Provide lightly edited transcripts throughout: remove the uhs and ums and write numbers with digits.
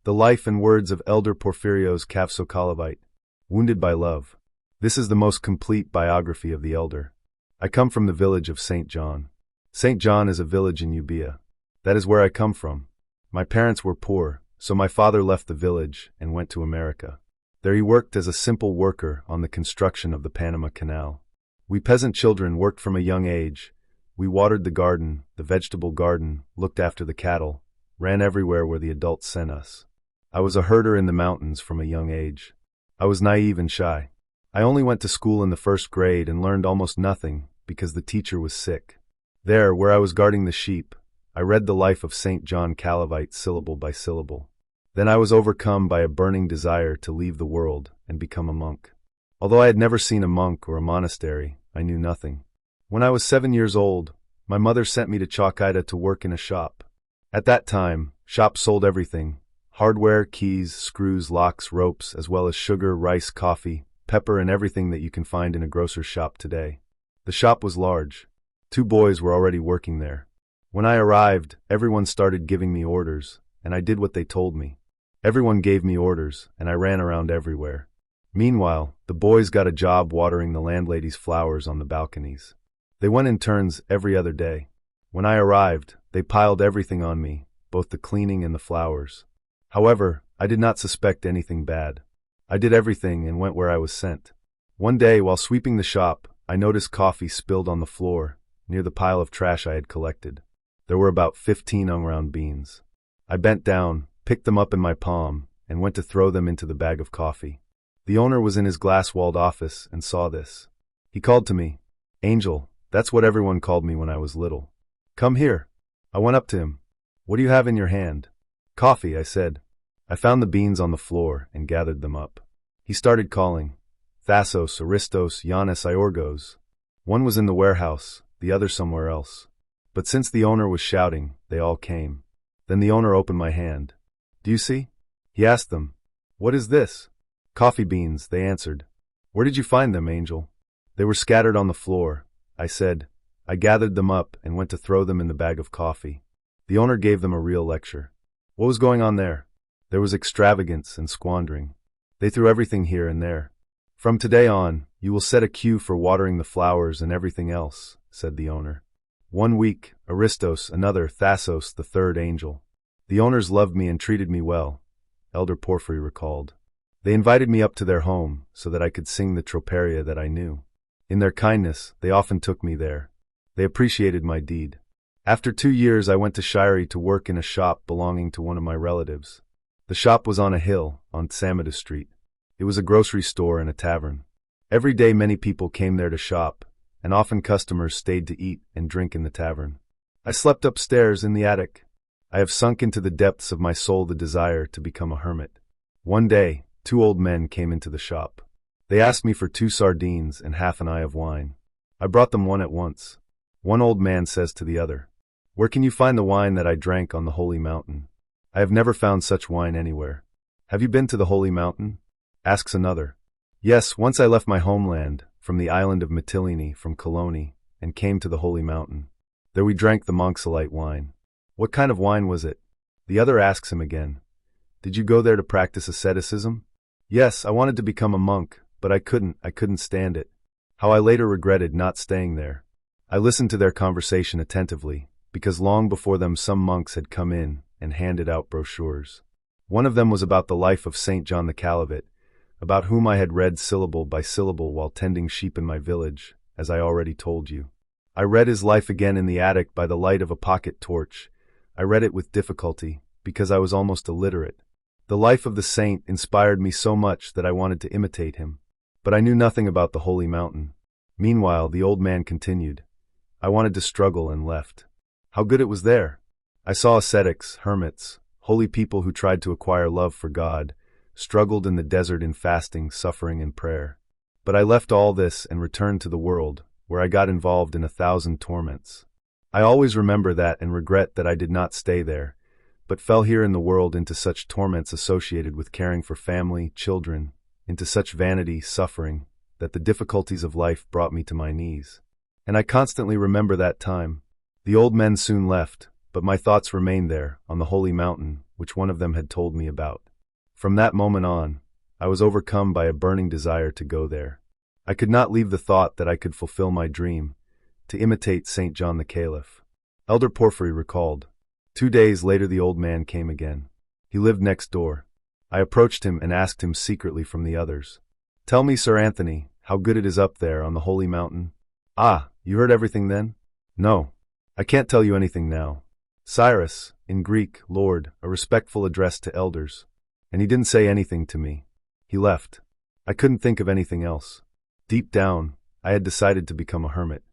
The life and words of Elder Porphyrios Kavsokalyvite, wounded by love. This is the most complete biography of the elder. I come from the village of St. John. St. John is a village in Euboea. That is where I come from. My parents were poor, so my father left the village and went to America. There he worked as a simple worker on the construction of the Panama Canal. We peasant children worked from a young age. We watered the garden, the vegetable garden, looked after the cattle, ran everywhere where the adults sent us. I was a herder in the mountains from a young age. I was naive and shy. I only went to school in the first grade and learned almost nothing because the teacher was sick. There, where I was guarding the sheep, I read the life of St. John Calvite syllable by syllable. Then I was overcome by a burning desire to leave the world and become a monk. Although I had never seen a monk or a monastery, I knew nothing. When I was 7 years old, my mother sent me to Chalkida to work in a shop. At that time, shops sold everything: hardware, keys, screws, locks, ropes, as well as sugar, rice, coffee, pepper, and everything that you can find in a grocer's shop today. The shop was large. 2 boys were already working there. When I arrived, everyone started giving me orders, and I did what they told me. Everyone gave me orders, and I ran around everywhere. Meanwhile, the boys got a job watering the landlady's flowers on the balconies. They went in turns every other day. When I arrived, they piled everything on me, both the cleaning and the flowers. However, I did not suspect anything bad. I did everything and went where I was sent. One day, while sweeping the shop, I noticed coffee spilled on the floor, near the pile of trash I had collected. There were about 15 unground beans. I bent down, picked them up in my palm, and went to throw them into the bag of coffee. The owner was in his glass-walled office and saw this. He called to me, "Angel," that's what everyone called me when I was little. "Come here." I went up to him. "What do you have in your hand?" "Coffee," I said. I found the beans on the floor and gathered them up. He started calling, "Thassos, Aristos, Yannis, Iorgos." One was in the warehouse, the other somewhere else. But since the owner was shouting, they all came. Then the owner opened my hand. "Do you see?" He asked them. "What is this?" "Coffee beans," they answered. "Where did you find them, Angel?" "They were scattered on the floor," I said. I gathered them up and went to throw them in the bag of coffee. The owner gave them a real lecture. What was going on there? There was extravagance and squandering. They threw everything here and there. "From today on, you will set a queue for watering the flowers and everything else," said the owner. 1 week, Aristos, another, Thassos, the third Angel. The owners loved me and treated me well, Elder Porphyry recalled. They invited me up to their home so that I could sing the troparia that I knew. In their kindness, they often took me there. They appreciated my deed. After 2 years, I went to Shire to work in a shop belonging to one of my relatives. The shop was on a hill, on Tsamida Street. It was a grocery store and a tavern. Every day many people came there to shop, and often customers stayed to eat and drink in the tavern. I slept upstairs in the attic. I have sunk into the depths of my soul the desire to become a hermit. One day, 2 old men came into the shop. They asked me for 2 sardines and half an eye of wine. I brought them one at once. One old man says to the other, "Where can you find the wine that I drank on the holy mountain? I have never found such wine anywhere." "Have you been to the holy mountain?" asks another. "Yes, once I left my homeland, from the island of Mytilene, from Colony, and came to the holy mountain. There we drank the Monxolite wine." "What kind of wine was it?" The other asks him again. "Did you go there to practice asceticism?" "Yes, I wanted to become a monk, but I couldn't stand it. How I later regretted not staying there." I listened to their conversation attentively, because long before them some monks had come in and handed out brochures. One of them was about the life of St. John the Calvite, about whom I had read syllable by syllable while tending sheep in my village, as I already told you. I read his life again in the attic by the light of a pocket torch. I read it with difficulty, because I was almost illiterate. The life of the saint inspired me so much that I wanted to imitate him. But I knew nothing about the holy mountain. Meanwhile, the old man continued. I wanted to struggle and left. How good it was there! I saw ascetics, hermits, holy people who tried to acquire love for God, struggled in the desert in fasting, suffering, and prayer. But I left all this and returned to the world, where I got involved in 1,000 torments. I always remember that and regret that I did not stay there, but fell here in the world into such torments associated with caring for family, children, into such vanity, suffering, that the difficulties of life brought me to my knees. And I constantly remember that time. The old men soon left, but my thoughts remained there, on the holy mountain, which one of them had told me about. From that moment on, I was overcome by a burning desire to go there. I could not leave the thought that I could fulfill my dream, to imitate St. John the Caliph. Elder Porphyry recalled. 2 days later the old man came again. He lived next door. I approached him and asked him secretly from the others. "Tell me, Sir Anthony, how good it is up there on the holy mountain." "Ah, you heard everything then?" "No. I can't tell you anything now." Cyrus, in Greek, Lord, a respectful address to elders. And he didn't say anything to me. He left. I couldn't think of anything else. Deep down, I had decided to become a hermit.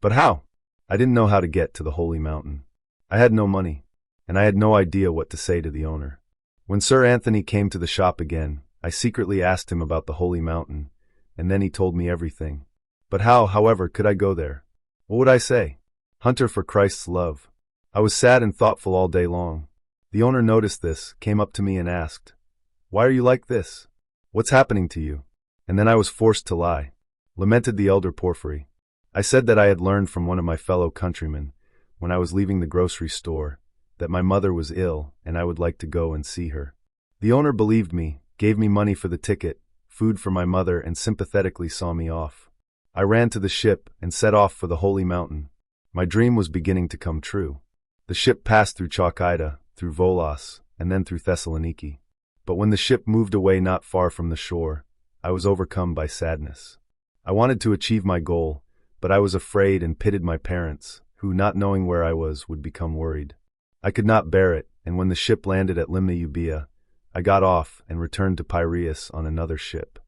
But how? I didn't know how to get to the holy mountain. I had no money, and I had no idea what to say to the owner. When Sir Anthony came to the shop again, I secretly asked him about the holy mountain, and then he told me everything. But how, however, could I go there? What would I say? Hunter for Christ's love. I was sad and thoughtful all day long. The owner noticed this, came up to me and asked, "Why are you like this? What's happening to you?" And then I was forced to lie. Lamented the elder Porphyry. I said that I had learned from one of my fellow countrymen, when I was leaving the grocery store, that my mother was ill and I would like to go and see her. The owner believed me, gave me money for the ticket, food for my mother, and sympathetically saw me off. I ran to the ship and set off for the holy mountain. My dream was beginning to come true. The ship passed through Chalkida, through Volos, and then through Thessaloniki. But when the ship moved away not far from the shore, I was overcome by sadness. I wanted to achieve my goal, but I was afraid and pitied my parents, who, not knowing where I was, would become worried. I could not bear it, and when the ship landed at Limna Euboea, I got off and returned to Piraeus on another ship.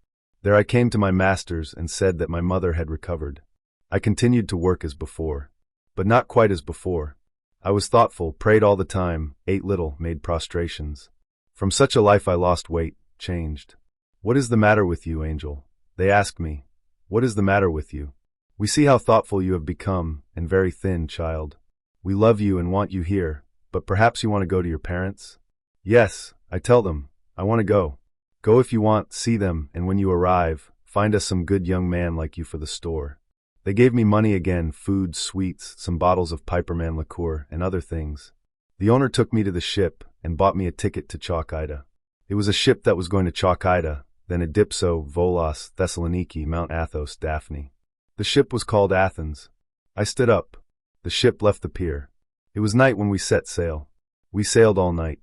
There I came to my masters and said that my mother had recovered. I continued to work as before, but not quite as before. I was thoughtful, prayed all the time, ate little, made prostrations. From such a life I lost weight, changed. "What is the matter with you, angel?" They asked me. "What is the matter with you? We see how thoughtful you have become, and very thin, child. We love you and want you here, but perhaps you want to go to your parents?" "Yes," I tell them, "I want to go." "Go if you want, see them, and when you arrive, find us some good young man like you for the store." They gave me money again, food, sweets, some bottles of Piperman liqueur, and other things. The owner took me to the ship and bought me a ticket to Chalkida. It was a ship that was going to Chalkida, then Adipso, Volos, Thessaloniki, Mount Athos, Daphne. The ship was called Athens. I stood up. The ship left the pier. It was night when we set sail. We sailed all night.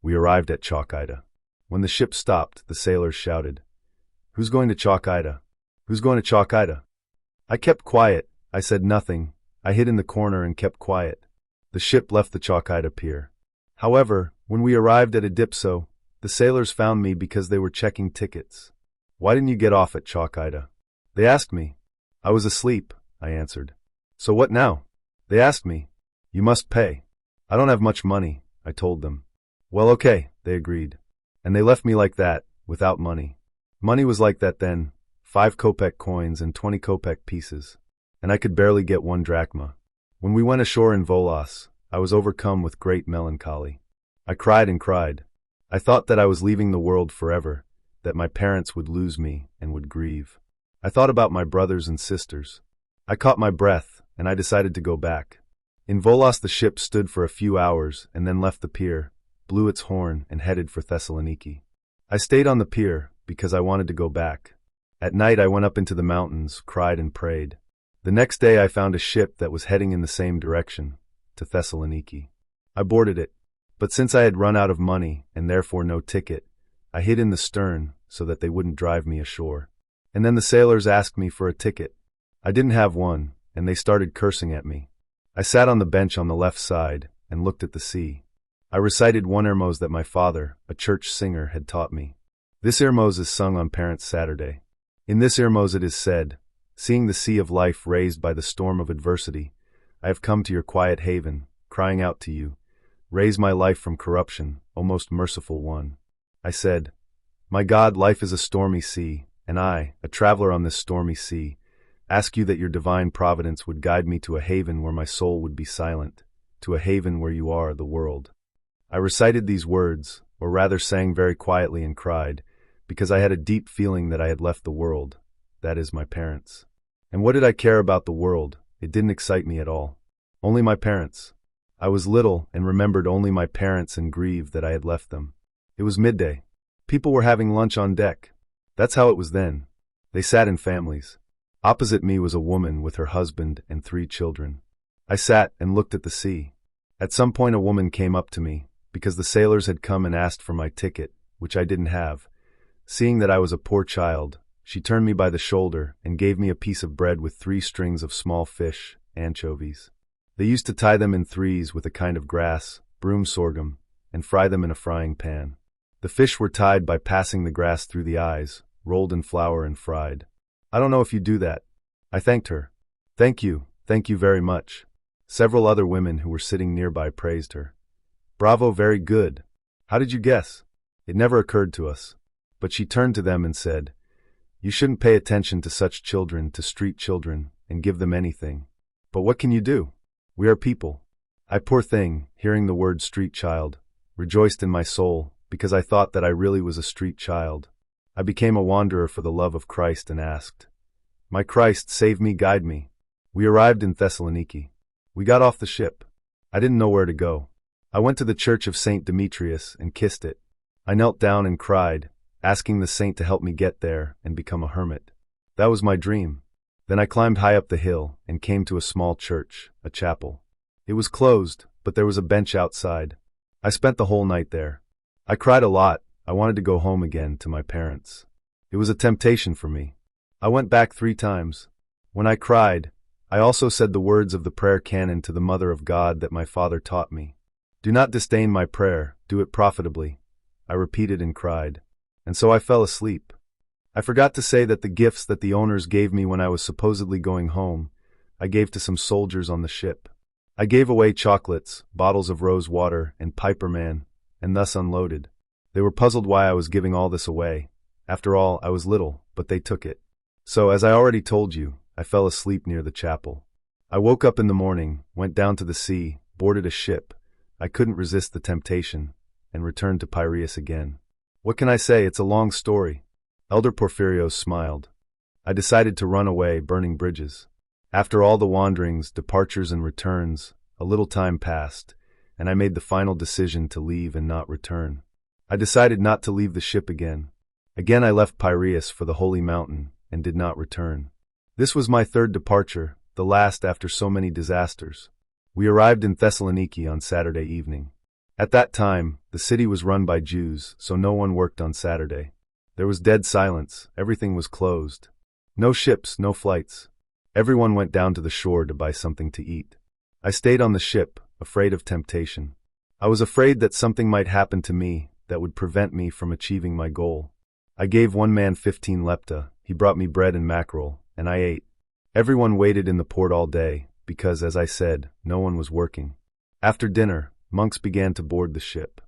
We arrived at Chalkida. When the ship stopped, the sailors shouted, "Who's going to Chalkida? Who's going to Chalkida?" I kept quiet. I said nothing. I hid in the corner and kept quiet. The ship left the Chalkida pier. However, when we arrived at Adipso, the sailors found me because they were checking tickets. "Why didn't you get off at Chalkida?" They asked me. "I was asleep," I answered. "So what now?" They asked me. "You must pay." "I don't have much money," I told them. "Well, okay," they agreed. And they left me like that, without money. Money was like that then, 5 kopeck coins and 20 kopeck pieces. And I could barely get 1 drachma. When we went ashore in Volos, I was overcome with great melancholy. I cried and cried. I thought that I was leaving the world forever, that my parents would lose me and would grieve. I thought about my brothers and sisters. I caught my breath, and I decided to go back. In Volos the ship stood for a few hours and then left the pier, blew its horn, and headed for Thessaloniki. I stayed on the pier because I wanted to go back. At night I went up into the mountains, cried and prayed. The next day I found a ship that was heading in the same direction, to Thessaloniki. I boarded it, but since I had run out of money and therefore no ticket, I hid in the stern so that they wouldn't drive me ashore. And then the sailors asked me for a ticket. I didn't have one, and they started cursing at me. I sat on the bench on the left side and looked at the sea. I recited one Irmos that my father, a church singer, had taught me. This Irmos is sung on Parents' Saturday. In this Irmos it is said, "Seeing the sea of life raised by the storm of adversity, I have come to your quiet haven, crying out to you, raise my life from corruption, O most merciful one." I said, "My God, life is a stormy sea, and I, a traveler on this stormy sea, ask you that your divine providence would guide me to a haven where my soul would be silent, to a haven where you are, the world." I recited these words, or rather sang very quietly and cried, because I had a deep feeling that I had left the world, that is, my parents. And what did I care about the world? It didn't excite me at all. Only my parents. I was little and remembered only my parents and grieved that I had left them. It was midday. People were having lunch on deck. That's how it was then. They sat in families. Opposite me was a woman with her husband and 3 children. I sat and looked at the sea. At some point a woman came up to me, because the sailors had come and asked for my ticket, which I didn't have. Seeing that I was a poor child, she turned me by the shoulder and gave me a piece of bread with 3 strings of small fish, anchovies. They used to tie them in 3s with a kind of grass, broom sorghum, and fry them in a frying pan. The fish were tied by passing the grass through the eyes, rolled in flour and fried. I don't know if you do that. I thanked her. Thank you very much. Several other women who were sitting nearby praised her. Bravo, very good. How did you guess? It never occurred to us. But she turned to them and said, You shouldn't pay attention to such children, to street children, and give them anything. But what can you do? We are people. I, poor thing, hearing the word street child, rejoiced in my soul, because I thought that I really was a street child. I became a wanderer for the love of Christ and asked, My Christ, save me, guide me. We arrived in Thessaloniki. We got off the ship. I didn't know where to go. I went to the church of St. Demetrius and kissed it. I knelt down and cried, asking the saint to help me get there and become a hermit. That was my dream. Then I climbed high up the hill and came to a small church, a chapel. It was closed, but there was a bench outside. I spent the whole night there. I cried a lot. I wanted to go home again to my parents. It was a temptation for me. I went back 3 times. When I cried, I also said the words of the prayer canon to the Mother of God that my father taught me. Do not disdain my prayer, do it profitably. I repeated and cried. And so I fell asleep. I forgot to say that the gifts that the owners gave me when I was supposedly going home, I gave to some soldiers on the ship. I gave away chocolates, bottles of rose water, and Piperman, and thus unloaded. They were puzzled why I was giving all this away. After all, I was little, but they took it. So, as I already told you, I fell asleep near the chapel. I woke up in the morning, went down to the sea, boarded a ship. I couldn't resist the temptation, and returned to Piraeus again. What can I say? It's a long story. Elder Porphyrios smiled. I decided to run away, burning bridges. After all the wanderings, departures and returns, a little time passed, and I made the final decision to leave and not return. I decided not to leave the ship again. Again I left Piraeus for the holy mountain, and did not return. This was my 3rd departure, the last after so many disasters. We arrived in Thessaloniki on Saturday evening. At that time, the city was run by Jews, so no one worked on Saturday. There was dead silence, everything was closed. No ships, no flights. Everyone went down to the shore to buy something to eat. I stayed on the ship, afraid of temptation. I was afraid that something might happen to me that would prevent me from achieving my goal. I gave one man 15 lepta, he brought me bread and mackerel, and I ate. Everyone waited in the port all day, because, as I said, no one was working. After dinner, monks began to board the ship.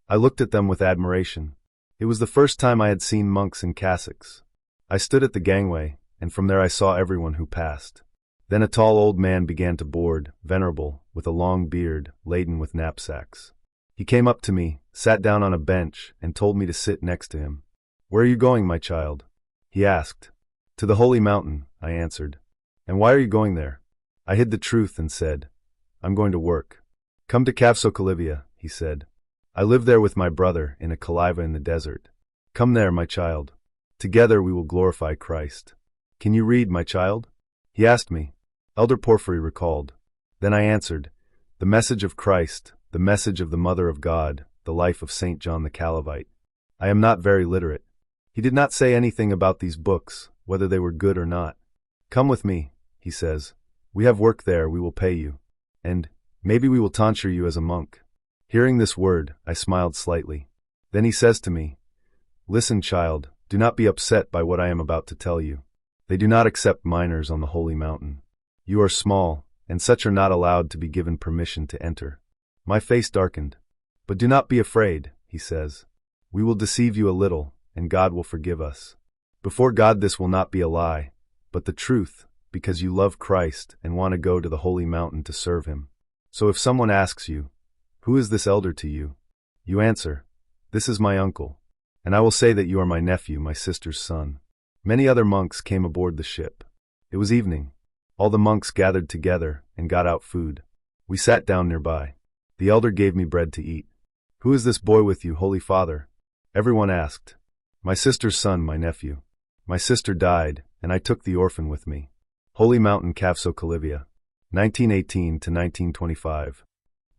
I looked at them with admiration. It was the first time I had seen monks in cassocks. I stood at the gangway, and from there I saw everyone who passed. Then a tall old man began to board, venerable, with a long beard, laden with knapsacks. He came up to me, sat down on a bench, and told me to sit next to him. Where are you going, my child? He asked. To the holy mountain, I answered. And why are you going there? I hid the truth and said, I'm going to work. Come to Kafsokalyvia, he said. I live there with my brother in a kaliva in the desert. Come there, my child. Together we will glorify Christ. Can you read, my child? He asked me. Elder Porphyry recalled. Then I answered, the message of Christ, the message of the Mother of God, the life of St. John the Calvite. I am not very literate. He did not say anything about these books, whether they were good or not. Come with me, he says. We have work there, we will pay you. And maybe we will tonsure you as a monk. Hearing this word, I smiled slightly. Then he says to me, Listen, child, do not be upset by what I am about to tell you. They do not accept minors on the holy mountain. You are small, and such are not allowed to be given permission to enter. My face darkened. But do not be afraid, he says. We will deceive you a little, and God will forgive us. Before God this will not be a lie, but the truth, because you love Christ and want to go to the holy mountain to serve him. So if someone asks you, Who is this elder to you? You answer, This is my uncle. And I will say that you are my nephew, my sister's son. Many other monks came aboard the ship. It was evening. All the monks gathered together and got out food. We sat down nearby. The elder gave me bread to eat. Who is this boy with you, Holy Father? Everyone asked. My sister's son, my nephew. My sister died, and I took the orphan with me. Holy Mountain Kafsokalyvia, 1918 to 1925.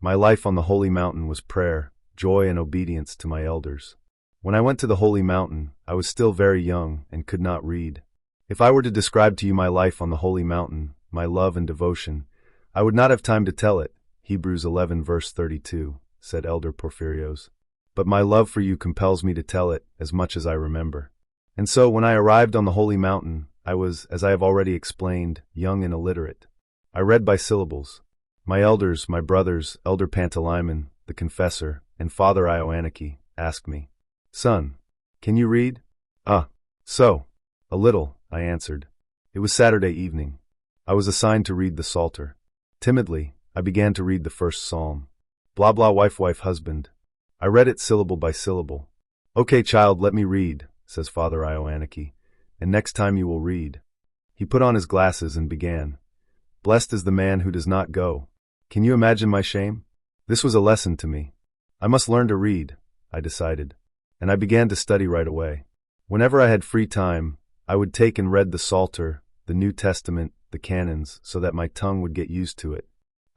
My life on the Holy Mountain was prayer, joy, and obedience to my elders. When I went to the Holy Mountain, I was still very young and could not read. If I were to describe to you my life on the Holy Mountain, my love and devotion, I would not have time to tell it, Hebrews 11 verse 32, said Elder Porphyrios. But my love for you compels me to tell it as much as I remember. And so when I arrived on the Holy Mountain, I was, as I have already explained, young and illiterate. I read by syllables. My elders, my brothers, Elder Pantalaimon, the confessor, and Father Ioanniki, asked me, Son, can you read? So. A little, I answered. It was Saturday evening. I was assigned to read the Psalter. Timidly, I began to read the first psalm. Blah blah wife husband. I read it syllable by syllable. Okay child, let me read, says Father Ioanniki, and next time you will read. He put on his glasses and began. Blessed is the man who does not go. Can you imagine my shame? This was a lesson to me. I must learn to read, I decided, and I began to study right away. Whenever I had free time, I would take and read the Psalter, the New Testament, the canons, so that my tongue would get used to it.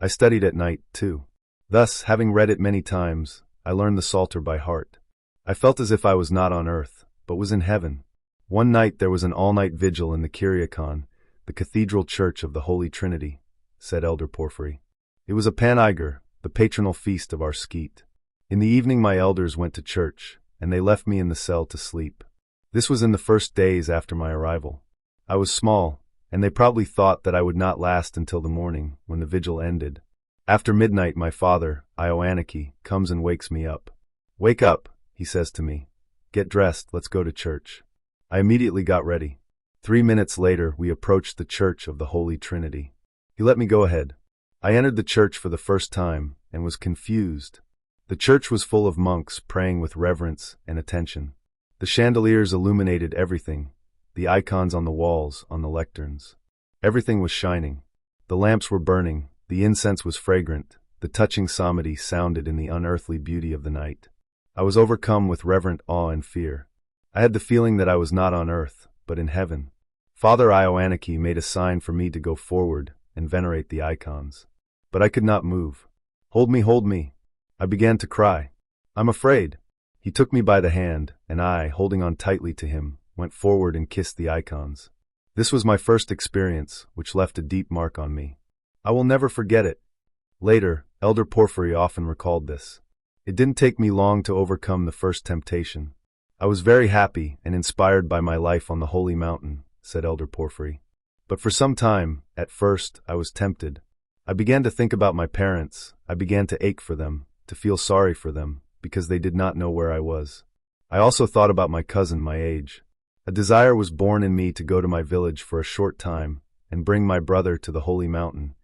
I studied at night, too. Thus, having read it many times, I learned the Psalter by heart. I felt as if I was not on earth, but was in heaven. One night there was an all-night vigil in the Kyriakon, the Cathedral Church of the Holy Trinity, said Elder Porphyry. It was a Panegyr, the patronal feast of our skete. In the evening my elders went to church, and they left me in the cell to sleep. This was in the first days after my arrival. I was small, and they probably thought that I would not last until the morning, when the vigil ended. After midnight my father, Ioanniki, comes and wakes me up. Wake up, he says to me. Get dressed, let's go to church. I immediately got ready. 3 minutes later we approached the Church of the Holy Trinity. He let me go ahead. I entered the church for the first time, and was confused. The church was full of monks praying with reverence and attention. The chandeliers illuminated everything, the icons on the walls, on the lecterns. Everything was shining. The lamps were burning, the incense was fragrant, the touching psalmody sounded in the unearthly beauty of the night. I was overcome with reverent awe and fear. I had the feeling that I was not on earth, but in heaven. Father Ioanniki made a sign for me to go forward and venerate the icons. But I could not move. Hold me, hold me. I began to cry. I'm afraid. He took me by the hand, and I, holding on tightly to him, went forward and kissed the icons. This was my first experience, which left a deep mark on me. I will never forget it. Later, Elder Porphyry often recalled this. It didn't take me long to overcome the first temptation. I was very happy and inspired by my life on the Holy Mountain, said Elder Porphyry. But for some time, at first, I was tempted. I began to think about my parents. I began to ache for them, to feel sorry for them, because they did not know where I was. I also thought about my cousin my age. A desire was born in me to go to my village for a short time and bring my brother to the Holy Mountain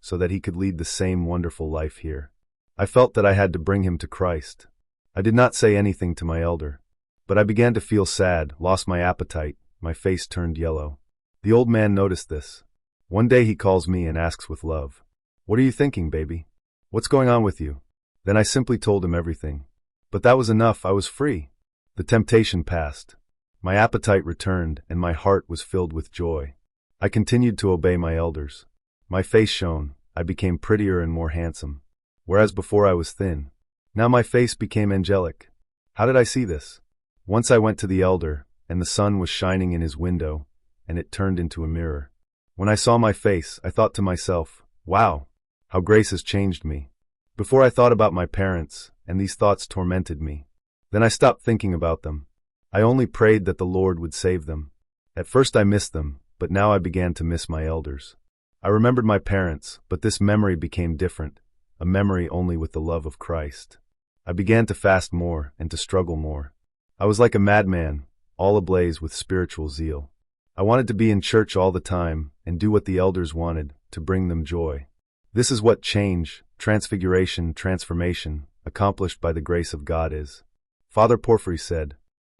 so that he could lead the same wonderful life here. I felt that I had to bring him to Christ. I did not say anything to my elder, but I began to feel sad, lost my appetite, my face turned yellow. The old man noticed this. One day he calls me and asks with love, "What are you thinking, baby? What's going on with you?" Then I simply told him everything. But that was enough, I was free. The temptation passed. My appetite returned, and my heart was filled with joy. I continued to obey my elders. My face shone, I became prettier and more handsome. Whereas before I was thin. Now my face became angelic. How did I see this? Once I went to the elder, and the sun was shining in his window, and it turned into a mirror. When I saw my face, I thought to myself, wow, how grace has changed me. Before I thought about my parents, and these thoughts tormented me. Then I stopped thinking about them. I only prayed that the Lord would save them. At first I missed them, but now I began to miss my elders. I remembered my parents, but this memory became different, a memory only with the love of Christ. I began to fast more and to struggle more. I was like a madman, all ablaze with spiritual zeal. I wanted to be in church all the time and do what the elders wanted, to bring them joy. This is what change, transfiguration, transformation, accomplished by the grace of God is. Father Porphyry said,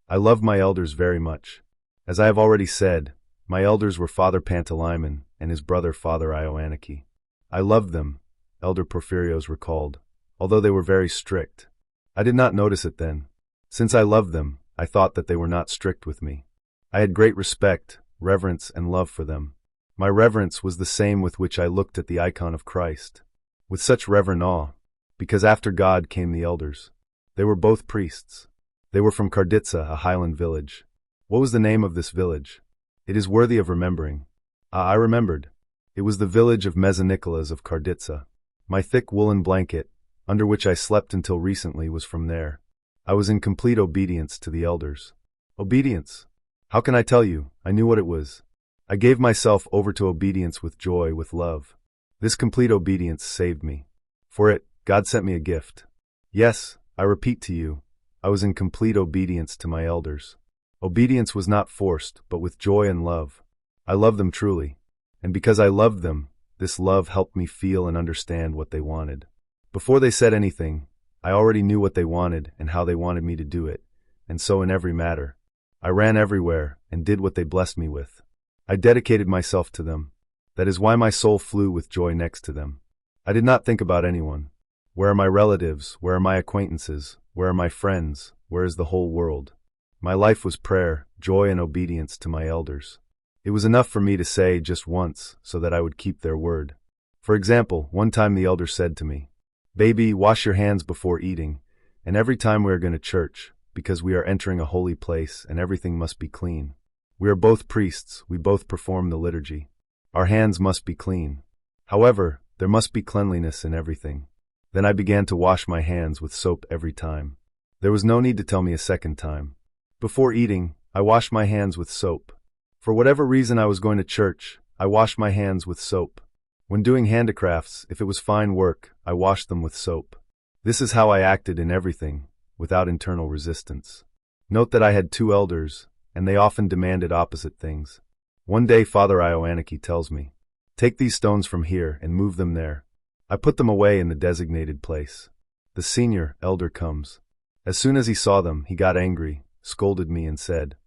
I love my elders very much. As I have already said, my elders were Father Pantalaimon and his brother Father Ioanniki. I loved them, Elder Porphyrios recalled, although they were very strict. I did not notice it then. Since I loved them, I thought that they were not strict with me. I had great respect, reverence, and love for them. My reverence was the same with which I looked at the icon of Christ, with such reverent awe, because after God came the elders. They were both priests. They were from Karditsa, a highland village. What was the name of this village? It is worthy of remembering. I remembered. It was the village of Mezanicolas of Karditsa. My thick woolen blanket, under which I slept until recently, was from there. I was in complete obedience to the elders. Obedience? How can I tell you? I knew what it was. I gave myself over to obedience with joy, with love. This complete obedience saved me. For it, God sent me a gift. Yes, I repeat to you, I was in complete obedience to my elders. Obedience was not forced, but with joy and love. I loved them truly. And because I loved them, this love helped me feel and understand what they wanted. Before they said anything, I already knew what they wanted and how they wanted me to do it, and so in every matter. I ran everywhere and did what they blessed me with. I dedicated myself to them. That is why my soul flew with joy next to them. I did not think about anyone. Where are my relatives? Where are my acquaintances? Where are my friends? Where is the whole world? My life was prayer, joy, and obedience to my elders. It was enough for me to say just once so that I would keep their word. For example, one time the elder said to me, "Baby, wash your hands before eating, and every time we are going to church, because we are entering a holy place and everything must be clean. We are both priests, we both perform the liturgy. Our hands must be clean. However, there must be cleanliness in everything." Then I began to wash my hands with soap every time. There was no need to tell me a second time. Before eating, I washed my hands with soap. For whatever reason I was going to church, I washed my hands with soap. When doing handicrafts, if it was fine work, I washed them with soap. This is how I acted in everything, without internal resistance. Note that I had 2 elders, and they often demanded opposite things. One day Father Ioanniki tells me, "Take these stones from here and move them there." I put them away in the designated place. The senior elder comes. As soon as he saw them, he got angry, scolded me and said,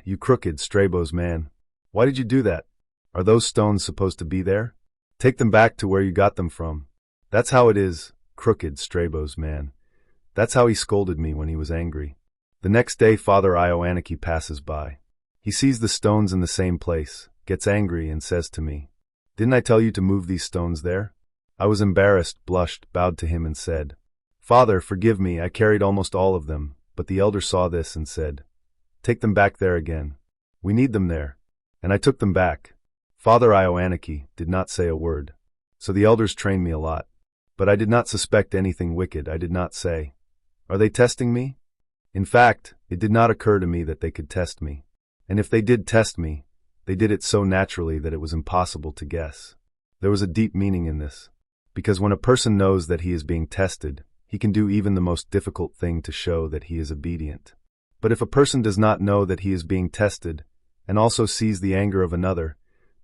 You crooked Strabos man. Why did you do that? Are those stones supposed to be there? Take them back to where you got them from." That's how it is, crooked Strabos man. That's how he scolded me when he was angry. The next day Father Ioanniki passes by. He sees the stones in the same place, gets angry and says to me, "Didn't I tell you to move these stones there?" I was embarrassed, blushed, bowed to him and said, "Father, forgive me, I carried almost all of them." But the elder saw this and said, "Take them back there again. We need them there." And I took them back. Father Ioanniki did not say a word. So the elders trained me a lot. But I did not suspect anything wicked. I did not say, "Are they testing me?" In fact, it did not occur to me that they could test me. And if they did test me, they did it so naturally that it was impossible to guess. There was a deep meaning in this. Because when a person knows that he is being tested, he can do even the most difficult thing to show that he is obedient. But if a person does not know that he is being tested, and also sees the anger of another,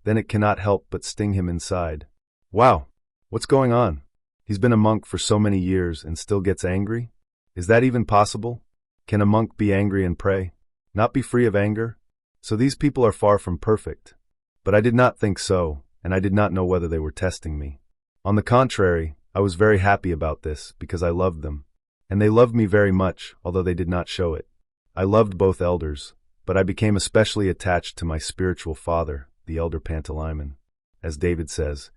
then it cannot help but sting him inside. Wow, what's going on? He's been a monk for so many years and still gets angry? Is that even possible? Can a monk be angry and pray? Not be free of anger? So these people are far from perfect. But I did not think so, and I did not know whether they were testing me. On the contrary, I was very happy about this because I loved them. And they loved me very much, although they did not show it. I loved both elders, but I became especially attached to my spiritual father, the elder Pantalaimon. As David says,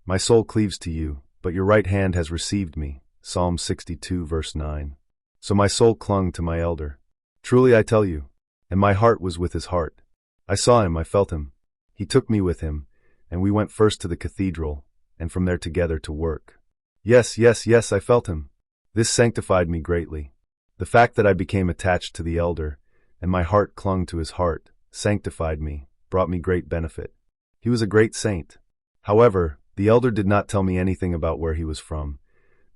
"My soul cleaves to you, but your right hand has received me." Psalm 62 verse 9. So my soul clung to my elder. Truly I tell you, and my heart was with his heart. I saw him, I felt him. He took me with him, and we went first to the cathedral, and from there together to work. Yes, I felt him. This sanctified me greatly. The fact that I became attached to the elder, and my heart clung to his heart, sanctified me, brought me great benefit. He was a great saint. However, the elder did not tell me anything about where he was from,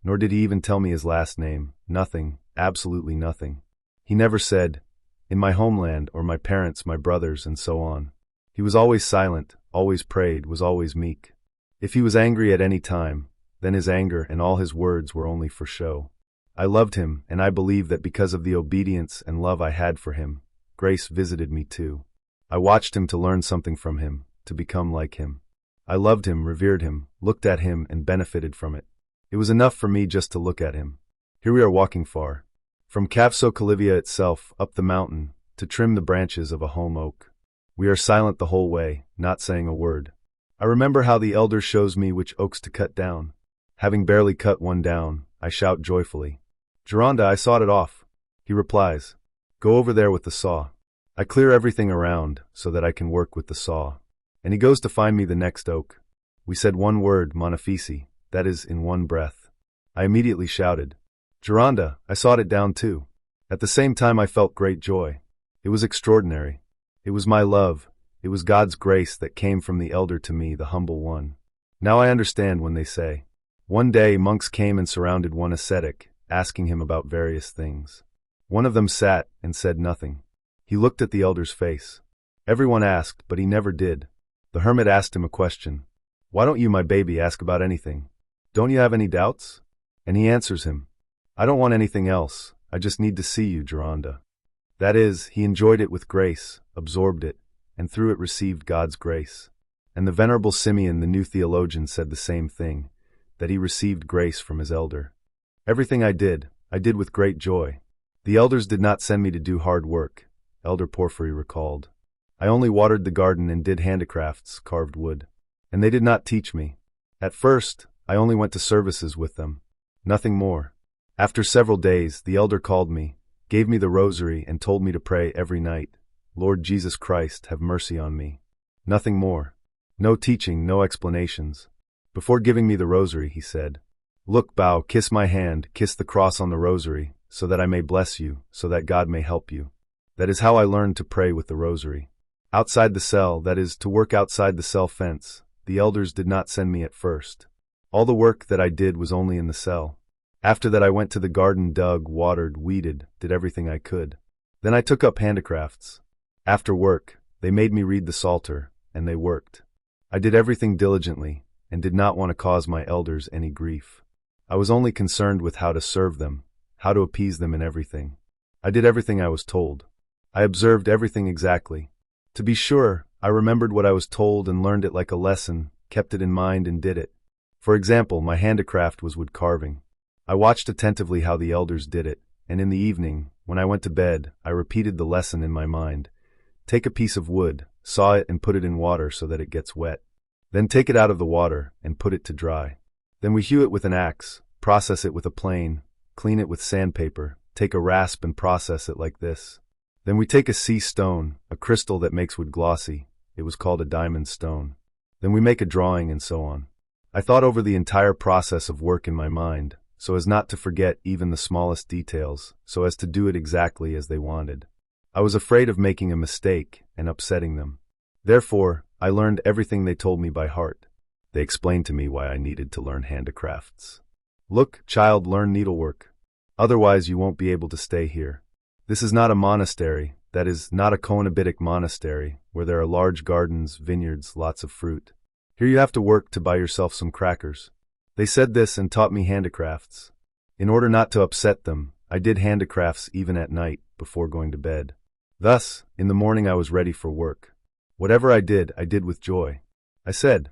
nor did he even tell me his last name. Nothing, absolutely nothing. He never said, "In my homeland," or "my parents, my brothers," and so on. He was always silent, always prayed, was always meek. If he was angry at any time, then his anger and all his words were only for show. I loved him, and I believe that because of the obedience and love I had for him, grace visited me too. I watched him to learn something from him, to become like him. I loved him, revered him, looked at him, and benefited from it. It was enough for me just to look at him. Here we are walking far. From Kafsokalyvia itself, up the mountain, to trim the branches of a holm oak. We are silent the whole way, not saying a word. I remember how the elder shows me which oaks to cut down. Having barely cut one down, I shout joyfully, "Geronda, I sawed it off." He replies, "Go over there with the saw." I clear everything around so that I can work with the saw. And he goes to find me the next oak. We said one word, monophysi, that is, in one breath. I immediately shouted, "Geronda, I sawed it down too." At the same time I felt great joy. It was extraordinary. It was my love. It was God's grace that came from the elder to me, the humble one. Now I understand when they say, one day monks came and surrounded one ascetic, asking him about various things. One of them sat and said nothing. He looked at the elder's face. Everyone asked, but he never did. The hermit asked him a question. "Why don't you, my baby, ask about anything? Don't you have any doubts?" And he answers him, "I don't want anything else. I just need to see you, Geronda." That is, he enjoyed it with grace, absorbed it, and through it received God's grace. And the Venerable Simeon, the new theologian, said the same thing, that he received grace from his elder. Everything I did with great joy. The elders did not send me to do hard work, Elder Porphyry recalled. I only watered the garden and did handicrafts, carved wood. And they did not teach me. At first, I only went to services with them. Nothing more. After several days, the elder called me, gave me the rosary, and told me to pray every night, "Lord Jesus Christ, have mercy on me." Nothing more. No teaching, no explanations. Before giving me the rosary, he said, "Look, bow, kiss my hand, kiss the cross on the rosary, so that I may bless you, so that God may help you." That is how I learned to pray with the rosary. Outside the cell, that is, to work outside the cell fence, the elders did not send me at first. All the work that I did was only in the cell. After that I went to the garden, dug, watered, weeded, did everything I could. Then I took up handicrafts. After work, they made me read the Psalter, and they worked. I did everything diligently, and did not want to cause my elders any grief. I was only concerned with how to serve them, how to appease them in everything. I did everything I was told. I observed everything exactly. To be sure, I remembered what I was told and learned it like a lesson, kept it in mind and did it. For example, my handicraft was wood carving. I watched attentively how the elders did it, and in the evening, when I went to bed, I repeated the lesson in my mind. Take a piece of wood, saw it and put it in water so that it gets wet. Then take it out of the water and put it to dry. Then we hew it with an axe, process it with a plane, clean it with sandpaper, take a rasp and process it like this. Then we take a sea stone, a crystal that makes wood glossy. It was called a diamond stone. Then we make a drawing and so on. I thought over the entire process of work in my mind, so as not to forget even the smallest details, so as to do it exactly as they wanted. I was afraid of making a mistake and upsetting them. Therefore, I learned everything they told me by heart. They explained to me why I needed to learn handicrafts. "Look, child, learn needlework. Otherwise you won't be able to stay here. This is not a monastery, that is, not a Coenobitic monastery, where there are large gardens, vineyards, lots of fruit. Here you have to work to buy yourself some crackers." They said this and taught me handicrafts. In order not to upset them, I did handicrafts even at night, before going to bed. Thus, in the morning I was ready for work. Whatever I did with joy. I said,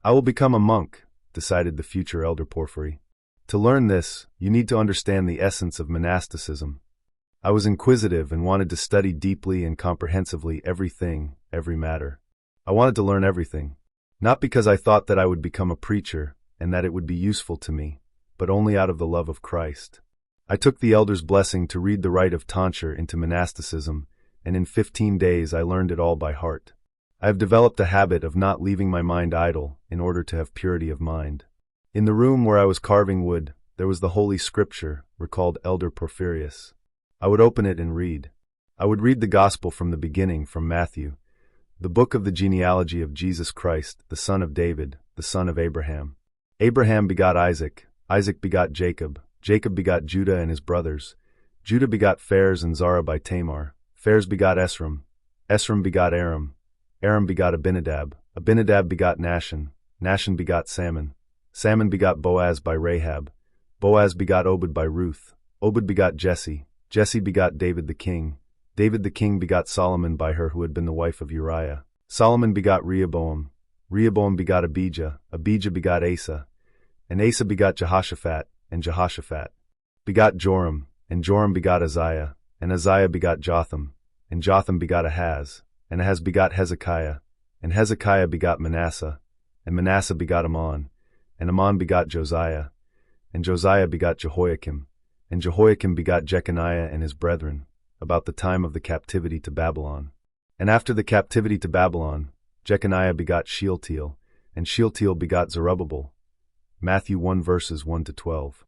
"I will become a monk," decided the future Elder Porphyry. To learn this, you need to understand the essence of monasticism. I was inquisitive and wanted to study deeply and comprehensively everything, every matter. I wanted to learn everything. Not because I thought that I would become a preacher, and that it would be useful to me, but only out of the love of Christ. I took the elder's blessing to read the rite of tonsure into monasticism, and in 15 days I learned it all by heart. I have developed a habit of not leaving my mind idle in order to have purity of mind. In the room where I was carving wood, there was the Holy Scripture, recalled Elder Porphyrios. I would open it and read. I would read the Gospel from the beginning, from Matthew, the book of the genealogy of Jesus Christ, the son of David, the son of Abraham. Abraham begot Isaac, Isaac begot Jacob, Jacob begot Judah and his brothers, Judah begot Phares and Zara by Tamar, Phares begot Esrom, Esrom begot Aram, Aram begot Abinadab, Abinadab begot Nahshon, Nahshon begot Salmon, Salmon begot Boaz by Rahab, Boaz begot Obed by Ruth, Obed begot Jesse, Jesse begot David the king, David the king begot Solomon by her who had been the wife of Uriah, Solomon begot Rehoboam, Rehoboam begot Abijah, Abijah begot Asa, And Asa begot Jehoshaphat, and Jehoshaphat begot Joram, and Joram begot Uzziah, and Uzziah begot Jotham, and Jotham begot Ahaz, and Ahaz begot Hezekiah, and Hezekiah begot Manasseh, and Manasseh begot Ammon, and Ammon begot Josiah, and Josiah begot Jehoiakim, and Jehoiakim begot Jeconiah and his brethren, about the time of the captivity to Babylon. And after the captivity to Babylon, Jeconiah begot Shealtiel, and Shealtiel begot Zerubbabel. Matthew 1 verses 1 to 12.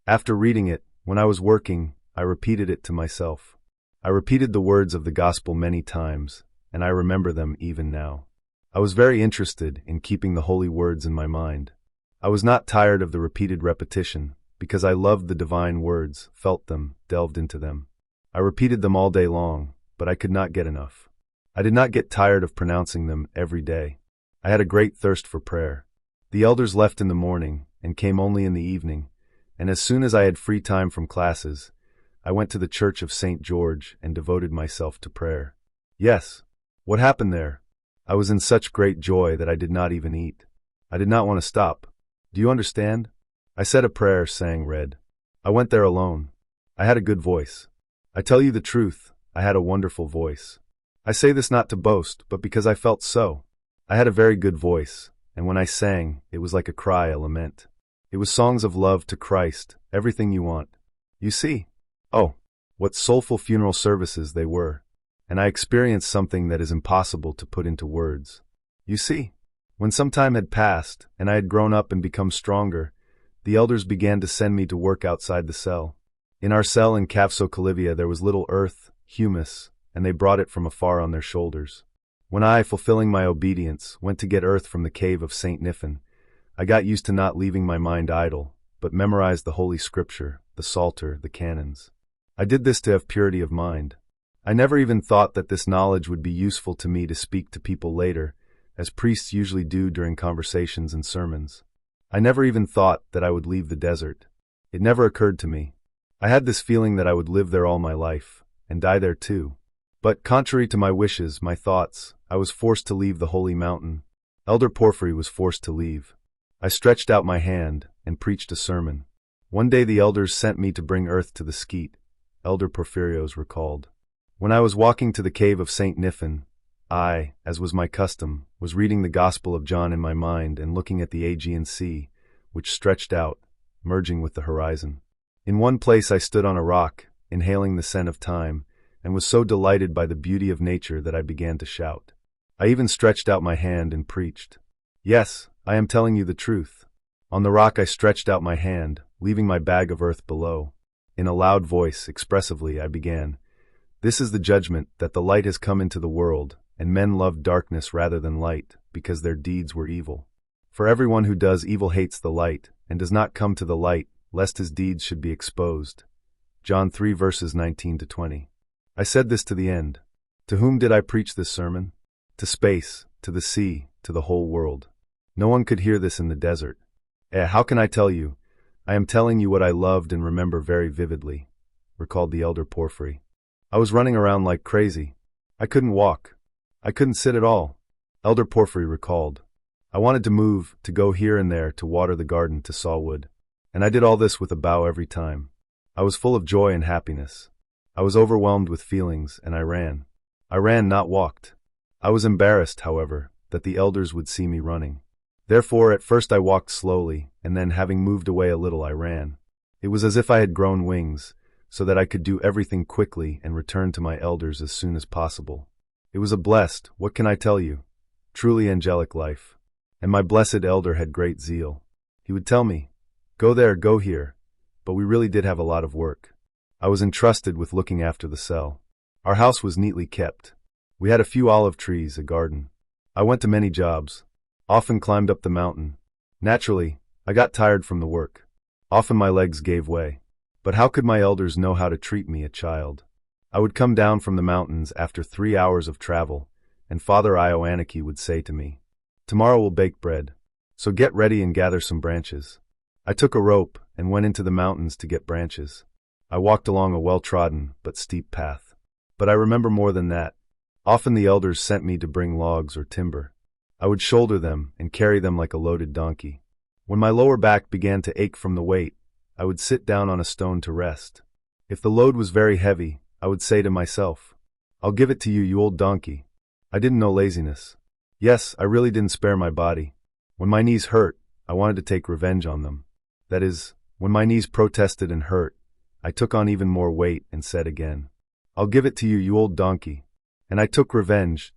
After reading it, when I was working, I repeated it to myself. I repeated the words of the gospel many times, and I remember them even now. I was very interested in keeping the holy words in my mind. I was not tired of the repeated repetition, because I loved the divine words, felt them, delved into them. I repeated them all day long, but I could not get enough. I did not get tired of pronouncing them every day. I had a great thirst for prayer. The elders left in the morning, and came only in the evening, and as soon as I had free time from classes, I went to the church of St. George and devoted myself to prayer. Yes. What happened there? I was in such great joy that I did not even eat. I did not want to stop. Do you understand? I said a prayer, sang, read. I went there alone. I had a good voice. I tell you the truth, I had a wonderful voice. I say this not to boast, but because I felt so. I had a very good voice, and when I sang, it was like a cry, a lament. It was songs of love to Christ, everything you want. You see? Oh, what soulful funeral services they were. And I experienced something that is impossible to put into words. You see? When some time had passed, and I had grown up and become stronger, the elders began to send me to work outside the cell. In our cell in Kafsokalyvia there was little earth, humus, and they brought it from afar on their shoulders. When I, fulfilling my obedience, went to get earth from the cave of St. Niphon, I got used to not leaving my mind idle, but memorized the Holy Scripture, the Psalter, the canons. I did this to have purity of mind. I never even thought that this knowledge would be useful to me to speak to people later, as priests usually do during conversations and sermons. I never even thought that I would leave the desert. It never occurred to me. I had this feeling that I would live there all my life, and die there too. But contrary to my wishes, my thoughts, I was forced to leave the holy mountain. Elder Porphyry was forced to leave. I stretched out my hand and preached a sermon. One day the elders sent me to bring earth to the skeet, Elder Porphyrios recalled. When I was walking to the cave of St. Niphon, I, as was my custom, was reading the Gospel of John in my mind and looking at the Aegean Sea, which stretched out, merging with the horizon. In one place I stood on a rock, inhaling the scent of thyme, and was so delighted by the beauty of nature that I began to shout. I even stretched out my hand and preached. Yes, I am telling you the truth. On the rock I stretched out my hand, leaving my bag of earth below. In a loud voice, expressively, I began, "This is the judgment, that the light has come into the world, and men loved darkness rather than light, because their deeds were evil. For everyone who does evil hates the light, and does not come to the light, lest his deeds should be exposed." John 3 verses 19 to 20. I said this to the end. To whom did I preach this sermon? To space, to the sea, to the whole world. No one could hear this in the desert. How can I tell you? I am telling you what I loved and remember very vividly, recalled the Elder Porphyry. I was running around like crazy. I couldn't walk. I couldn't sit at all. Elder Porphyry recalled. I wanted to move, to go here and there, to water the garden, to saw wood. And I did all this with a bow every time. I was full of joy and happiness. I was overwhelmed with feelings, and I ran. I ran, not walked. I was embarrassed, however, that the elders would see me running. Therefore, at first I walked slowly, and then, having moved away a little, I ran. It was as if I had grown wings, so that I could do everything quickly and return to my elders as soon as possible. It was a blessed, what can I tell you, truly angelic life. And my blessed elder had great zeal. He would tell me, "Go there, go here," but we really did have a lot of work. I was entrusted with looking after the cell. Our house was neatly kept. We had a few olive trees, a garden. I went to many jobs. Often climbed up the mountain. Naturally, I got tired from the work. Often my legs gave way. But how could my elders know how to treat me, a child? I would come down from the mountains after 3 hours of travel, and Father Ioanniki would say to me, "Tomorrow we'll bake bread, so get ready and gather some branches." I took a rope and went into the mountains to get branches. I walked along a well-trodden but steep path. But I remember more than that. Often the elders sent me to bring logs or timber. I would shoulder them and carry them like a loaded donkey. When my lower back began to ache from the weight, I would sit down on a stone to rest. If the load was very heavy, I would say to myself, "I'll give it to you, you old donkey." I didn't know laziness. Yes, I really didn't spare my body. When my knees hurt, I wanted to take revenge on them. That is, when my knees protested and hurt, I took on even more weight and said again, "I'll give it to you, you old donkey." And I took revenge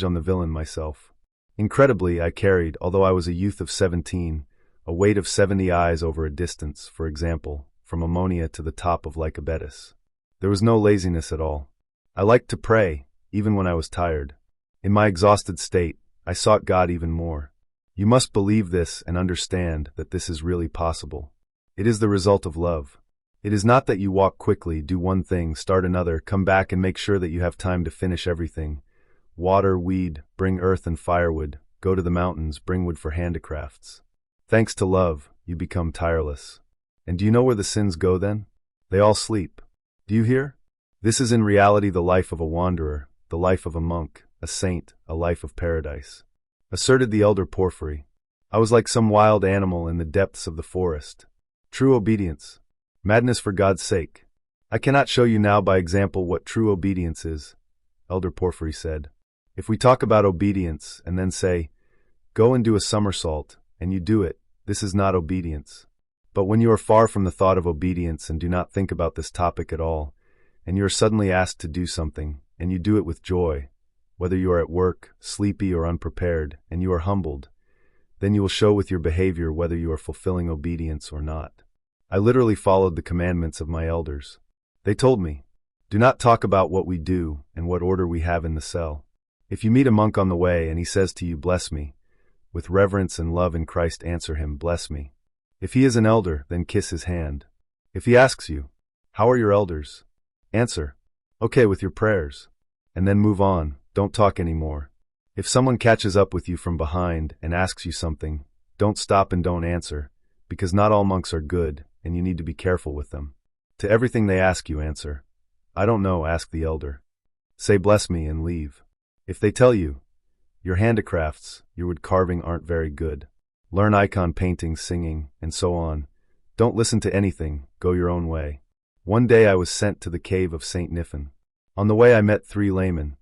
on the villain myself. Incredibly, I carried, although I was a youth of 17, a weight of 70 eyes over a distance, for example, from Ammonia to the top of Lycabettus. There was no laziness at all. I liked to pray, even when I was tired. In my exhausted state, I sought God even more. You must believe this and understand that this is really possible. It is the result of love. It is not that you walk quickly, do one thing, start another, come back and make sure that you have time to finish everything. Water, weed, bring earth and firewood, go to the mountains, bring wood for handicrafts. Thanks to love, you become tireless. And do you know where the sins go then? They all sleep. Do you hear? This is in reality the life of a wanderer, the life of a monk, a saint, a life of paradise. Asserted the elder Porphyry. I was like some wild animal in the depths of the forest. True obedience. Madness for God's sake. I cannot show you now by example what true obedience is, Elder Porphyry said. If we talk about obedience and then say, "Go and do a somersault," and you do it, this is not obedience. But when you are far from the thought of obedience and do not think about this topic at all, and you are suddenly asked to do something, and you do it with joy, whether you are at work, sleepy or unprepared, and you are humbled, then you will show with your behavior whether you are fulfilling obedience or not. I literally followed the commandments of my elders. They told me, "Do not talk about what we do and what order we have in the cell. If you meet a monk on the way and he says to you, 'Bless me,' with reverence and love in Christ answer him, 'Bless me.' If he is an elder, then kiss his hand. If he asks you, 'How are your elders?' answer, 'Okay,' with your prayers. And then move on, don't talk anymore. If someone catches up with you from behind and asks you something, don't stop and don't answer, because not all monks are good, and you need to be careful with them. To everything they ask you, answer, 'I don't know,' ask the elder. Say 'Bless me' and leave. If they tell you, 'Your handicrafts, your wood carving aren't very good. Learn icon painting, singing, and so on,' don't listen to anything, go your own way. One day I was sent to the cave of St. Niphon. On the way I met 3 laymen.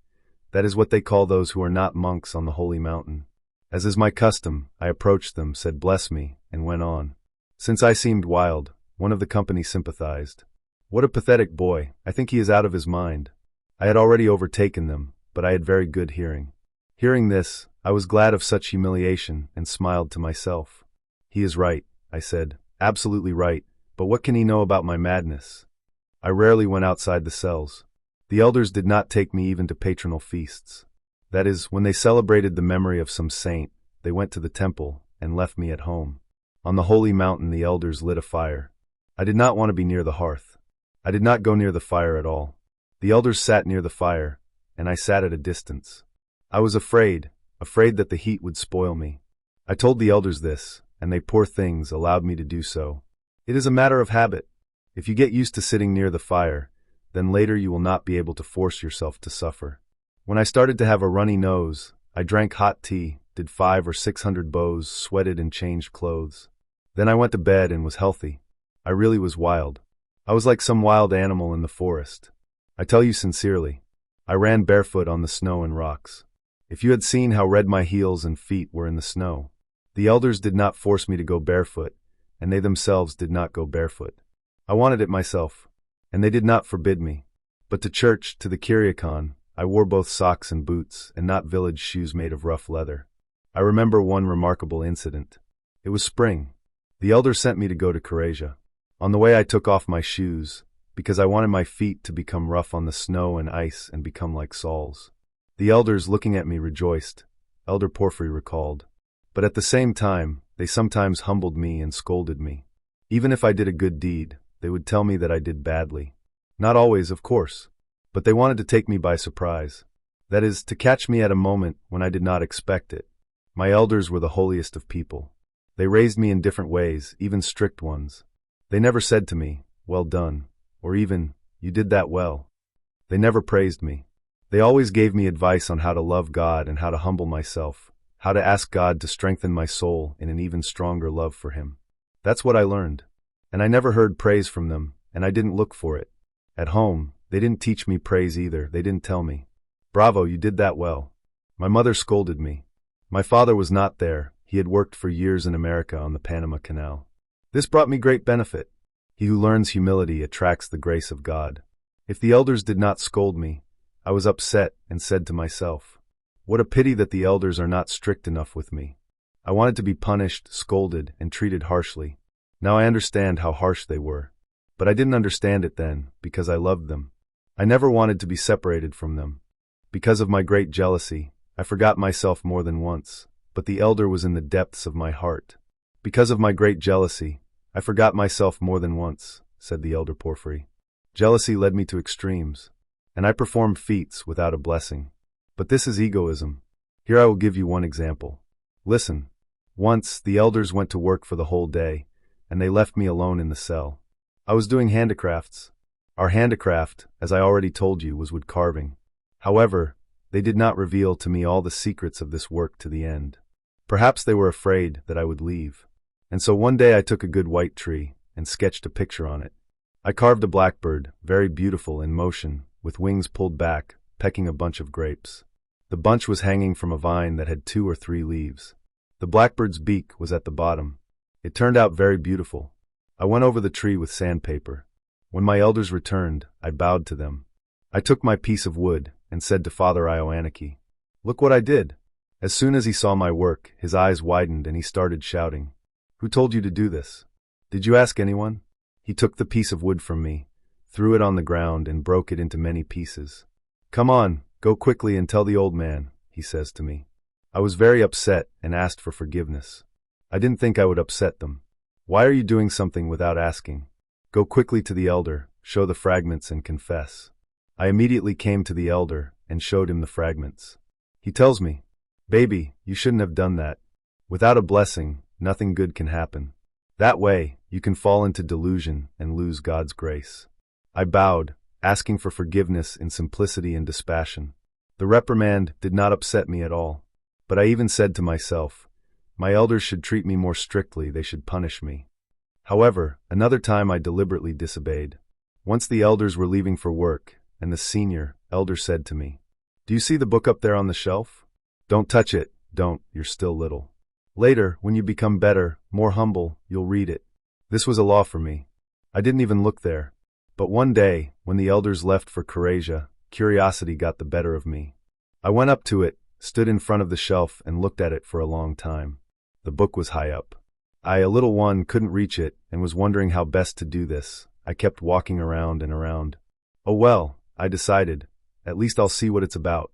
That is what they call those who are not monks on the holy mountain. As is my custom, I approached them, said 'Bless me,' and went on. Since I seemed wild, one of the company sympathized. 'What a pathetic boy, I think he is out of his mind.' I had already overtaken them, but I had very good hearing. Hearing this, I was glad of such humiliation and smiled to myself. 'He is right,' I said, 'absolutely right, but what can he know about my madness?' I rarely went outside the cells. The elders did not take me even to patronal feasts. That is, when they celebrated the memory of some saint, they went to the temple and left me at home. On the holy mountain the elders lit a fire. I did not want to be near the hearth. I did not go near the fire at all. The elders sat near the fire, and I sat at a distance. I was afraid that the heat would spoil me. I told the elders this, and they, poor things, allowed me to do so. It is a matter of habit. If you get used to sitting near the fire, then later you will not be able to force yourself to suffer. When I started to have a runny nose, I drank hot tea, did 500 or 600 bows, sweated and changed clothes. Then I went to bed and was healthy. I really was wild. I was like some wild animal in the forest. I tell you sincerely, I ran barefoot on the snow and rocks. If you had seen how red my heels and feet were in the snow. The elders did not force me to go barefoot, and they themselves did not go barefoot. I wanted it myself, and they did not forbid me. But to church, to the Kyriakon, I wore both socks and boots, and not village shoes made of rough leather. I remember one remarkable incident. It was spring. The elder sent me to go to Karasia. On the way I took off my shoes, because I wanted my feet to become rough on the snow and ice and become like Saul's. The elders, looking at me, rejoiced, Elder Porphyry recalled. But at the same time, they sometimes humbled me and scolded me. Even if I did a good deed, they would tell me that I did badly. Not always, of course, but they wanted to take me by surprise. That is, to catch me at a moment when I did not expect it. My elders were the holiest of people. They raised me in different ways, even strict ones. They never said to me, "Well done," or even, "You did that well." They never praised me. They always gave me advice on how to love God and how to humble myself, how to ask God to strengthen my soul in an even stronger love for Him. That's what I learned. And I never heard praise from them, and I didn't look for it. At home, they didn't teach me praise either. They didn't tell me, "Bravo, you did that well." My mother scolded me. My father was not there. He had worked for years in America on the Panama Canal. This brought me great benefit. He who learns humility attracts the grace of God. If the elders did not scold me, I was upset and said to myself, "What a pity that the elders are not strict enough with me." I wanted to be punished, scolded, and treated harshly. Now I understand how harsh they were. But I didn't understand it then, because I loved them. I never wanted to be separated from them. Because of my great jealousy, I forgot myself more than once, but the elder was in the depths of my heart. Because of my great jealousy, I forgot myself more than once, said the elder Porphyry. Jealousy led me to extremes, and I performed feats without a blessing. But this is egoism. Here I will give you one example. Listen. Once, the elders went to work for the whole day, and they left me alone in the cell. I was doing handicrafts. Our handicraft, as I already told you, was wood carving. However, they did not reveal to me all the secrets of this work to the end. Perhaps they were afraid that I would leave. And so one day I took a good white tree and sketched a picture on it. I carved a blackbird, very beautiful in motion, with wings pulled back, pecking a bunch of grapes. The bunch was hanging from a vine that had 2 or 3 leaves. The blackbird's beak was at the bottom. It turned out very beautiful. I went over the tree with sandpaper. When my elders returned, I bowed to them. I took my piece of wood and said to Father Ioanniki, "Look what I did." As soon as he saw my work, his eyes widened and he started shouting, "Who told you to do this? Did you ask anyone?" He took the piece of wood from me, threw it on the ground and broke it into many pieces. "Come on, go quickly and tell the old man," he says to me. I was very upset and asked for forgiveness. I didn't think I would upset them. "Why are you doing something without asking? Go quickly to the elder, show the fragments and confess." I immediately came to the elder and showed him the fragments. He tells me, "Baby, you shouldn't have done that. Without a blessing, nothing good can happen. That way, you can fall into delusion and lose God's grace." I bowed, asking for forgiveness in simplicity and dispassion. The reprimand did not upset me at all. But I even said to myself, my elders should treat me more strictly, they should punish me. However, another time I deliberately disobeyed. Once the elders were leaving for work, and the senior elder said to me, "Do you see the book up there on the shelf? Don't touch it, don't, you're still little. Later, when you become better, more humble, you'll read it." This was a law for me. I didn't even look there. But one day, when the elders left for Croatia, curiosity got the better of me. I went up to it, stood in front of the shelf and looked at it for a long time. The book was high up. I, a little one, couldn't reach it and was wondering how best to do this. I kept walking around and around. "Oh well," I decided, "at least I'll see what it's about."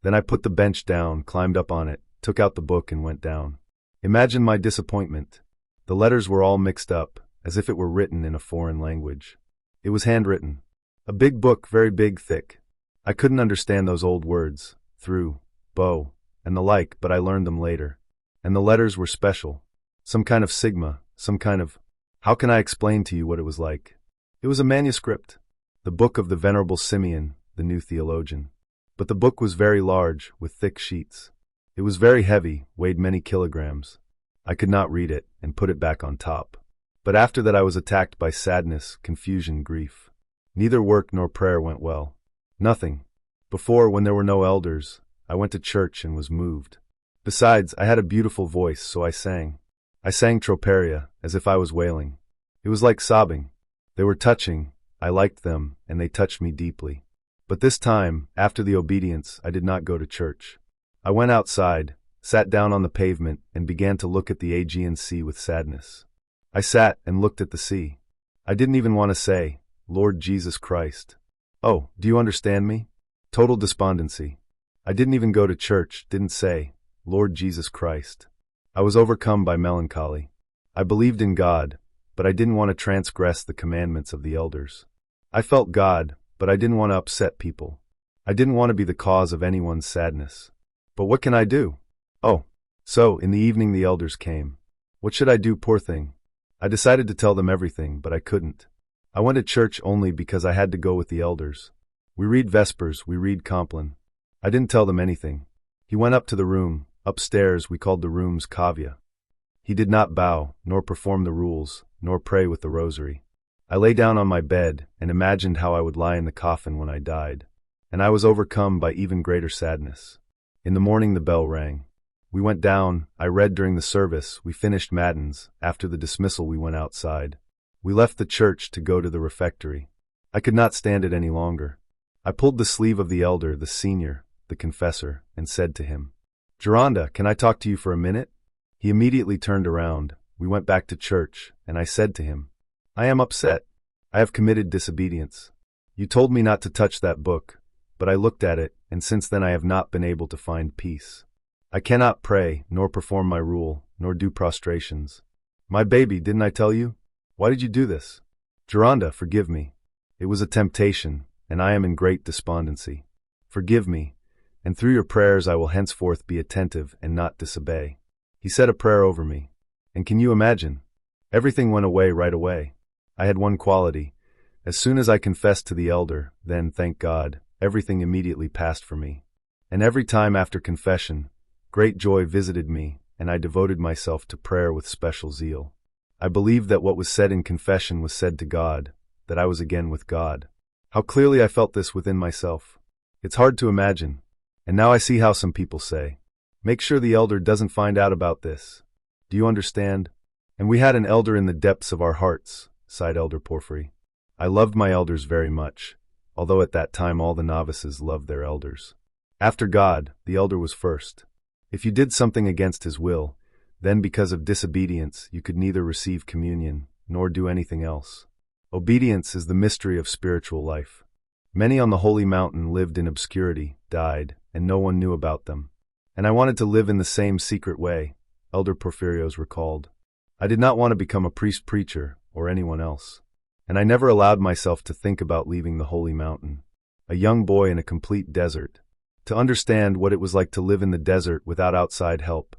Then I put the bench down, climbed up on it, took out the book and went down. Imagine my disappointment. The letters were all mixed up, as if it were written in a foreign language. It was handwritten. A big book, very big, thick. I couldn't understand those old words, through, bow, and the like, but I learned them later. And the letters were special. Some kind of sigma, some kind of... How can I explain to you what it was like? It was a manuscript. The book of the Venerable Simeon, the new theologian. But the book was very large, with thick sheets. It was very heavy, weighed many kilograms. I could not read it, and put it back on top. But after that I was attacked by sadness, confusion, grief. Neither work nor prayer went well. Nothing. Before, when there were no elders, I went to church and was moved. Besides, I had a beautiful voice, so I sang. I sang troparia, as if I was wailing. It was like sobbing. They were touching, I liked them, and they touched me deeply. But this time, after the obedience, I did not go to church. I went outside, sat down on the pavement, and began to look at the Aegean Sea with sadness. I sat and looked at the sea. I didn't even want to say, "Lord Jesus Christ." Oh, do you understand me? Total despondency. I didn't even go to church, didn't say, "Lord Jesus Christ." I was overcome by melancholy. I believed in God, but I didn't want to transgress the commandments of the elders. I felt God, but I didn't want to upset people. I didn't want to be the cause of anyone's sadness. But what can I do? Oh, so in the evening the elders came. What should I do, poor thing? I decided to tell them everything, but I couldn't. I went to church only because I had to go with the elders. We read Vespers, we read Compline. I didn't tell them anything. He went up to the room, Upstairs, we called the rooms Kavya. He did not bow, nor perform the rules, nor pray with the rosary. I lay down on my bed and imagined how I would lie in the coffin when I died, and I was overcome by even greater sadness. In the morning the bell rang. We went down, I read during the service, we finished matins, after the dismissal we went outside. We left the church to go to the refectory. I could not stand it any longer. I pulled the sleeve of the elder, the senior, the confessor, and said to him, "Geronda, can I talk to you for a minute?" He immediately turned around. We went back to church, and I said to him, "I am upset. I have committed disobedience. You told me not to touch that book, but I looked at it, and since then I have not been able to find peace. I cannot pray, nor perform my rule, nor do prostrations. My baby, didn't I tell you? Why did you do this? Geronda, forgive me. It was a temptation, and I am in great despondency. Forgive me, and through your prayers I will henceforth be attentive and not disobey." He said a prayer over me, and can you imagine? Everything went away right away. I had one quality. As soon as I confessed to the elder, then, thank God, everything immediately passed for me. And every time after confession, great joy visited me, and I devoted myself to prayer with special zeal. I believed that what was said in confession was said to God, that I was again with God. How clearly I felt this within myself. It's hard to imagine. And now I see how some people say, "Make sure the elder doesn't find out about this." Do you understand? And we had an elder in the depths of our hearts, sighed Elder Porphyry. I loved my elders very much, although at that time all the novices loved their elders. After God, the elder was first. If you did something against his will, then because of disobedience you could neither receive communion, nor do anything else. Obedience is the mystery of spiritual life. Many on the holy mountain lived in obscurity, died, and no one knew about them. And I wanted to live in the same secret way, Elder Porphyrios recalled. I did not want to become a priest-preacher or anyone else. And I never allowed myself to think about leaving the holy mountain. A young boy in a complete desert. To understand what it was like to live in the desert without outside help,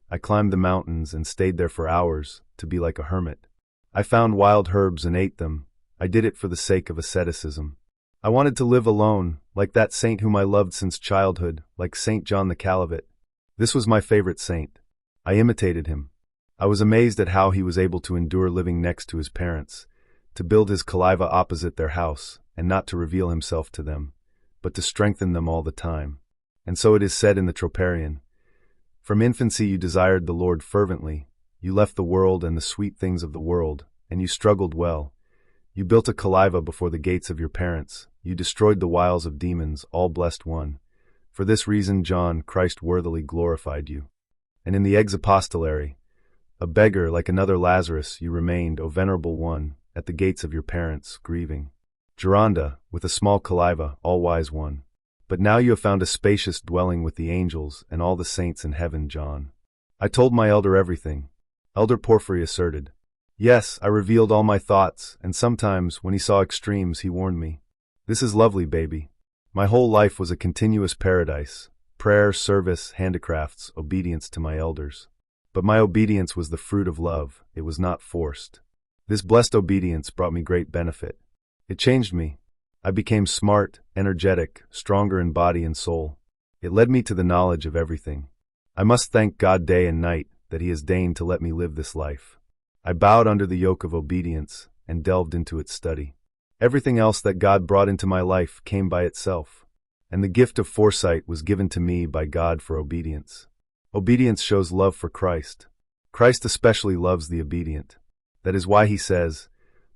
I climbed the mountains and stayed there for hours, to be like a hermit. I found wild herbs and ate them. I did it for the sake of asceticism. I wanted to live alone, like that saint whom I loved since childhood, like Saint John the Caliph. This was my favorite saint. I imitated him. I was amazed at how he was able to endure living next to his parents, to build his kalyva opposite their house, and not to reveal himself to them, but to strengthen them all the time. And so it is said in the Troparion, "From infancy you desired the Lord fervently, you left the world and the sweet things of the world, and you struggled well. You built a kalyva before the gates of your parents, you destroyed the wiles of demons, all blessed one. For this reason John, Christ worthily glorified you. And in the eggs apostolary, a beggar like another Lazarus you remained, O venerable one, at the gates of your parents, grieving. Geronda, with a small kalyva, all-wise one. But now you have found a spacious dwelling with the angels and all the saints in heaven, John." I told my elder everything. Elder Porphyry asserted. Yes, I revealed all my thoughts, and sometimes, when he saw extremes, he warned me. "This is lovely, baby. My whole life was a continuous paradise. Prayer, service, handicrafts, obedience to my elders. But my obedience was the fruit of love, it was not forced. This blessed obedience brought me great benefit. It changed me. I became smart, energetic, stronger in body and soul. It led me to the knowledge of everything. I must thank God day and night that He has deigned to let me live this life. I bowed under the yoke of obedience and delved into its study. Everything else that God brought into my life came by itself, and the gift of foresight was given to me by God for obedience. Obedience shows love for Christ. Christ especially loves the obedient. That is why He says,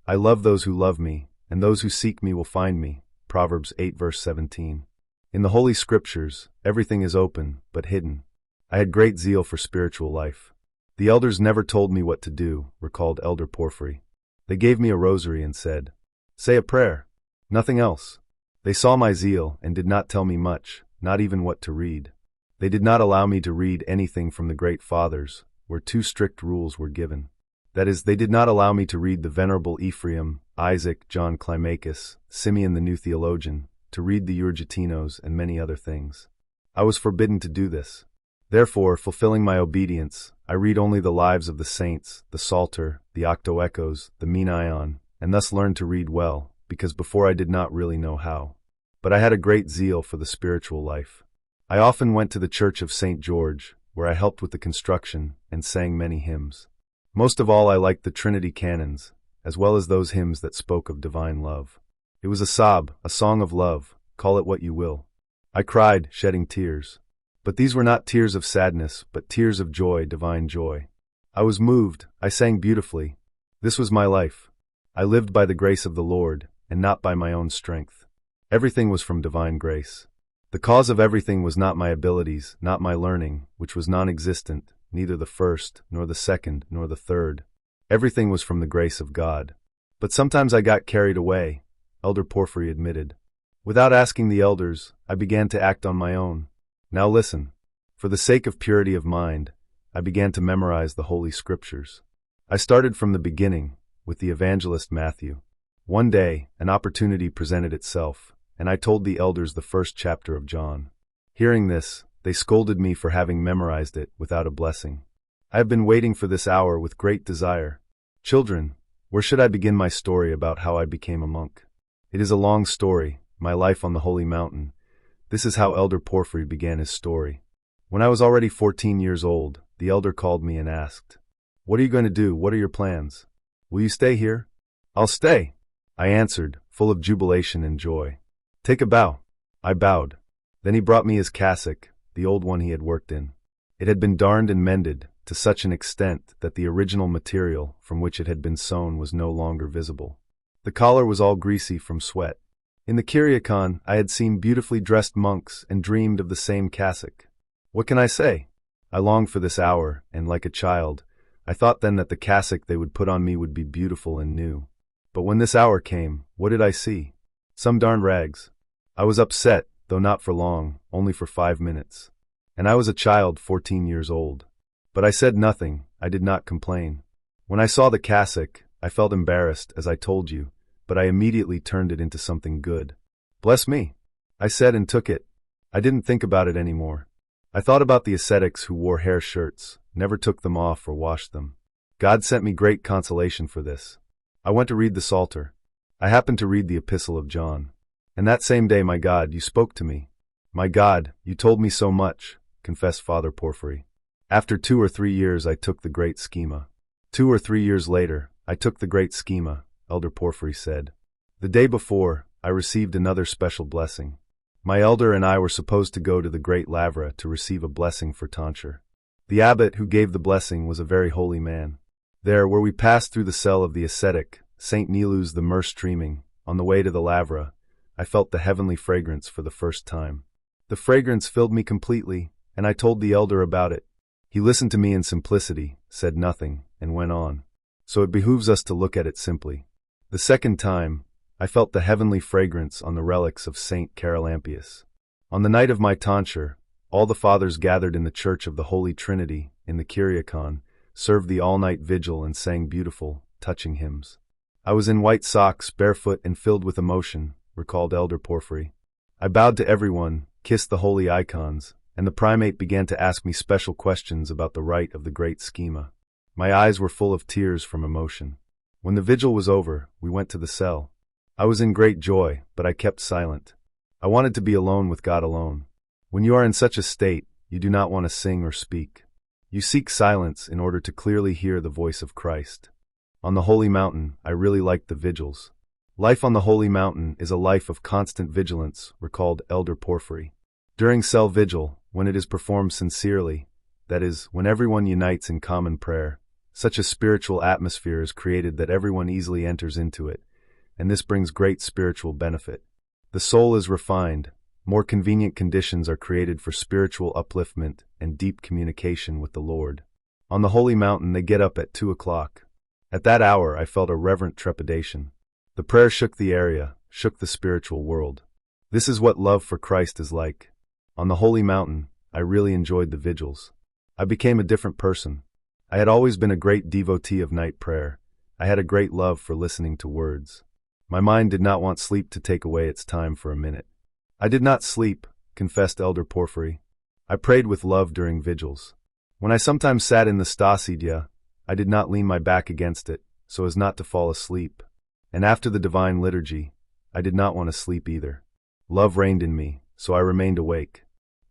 "I love those who love me, and those who seek me will find me." Proverbs 8 verse 17. In the Holy Scriptures, everything is open, but hidden. I had great zeal for spiritual life. The elders never told me what to do, recalled Elder Porphyry. They gave me a rosary and said, "Say a prayer." Nothing else. They saw my zeal and did not tell me much, not even what to read. They did not allow me to read anything from the great fathers, where 2 strict rules were given. That is, they did not allow me to read the Venerable Ephraim, Isaac, John Climacus, Simeon the New Theologian, to read the Urgetinos and many other things. I was forbidden to do this. Therefore, fulfilling my obedience, I read only the lives of the saints, the Psalter, the Octoechos, the Menaion, and thus learned to read well, because before I did not really know how. But I had a great zeal for the spiritual life. I often went to the Church of St. George, where I helped with the construction and sang many hymns. Most of all, I liked the Trinity canons, as well as those hymns that spoke of divine love. It was a sob, a song of love, call it what you will. I cried, shedding tears. But these were not tears of sadness, but tears of joy, divine joy. I was moved, I sang beautifully. This was my life. I lived by the grace of the Lord, and not by my own strength. Everything was from divine grace. The cause of everything was not my abilities, not my learning, which was non-existent, neither the first, nor the second, nor the third. Everything was from the grace of God. But sometimes I got carried away, Elder Porphyry admitted. Without asking the elders, I began to act on my own. Now listen. For the sake of purity of mind, I began to memorize the Holy Scriptures. I started from the beginning, with the evangelist Matthew. One day, an opportunity presented itself, and I told the elders the first chapter of John. Hearing this, they scolded me for having memorized it without a blessing. I have been waiting for this hour with great desire. Children, where should I begin my story about how I became a monk? It is a long story, my life on the holy mountain. This is how Elder Porphyry began his story. When I was already 14 years old, the elder called me and asked, "What are you going to do? What are your plans? Will you stay here?" "I'll stay," I answered, full of jubilation and joy. "Take a bow." I bowed. Then he brought me his cassock, the old one he had worked in. It had been darned and mended, to such an extent that the original material from which it had been sewn was no longer visible. The collar was all greasy from sweat. In the Kyriakon, I had seen beautifully dressed monks and dreamed of the same cassock. What can I say? I longed for this hour, and like a child, I thought then that the cassock they would put on me would be beautiful and new. But when this hour came, what did I see? Some darned rags. I was upset, though not for long, only for 5 minutes. And I was a child 14 years old. But I said nothing, I did not complain. When I saw the cassock, I felt embarrassed, as I told you, but I immediately turned it into something good. "Bless me," I said and took it. I didn't think about it anymore. I thought about the ascetics who wore hair shirts, never took them off or washed them. God sent me great consolation for this. I went to read the Psalter. I happened to read the Epistle of John. And that same day, my God, you spoke to me. My God, you told me so much, confessed Father Porphyry. After 2 or 3 years, I took the great schema. 2 or 3 years later, I took the great schema, Elder Porphyry said. The day before, I received another special blessing. My elder and I were supposed to go to the great Lavra to receive a blessing for tonsure. The abbot who gave the blessing was a very holy man. There, where we passed through the cell of the ascetic, St. Nilu's the myrrh streaming, on the way to the Lavra, I felt the heavenly fragrance for the first time. The fragrance filled me completely, and I told the elder about it. He listened to me in simplicity, said nothing, and went on. So it behooves us to look at it simply. The second time, I felt the heavenly fragrance on the relics of St. Carolampius. On the night of my tonsure, all the fathers gathered in the Church of the Holy Trinity, in the Kyriakon, served the all-night vigil and sang beautiful, touching hymns. I was in white socks, barefoot and filled with emotion, recalled Elder Porphyry. I bowed to everyone, kissed the holy icons, and the primate began to ask me special questions about the rite of the great schema. My eyes were full of tears from emotion. When the vigil was over, we went to the cell. I was in great joy, but I kept silent. I wanted to be alone with God alone. When you are in such a state, you do not want to sing or speak. You seek silence in order to clearly hear the voice of Christ. On the holy mountain, I really liked the vigils. Life on the holy mountain is a life of constant vigilance, recalled Elder Porphyry. During cell vigil, when it is performed sincerely, that is, when everyone unites in common prayer, such a spiritual atmosphere is created that everyone easily enters into it, and this brings great spiritual benefit. The soul is refined, more convenient conditions are created for spiritual upliftment and deep communication with the Lord. On the holy mountain they get up at 2 o'clock. At that hour I felt a reverent trepidation. The prayer shook the area, shook the spiritual world. This is what love for Christ is like. On the holy mountain, I really enjoyed the vigils. I became a different person. I had always been a great devotee of night prayer. I had a great love for listening to words. My mind did not want sleep to take away its time for a minute. I did not sleep, confessed Elder Porphyry. I prayed with love during vigils. When I sometimes sat in the Stasidya, I did not lean my back against it, so as not to fall asleep. And after the divine liturgy, I did not want to sleep either. Love reigned in me, so I remained awake.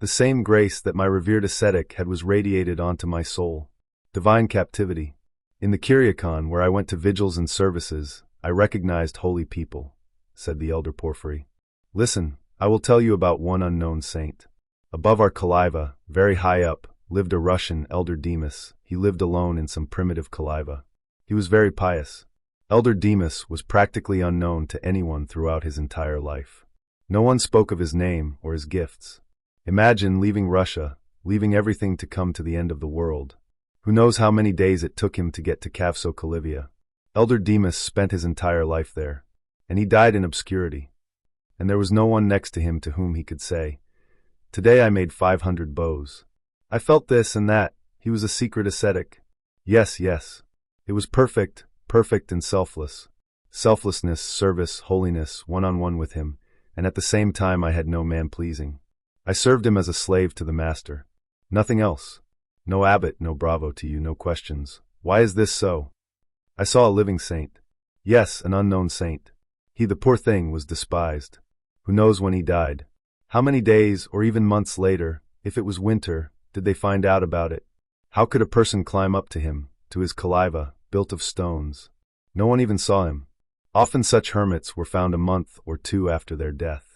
The same grace that my revered ascetic had was radiated onto my soul. Divine captivity. In the Kyriakon, where I went to vigils and services, I recognized holy people, said the elder Porphyry. Listen, I will tell you about one unknown saint. Above our Kalyva, very high up, lived a Russian elder Demas. He lived alone in some primitive Kalyva. He was very pious. Elder Demas was practically unknown to anyone throughout his entire life. No one spoke of his name or his gifts. Imagine leaving Russia, leaving everything to come to the end of the world. Who knows how many days it took him to get to Kafsokalyvia. Elder Demas spent his entire life there, and he died in obscurity. And there was no one next to him to whom he could say, "Today I made 500 bows. I felt this and that." He was a secret ascetic. Yes, yes. It was perfect, perfect and selfless. Selflessness, service, holiness, one-on-one with him, and at the same time I had no man-pleasing. I served him as a slave to the master. Nothing else. No abbot, no bravo to you, no questions. Why is this so? I saw a living saint. Yes, an unknown saint. He, the poor thing, was despised. Who knows when he died? How many days, or even months later, if it was winter, did they find out about it? How could a person climb up to him, to his Kalyva, built of stones? No one even saw him. Often such hermits were found a month or two after their death.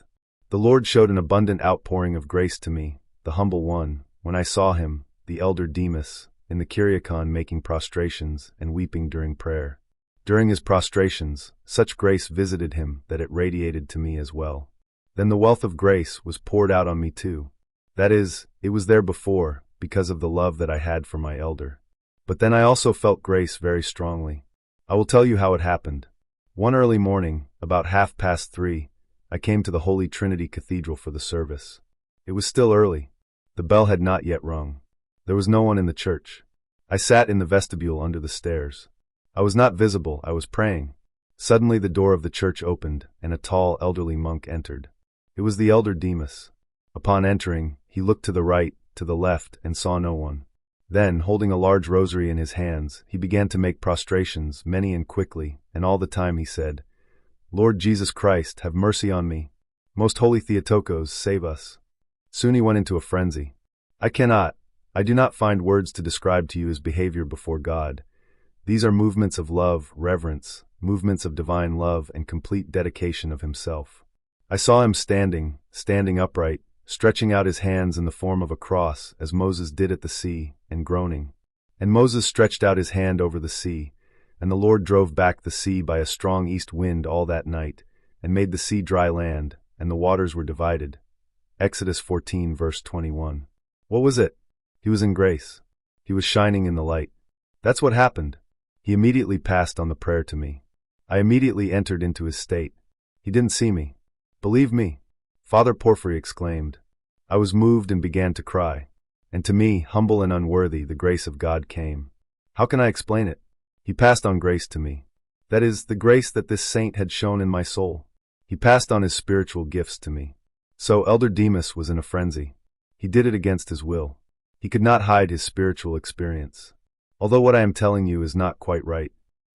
The Lord showed an abundant outpouring of grace to me, the humble one, when I saw him, the elder Demas, in the Kyriakon making prostrations and weeping during prayer. During his prostrations, such grace visited him that it radiated to me as well. Then the wealth of grace was poured out on me too. That is, it was there before, because of the love that I had for my elder. But then I also felt grace very strongly. I will tell you how it happened. One early morning, about 3:30, I came to the Holy Trinity Cathedral for the service. It was still early. The bell had not yet rung. There was no one in the church. I sat in the vestibule under the stairs. I was not visible, I was praying. Suddenly the door of the church opened, and a tall, elderly monk entered. It was the elder Demas. Upon entering, he looked to the right, to the left, and saw no one. Then, holding a large rosary in his hands, he began to make prostrations, many and quickly, and all the time he said, "Lord Jesus Christ, have mercy on me. Most holy Theotokos, save us." Soon he went into a frenzy. I do not find words to describe to you his behavior before God. These are movements of love, reverence, movements of divine love and complete dedication of himself. I saw him standing upright, stretching out his hands in the form of a cross, as Moses did at the sea, and groaning. And Moses stretched out his hand over the sea, and the Lord drove back the sea by a strong east wind all that night, and made the sea dry land, and the waters were divided. Exodus 14 verse 21. What was it? He was in grace. He was shining in the light. That's what happened. He immediately passed on the prayer to me. I immediately entered into his state. He didn't see me. Believe me, Father Porphyry exclaimed. I was moved and began to cry. And to me, humble and unworthy, the grace of God came. How can I explain it? He passed on grace to me. That is, the grace that this saint had shown in my soul. He passed on his spiritual gifts to me. So Elder Demas was in a frenzy. He did it against his will. He could not hide his spiritual experience. Although what I am telling you is not quite right,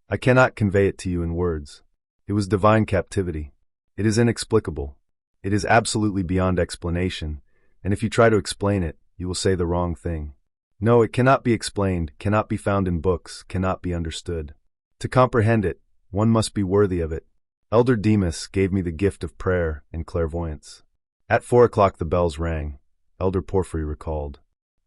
I cannot convey it to you in words. It was divine captivity. It is inexplicable. It is absolutely beyond explanation, and if you try to explain it, you will say the wrong thing. No, it cannot be explained, cannot be found in books, cannot be understood. To comprehend it, one must be worthy of it. Elder Demas gave me the gift of prayer and clairvoyance. At 4 o'clock the bells rang, Elder Porphyry recalled.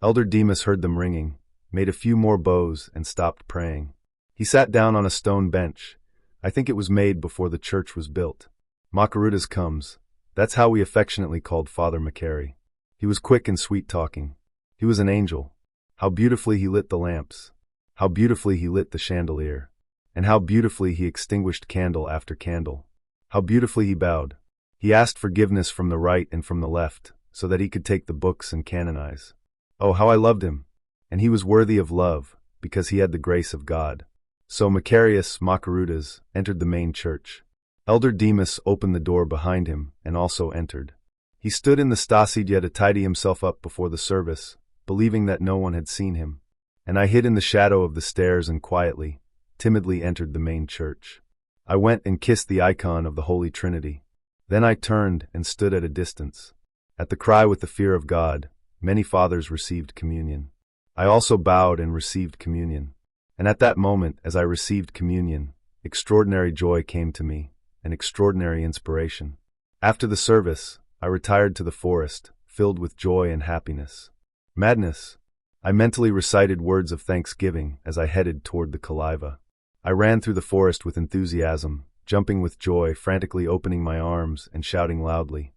Elder Demas heard them ringing, made a few more bows, and stopped praying. He sat down on a stone bench. I think it was made before the church was built. Makarutas comes. That's how we affectionately called Father Macari. He was quick and sweet-talking. He was an angel. How beautifully he lit the lamps. How beautifully he lit the chandelier. And how beautifully he extinguished candle after candle. How beautifully he bowed. He asked forgiveness from the right and from the left, so that he could take the books and canonize. Oh, how I loved him! And he was worthy of love, because he had the grace of God. So Macarius Makarutas entered the main church. Elder Demas opened the door behind him and also entered. He stood in the Stasidya to tidy himself up before the service, believing that no one had seen him. And I hid in the shadow of the stairs and quietly, timidly entered the main church. I went and kissed the icon of the Holy Trinity. Then I turned and stood at a distance. At the cry with the fear of God, many fathers received communion. I also bowed and received communion. And at that moment, as I received communion, extraordinary joy came to me, an extraordinary inspiration. After the service, I retired to the forest, filled with joy and happiness. Madness! I mentally recited words of thanksgiving as I headed toward the Kalyva. I ran through the forest with enthusiasm, jumping with joy, frantically opening my arms and shouting loudly,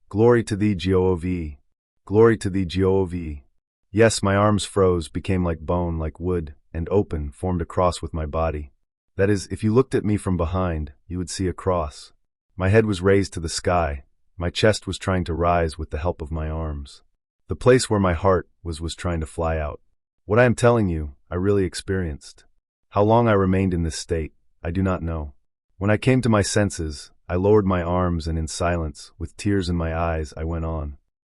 "Glory to thee, Jehovah! Glory to thee, Jehovah!" Yes, my arms froze, became like bone, like wood, and open, formed a cross with my body. That is, if you looked at me from behind, you would see a cross. My head was raised to the sky. My chest was trying to rise with the help of my arms. The place where my heart was trying to fly out. What I am telling you, I really experienced. How long I remained in this state, I do not know. When I came to my senses, I lowered my arms and in silence, with tears in my eyes, I went on.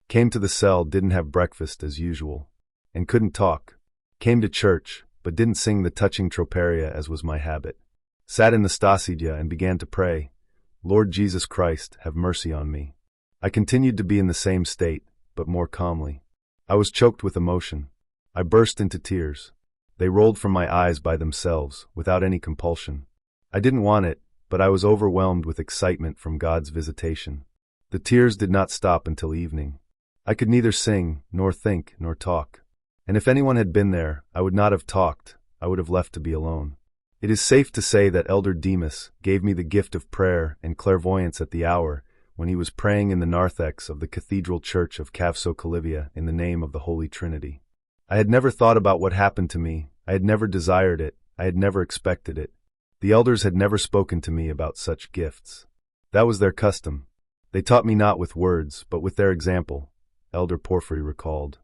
Came to the cell, didn't have breakfast as usual, and couldn't talk. Came to church, but didn't sing the touching troparia as was my habit. Sat in the Stasidya and began to pray, "Lord Jesus Christ, have mercy on me." I continued to be in the same state, but more calmly. I was choked with emotion. I burst into tears. They rolled from my eyes by themselves, without any compulsion. I didn't want it, but I was overwhelmed with excitement from God's visitation. The tears did not stop until evening. I could neither sing, nor think, nor talk. And if anyone had been there, I would not have talked, I would have left to be alone. It is safe to say that Elder Demas gave me the gift of prayer and clairvoyance at the hour when he was praying in the narthex of the Cathedral Church of Kafsokalyvia in the name of the Holy Trinity. I had never thought about what happened to me, I had never desired it, I had never expected it. The elders had never spoken to me about such gifts. That was their custom. They taught me not with words, but with their example, Elder Porphyry recalled.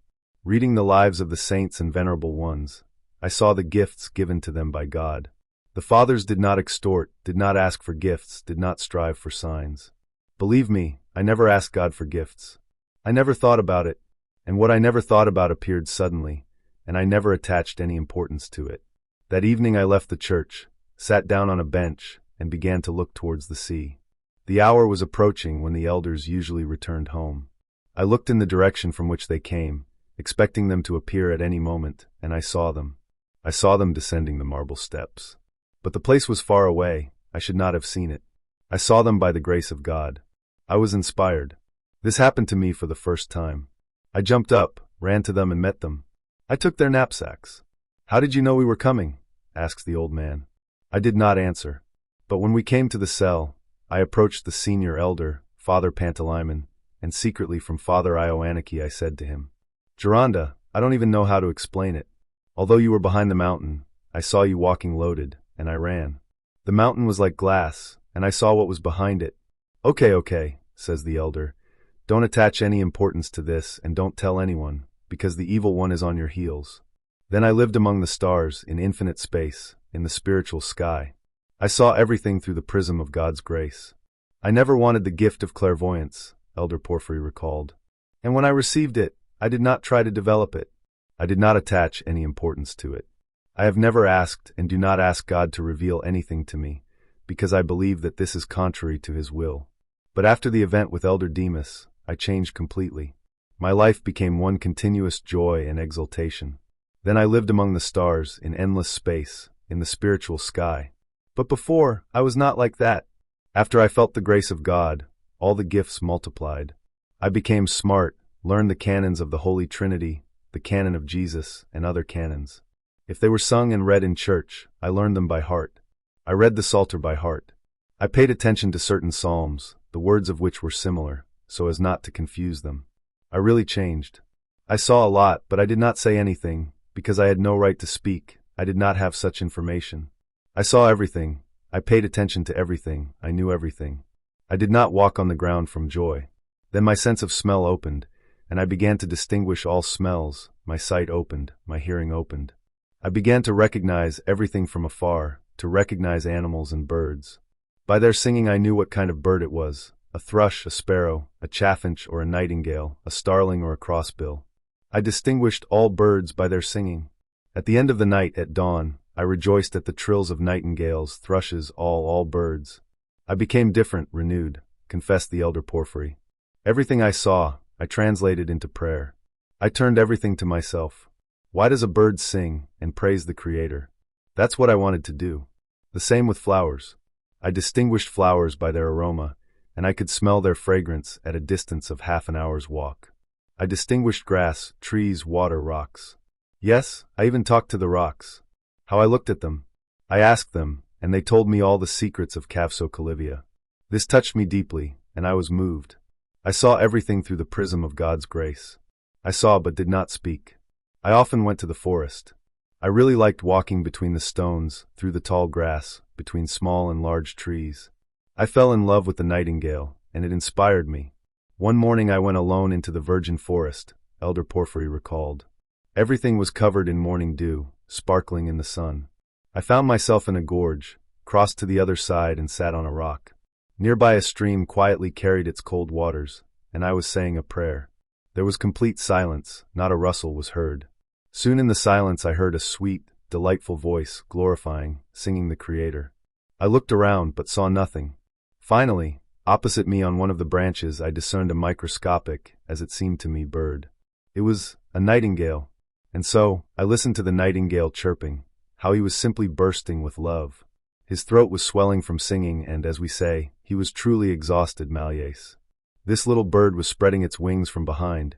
Reading the lives of the saints and venerable ones, I saw the gifts given to them by God. The fathers did not extort, did not ask for gifts, did not strive for signs. Believe me, I never asked God for gifts. I never thought about it, and what I never thought about appeared suddenly, and I never attached any importance to it. That evening I left the church, sat down on a bench, and began to look towards the sea. The hour was approaching when the elders usually returned home. I looked in the direction from which they came, expecting them to appear at any moment, and I saw them. I saw them descending the marble steps. But the place was far away, I should not have seen it. I saw them by the grace of God. I was inspired. This happened to me for the first time. I jumped up, ran to them and met them. I took their knapsacks. "How did you know we were coming?" asked the old man. I did not answer. But when we came to the cell, I approached the senior elder, Father Pantalaimon, and secretly from Father Ioanniki I said to him, "Geronda, I don't even know how to explain it. Although you were behind the mountain, I saw you walking loaded, and I ran. The mountain was like glass, and I saw what was behind it." Okay, says the elder. "Don't attach any importance to this, and don't tell anyone, because the evil one is on your heels." Then I lived among the stars, in infinite space, in the spiritual sky. I saw everything through the prism of God's grace. I never wanted the gift of clairvoyance, Elder Porphyry recalled. And when I received it, I did not try to develop it. I did not attach any importance to it. I have never asked and do not ask God to reveal anything to me, because I believe that this is contrary to His will. But after the event with Elder Demas, I changed completely. My life became one continuous joy and exultation. Then I lived among the stars, in endless space, in the spiritual sky. But before, I was not like that. After I felt the grace of God, all the gifts multiplied. I became smart, learned the canons of the Holy Trinity, the canon of Jesus, and other canons. If they were sung and read in church, I learned them by heart. I read the Psalter by heart. I paid attention to certain psalms, the words of which were similar, so as not to confuse them. I really changed. I saw a lot, but I did not say anything, because I had no right to speak. I did not have such information. I saw everything. I paid attention to everything. I knew everything. I did not walk on the ground from joy. Then my sense of smell opened, and I began to distinguish all smells. My sight opened, my hearing opened. I began to recognize everything from afar, to recognize animals and birds. By their singing I knew what kind of bird it was, a thrush, a sparrow, a chaffinch or a nightingale, a starling or a crossbill. I distinguished all birds by their singing. At the end of the night, at dawn, I rejoiced at the trills of nightingales, thrushes, all birds. I became different, renewed, confessed the Elder Porphyry. Everything I saw, I translated into prayer. I turned everything to myself. Why does a bird sing and praise the Creator? That's what I wanted to do. The same with flowers. I distinguished flowers by their aroma, and I could smell their fragrance at a distance of half an hour's walk. I distinguished grass, trees, water, rocks. Yes, I even talked to the rocks. How I looked at them. I asked them, and they told me all the secrets of Kafsokalyvia. This touched me deeply, and I was moved. I saw everything through the prism of God's grace. I saw but did not speak. I often went to the forest. I really liked walking between the stones, through the tall grass, between small and large trees. I fell in love with the nightingale, and it inspired me. One morning I went alone into the virgin forest, Elder Porphyry recalled. Everything was covered in morning dew, sparkling in the sun. I found myself in a gorge, crossed to the other side and sat on a rock. Nearby a stream quietly carried its cold waters, and I was saying a prayer. There was complete silence, not a rustle was heard. Soon in the silence I heard a sweet, delightful voice, glorifying, singing the Creator. I looked around but saw nothing. Finally, opposite me on one of the branches I discerned a microscopic, as it seemed to me, bird. It was a nightingale, and so I listened to the nightingale chirping, how he was simply bursting with love. His throat was swelling from singing and, as we say, he was truly exhausted, Malleus. This little bird was spreading its wings from behind,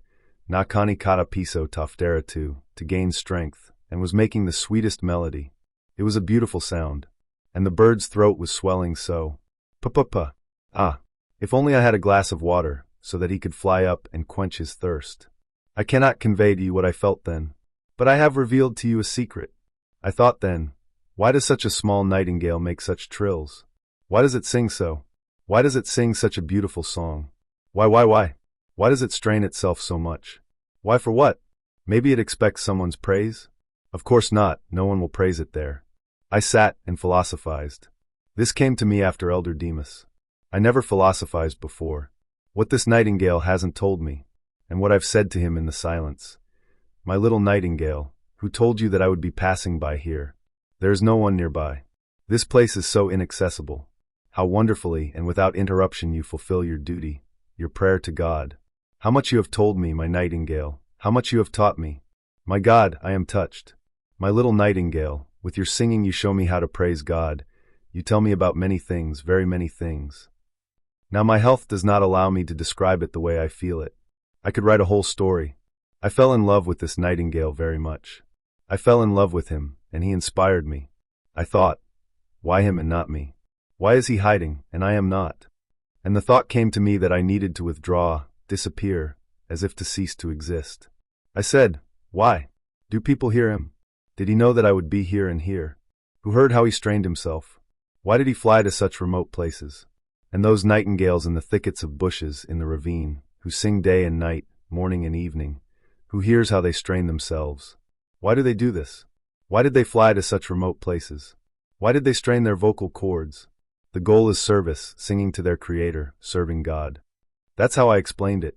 nakani kata piso toftera to gain strength, and was making the sweetest melody. It was a beautiful sound, and the bird's throat was swelling so. Pa-pa-pa. Ah, if only I had a glass of water, so that he could fly up and quench his thirst. I cannot convey to you what I felt then, but I have revealed to you a secret. I thought then, why does such a small nightingale make such trills? Why does it sing so? Why does it sing such a beautiful song? Why? Why does it strain itself so much? Why for what? Maybe it expects someone's praise? Of course not, no one will praise it there. I sat and philosophized. This came to me after Elder Demas. I never philosophized before. What this nightingale hasn't told me, and what I've said to him in the silence. My little nightingale, who told you that I would be passing by here. There is no one nearby. This place is so inaccessible. How wonderfully and without interruption you fulfill your duty, your prayer to God. How much you have told me, my nightingale, how much you have taught me. My God, I am touched. My little nightingale, with your singing you show me how to praise God. You tell me about many things, very many things. Now my health does not allow me to describe it the way I feel it. I could write a whole story. I fell in love with this nightingale very much. I fell in love with him, and he inspired me. I thought, why him and not me? Why is he hiding, and I am not? And the thought came to me that I needed to withdraw, disappear, as if to cease to exist. I said, why? Do people hear him? Did he know that I would be here and here? Who heard how he strained himself? Why did he fly to such remote places? And those nightingales in the thickets of bushes in the ravine, who sing day and night, morning and evening, who hears how they strain themselves? Why do they do this? Why did they fly to such remote places? Why did they strain their vocal cords? The goal is service, singing to their Creator, serving God. That's how I explained it.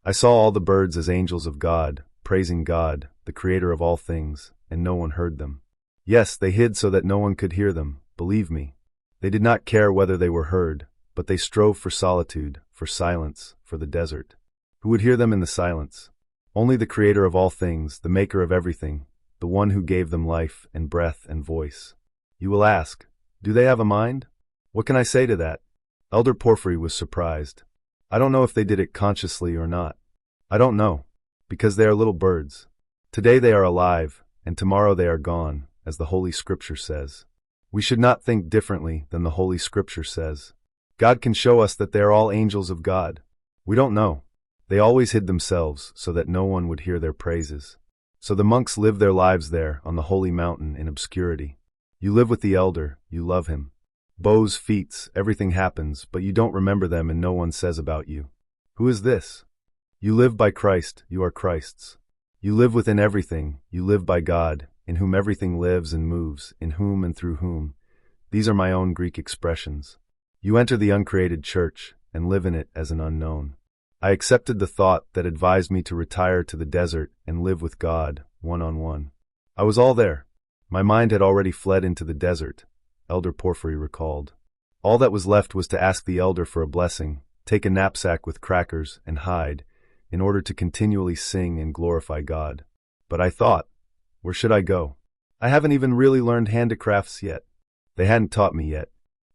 I saw all the birds as angels of God, praising God, the Creator of all things, and no one heard them. Yes, they hid so that no one could hear them, believe me. They did not care whether they were heard, but they strove for solitude, for silence, for the desert. Who would hear them in the silence? Only the Creator of all things, the Maker of everything, the one who gave them life and breath and voice. You will ask, do they have a mind? What can I say to that? Elder Porphyry was surprised. I don't know if they did it consciously or not. I don't know, because they are little birds. Today they are alive, and tomorrow they are gone, as the Holy Scripture says. We should not think differently than the Holy Scripture says. God can show us that they are all angels of God. We don't know. They always hid themselves so that no one would hear their praises. So the monks live their lives there on the holy mountain in obscurity. You live with the elder, you love him. Bows, feats, everything happens, but you don't remember them and no one says about you. Who is this? You live by Christ, you are Christ's. You live within everything, you live by God, in whom everything lives and moves, in whom and through whom. These are my own Greek expressions. You enter the uncreated church, and live in it as an unknown. I accepted the thought that advised me to retire to the desert and live with God, one-on-one. I was all there. My mind had already fled into the desert, Elder Porphyry recalled. All that was left was to ask the elder for a blessing, take a knapsack with crackers, and hide, in order to continually sing and glorify God. But I thought, where should I go? I haven't even really learned handicrafts yet. They hadn't taught me yet.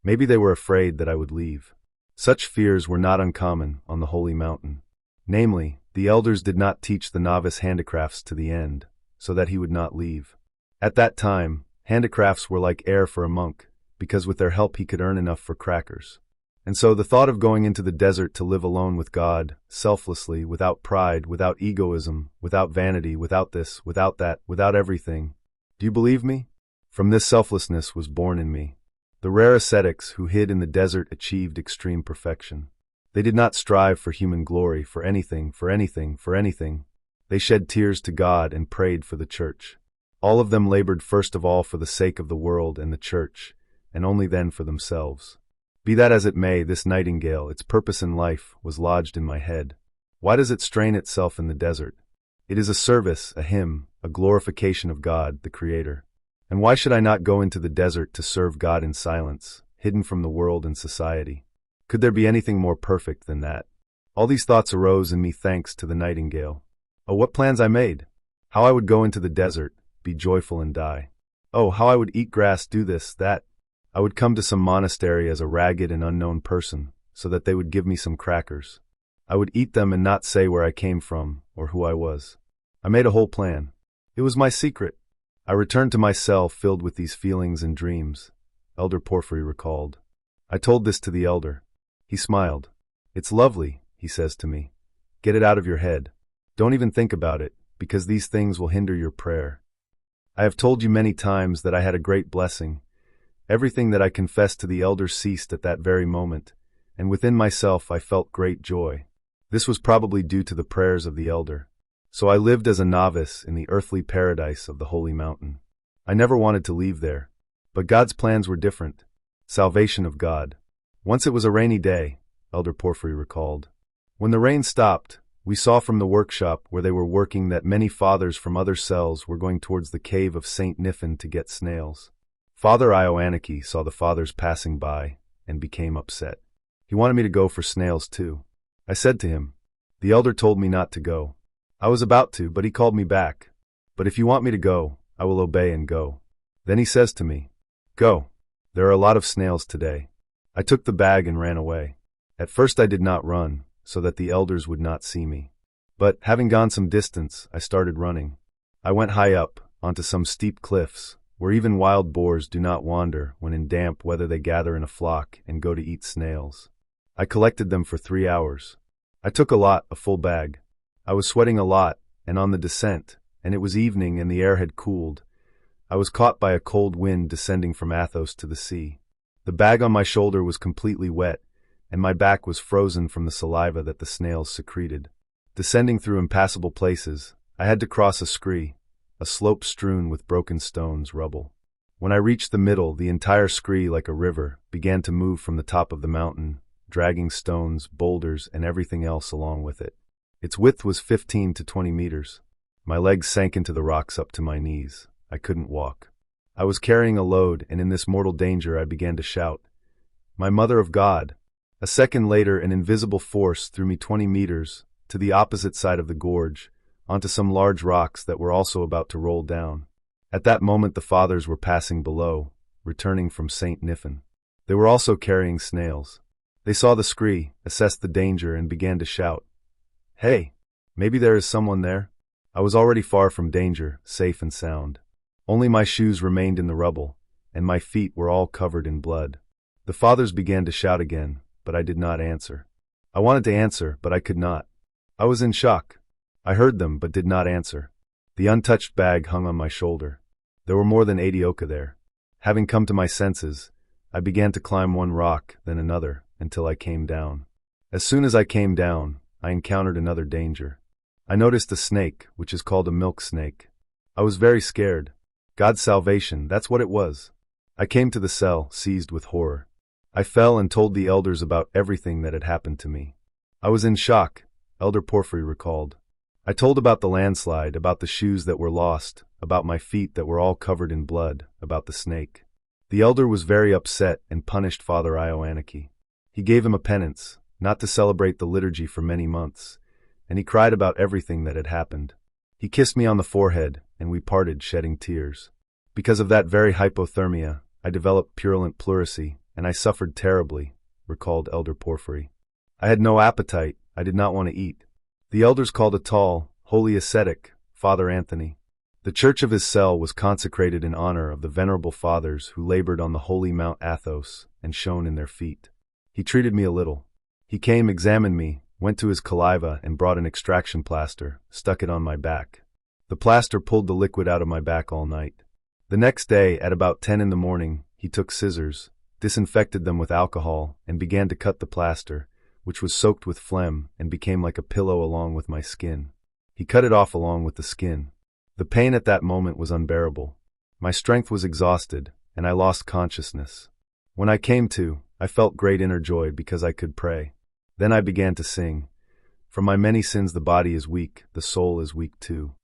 Maybe they were afraid that I would leave. Such fears were not uncommon on the holy mountain. Namely, the elders did not teach the novice handicrafts to the end, so that he would not leave. At that time, handicrafts were like air for a monk, because with their help he could earn enough for crackers. And so the thought of going into the desert to live alone with God, selflessly, without pride, without egoism, without vanity, without this, without that, without everything. Do you believe me? From this selflessness was born in me. The rare ascetics who hid in the desert achieved extreme perfection. They did not strive for human glory, for anything, for anything, for anything. They shed tears to God and prayed for the church. All of them labored first of all for the sake of the world and the church, and only then for themselves. Be that as it may, this nightingale, its purpose in life, was lodged in my head. Why does it strain itself in the desert? It is a service, a hymn, a glorification of God, the Creator. And why should I not go into the desert to serve God in silence, hidden from the world and society? Could there be anything more perfect than that? All these thoughts arose in me thanks to the nightingale. Oh, what plans I made! How I would go into the desert, be joyful and die. Oh, how I would eat grass, do this, that. I would come to some monastery as a ragged and unknown person, so that they would give me some crackers. I would eat them and not say where I came from, or who I was. I made a whole plan. It was my secret. I returned to my cell filled with these feelings and dreams. Elder Porphyry recalled. I told this to the elder. He smiled. It's lovely, he says to me. Get it out of your head. Don't even think about it, because these things will hinder your prayer. I have told you many times that I had a great blessing. Everything that I confessed to the elder ceased at that very moment, and within myself I felt great joy. This was probably due to the prayers of the elder. So I lived as a novice in the earthly paradise of the holy mountain. I never wanted to leave there. But God's plans were different. Salvation of God. Once it was a rainy day, Elder Porphyry recalled. When the rain stopped, we saw from the workshop where they were working that many fathers from other cells were going towards the cave of Saint Niphon to get snails. Father Ioanniki saw the fathers passing by and became upset. He wanted me to go for snails too. I said to him, the elder told me not to go. I was about to, but he called me back. But if you want me to go, I will obey and go. Then he says to me, go. There are a lot of snails today. I took the bag and ran away. At first I did not run, so that the elders would not see me. But, having gone some distance, I started running. I went high up, onto some steep cliffs, where even wild boars do not wander when in damp weather they gather in a flock and go to eat snails. I collected them for 3 hours. I took a full bag. I was sweating a lot, and on the descent, and it was evening and the air had cooled. I was caught by a cold wind descending from Athos to the sea. The bag on my shoulder was completely wet, and my back was frozen from the saliva that the snails secreted. Descending through impassable places, I had to cross a scree, a slope strewn with broken stones, rubble. When I reached the middle, the entire scree, like a river, began to move from the top of the mountain, dragging stones, boulders, and everything else along with it. Its width was 15 to 20 meters. My legs sank into the rocks up to my knees. I couldn't walk. I was carrying a load, and in this mortal danger I began to shout, "My Mother of God!" A second later, an invisible force threw me 20 meters to the opposite side of the gorge, onto some large rocks that were also about to roll down. At that moment the fathers were passing below, returning from Saint Niphon. They were also carrying snails. They saw the scree, assessed the danger, and began to shout, "Hey, maybe there is someone there." I was already far from danger, safe and sound. Only my shoes remained in the rubble, and my feet were all covered in blood. The fathers began to shout again, but I did not answer. I wanted to answer, but I could not. I was in shock. I heard them, but did not answer. The untouched bag hung on my shoulder. There were more than 80 oka there. Having come to my senses, I began to climb one rock, then another, until I came down. As soon as I came down, I encountered another danger. I noticed a snake, which is called a milk snake. I was very scared. God's salvation, that's what it was. I came to the cell, seized with horror. I fell and told the elders about everything that had happened to me. I was in shock, Elder Porphyry recalled. I told about the landslide, about the shoes that were lost, about my feet that were all covered in blood, about the snake. The elder was very upset and punished Father Ioanniki. He gave him a penance, not to celebrate the liturgy for many months, and he cried about everything that had happened. He kissed me on the forehead, and we parted shedding tears. Because of that very hypothermia, I developed purulent pleurisy, and I suffered terribly, recalled Elder Porphyry. I had no appetite, I did not want to eat. The elders called a tall, holy ascetic, Father Anthony. The church of his cell was consecrated in honor of the venerable fathers who labored on the holy Mount Athos and shone in their feet. He treated me a little. He came, examined me, went to his Kalyva and brought an extraction plaster, stuck it on my back. The plaster pulled the liquid out of my back all night. The next day, at about 10 in the morning, he took scissors, disinfected them with alcohol, and began to cut the plaster, which was soaked with phlegm and became like a pillow along with my skin. He cut it off along with the skin. The pain at that moment was unbearable. My strength was exhausted, and I lost consciousness. When I came to, I felt great inner joy because I could pray. Then I began to sing, "From my many sins the body is weak, the soul is weak too."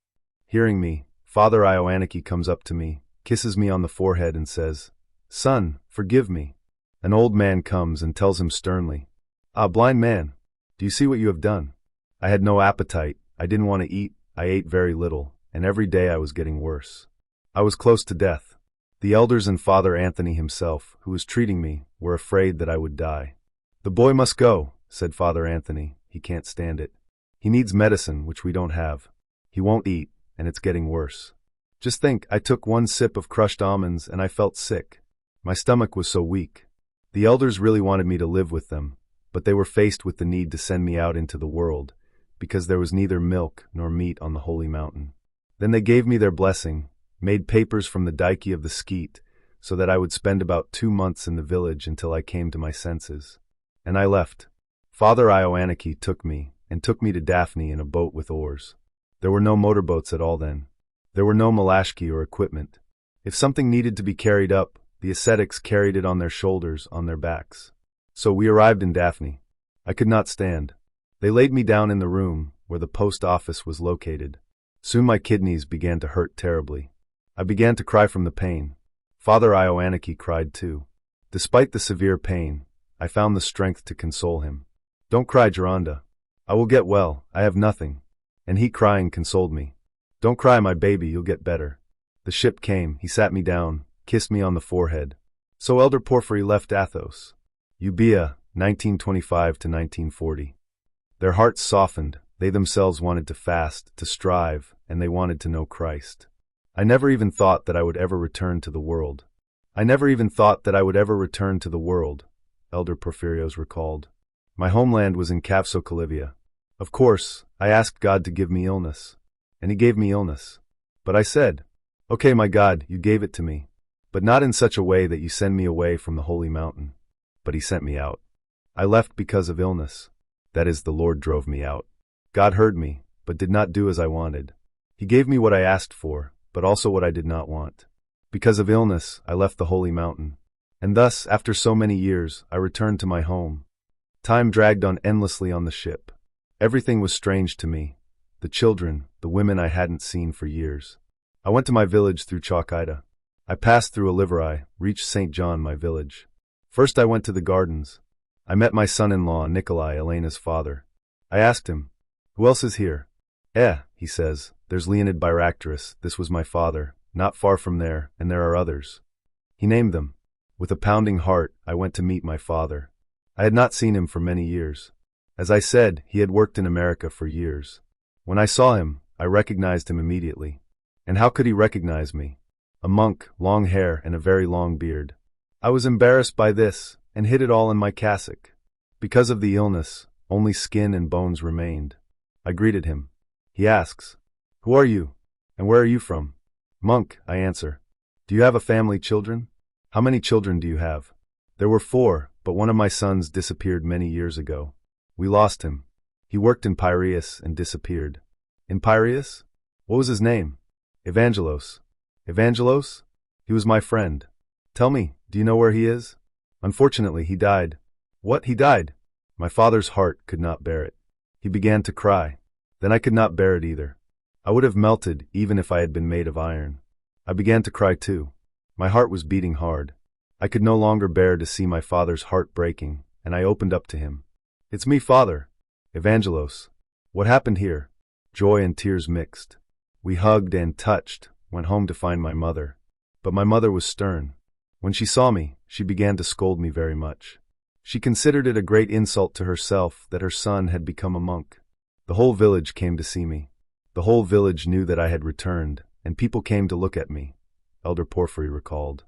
Hearing me, Father Ioanniki comes up to me, kisses me on the forehead and says, "Son, forgive me." An old man comes and tells him sternly, "Ah, blind man, do you see what you have done?" I had no appetite, I didn't want to eat, I ate very little, and every day I was getting worse. I was close to death. The elders and Father Anthony himself, who was treating me, were afraid that I would die. "The boy must go," said Father Anthony. "He can't stand it. He needs medicine, which we don't have. He won't eat, and it's getting worse." Just think, I took one sip of crushed almonds and I felt sick. My stomach was so weak. The elders really wanted me to live with them, but they were faced with the need to send me out into the world, because there was neither milk nor meat on the holy mountain. Then they gave me their blessing, made papers from the dike of the skeet, so that I would spend about 2 months in the village until I came to my senses. And I left. Father Ioanniki took me to Daphne in a boat with oars. There were no motorboats at all then. There were no malashki or equipment. If something needed to be carried up, the ascetics carried it on their shoulders, on their backs. So we arrived in Daphne. I could not stand. They laid me down in the room where the post office was located. Soon my kidneys began to hurt terribly. I began to cry from the pain. Father Ioanniki cried too. Despite the severe pain, I found the strength to console him. "Don't cry, Geronda. I will get well, I have nothing." And he crying consoled me. "Don't cry, my baby, you'll get better." The ship came, he sat me down, kissed me on the forehead. So Elder Porphyry left Athos. Euboea, 1925 to 1940. Their hearts softened, they themselves wanted to fast, to strive, and they wanted to know Christ. I never even thought that I would ever return to the world. Elder Porphyrios recalled. My homeland was in Kafsokalyvia. Of course, I asked God to give me illness. And he gave me illness. But I said, "Okay, my God, you gave it to me. But not in such a way that you send me away from the holy mountain." But he sent me out. I left because of illness. That is, the Lord drove me out. God heard me, but did not do as I wanted. He gave me what I asked for, but also what I did not want. Because of illness, I left the holy mountain. And thus, after so many years, I returned to my home. Time dragged on endlessly on the ship. Everything was strange to me. The children, the women I hadn't seen for years. I went to my village through Chalkida. I passed through Oliveri, reached St. John, my village. First I went to the gardens. I met my son-in-law, Nikolai, Elena's father. I asked him, "Who else is here?" He says, "There's Leonid Byracterus, this was my father, not far from there, and there are others." He named them. With a pounding heart, I went to meet my father. I had not seen him for many years. As I said, he had worked in America for years. When I saw him, I recognized him immediately. And how could he recognize me? A monk, long hair, and a very long beard. I was embarrassed by this, and hid it all in my cassock. Because of the illness, only skin and bones remained. I greeted him. He asks, "Who are you? And where are you from?" "Monk," I answer. "Do you have a family, children?" "How many children do you have?" "There were 4, but one of my sons disappeared many years ago. We lost him. He worked in Piraeus and disappeared." "In Piraeus? What was his name?" "Evangelos." "Evangelos? He was my friend. Tell me, do you know where he is?" "Unfortunately, he died." "What, he died?" My father's heart could not bear it. He began to cry. Then I could not bear it either. I would have melted even if I had been made of iron. I began to cry too. My heart was beating hard. I could no longer bear to see my father's heart breaking, and I opened up to him. "It's me, Father." "Evangelos." What happened here? Joy and tears mixed. We hugged and touched, went home to find my mother. But my mother was stern. When she saw me, she began to scold me very much. She considered it a great insult to herself that her son had become a monk. The whole village came to see me. The whole village knew that I had returned, and people came to look at me, Elder Porphyry recalled.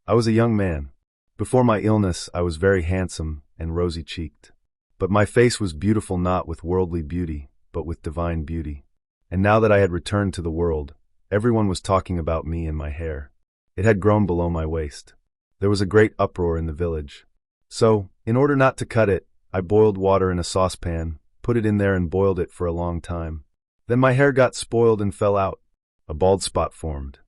I was a young man. Before my illness, I was very handsome and rosy-cheeked. But my face was beautiful not with worldly beauty, but with divine beauty. And now that I had returned to the world, everyone was talking about me and my hair. It had grown below my waist. There was a great uproar in the village. So, in order not to cut it, I boiled water in a saucepan, put it in there and boiled it for a long time. Then my hair got spoiled and fell out. A bald spot formed.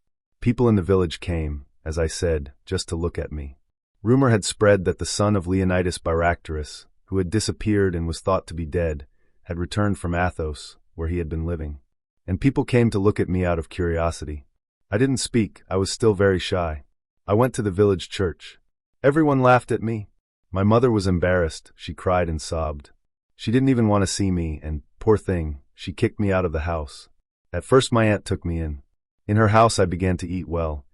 People in the village came, as I said, just to look at me. Rumor had spread that the son of Leonidas Byracterus, who had disappeared and was thought to be dead, had returned from Athos, where he had been living. And people came to look at me out of curiosity. I didn't speak, I was still very shy. I went to the village church. Everyone laughed at me. My mother was embarrassed, she cried and sobbed. She didn't even want to see me, and, poor thing, she kicked me out of the house. At first my aunt took me in. In her house I began to eat well.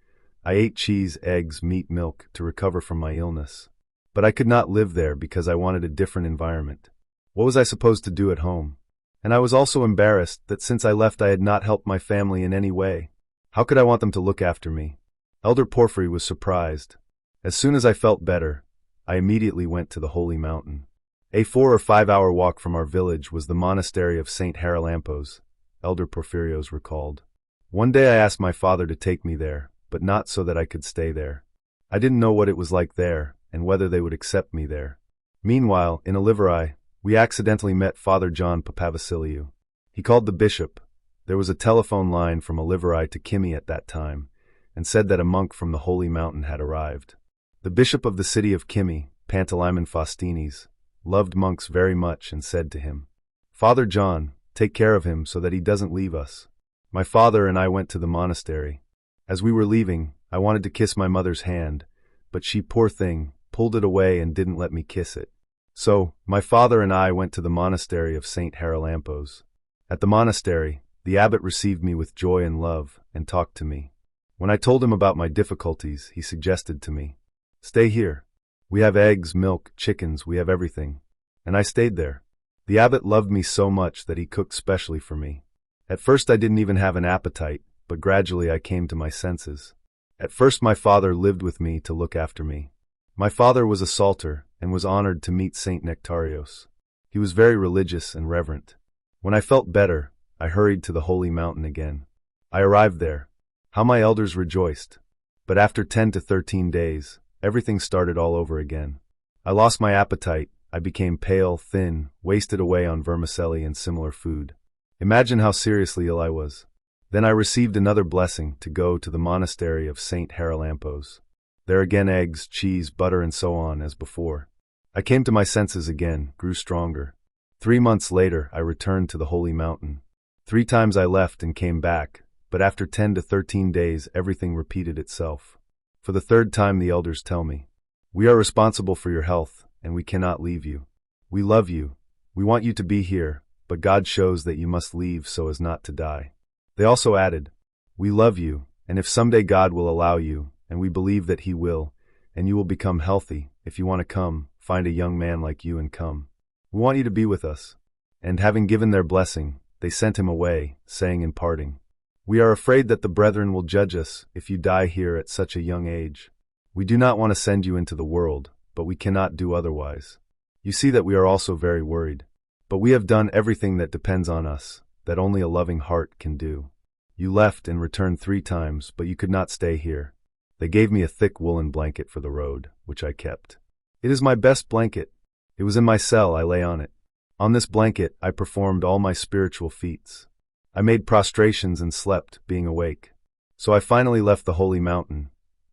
I ate cheese, eggs, meat, milk, to recover from my illness. But I could not live there because I wanted a different environment. What was I supposed to do at home? And I was also embarrassed that since I left I had not helped my family in any way. How could I want them to look after me? Elder Porphyry was surprised. As soon as I felt better, I immediately went to the holy mountain. A 4 or 5 hour walk from our village was the monastery of St. Haralampos, Elder Porphyrios recalled. One day I asked my father to take me there, but not so that I could stay there. I didn't know what it was like there, and whether they would accept me there. Meanwhile, in Oliveri, we accidentally met Father John Papavasiliou. He called the bishop. There was a telephone line from Oliveri to Kimi at that time, and said that a monk from the holy mountain had arrived. The bishop of the city of Kimi, Pantalaimon Faustines, loved monks very much and said to him, "Father John, take care of him so that he doesn't leave us." My father and I went to the monastery. As we were leaving, I wanted to kiss my mother's hand, but she, poor thing, pulled it away and didn't let me kiss it. So, my father and I went to the monastery of St. Haralampos. At the monastery, the abbot received me with joy and love and talked to me. When I told him about my difficulties, he suggested to me, "Stay here. We have eggs, milk, chickens, we have everything." And I stayed there. The abbot loved me so much that he cooked specially for me. At first I didn't even have an appetite, but gradually I came to my senses. At first my father lived with me to look after me. My father was a salter and was honored to meet Saint Nectarios. He was very religious and reverent. When I felt better, I hurried to the holy mountain again. I arrived there. How my elders rejoiced. But after 10 to 13 days, everything started all over again. I lost my appetite, I became pale, thin, wasted away on vermicelli and similar food. Imagine how seriously ill I was. Then I received another blessing to go to the monastery of St. Haralampos. There again eggs, cheese, butter and so on as before. I came to my senses again, grew stronger. 3 months later I returned to the holy mountain. 3 times I left and came back, but after 10 to 13 days everything repeated itself. For the 3rd time the elders tell me, "We are responsible for your health, and we cannot leave you. We love you. We want you to be here, but God shows that you must leave so as not to die." They also added, "We love you, and if someday God will allow you, and we believe that He will, and you will become healthy, if you want to come, find a young man like you and come. We want you to be with us." And having given their blessing, they sent him away, saying in parting, "We are afraid that the brethren will judge us if you die here at such a young age. We do not want to send you into the world, but we cannot do otherwise. You see that we are also very worried. But we have done everything that depends on us, that only a loving heart can do. You left and returned 3 times, but you could not stay here." They gave me a thick woolen blanket for the road, which I kept. It is my best blanket. It was in my cell, I lay on it. On this blanket, I performed all my spiritual feats. I made prostrations and slept, being awake. So I finally left the holy mountain,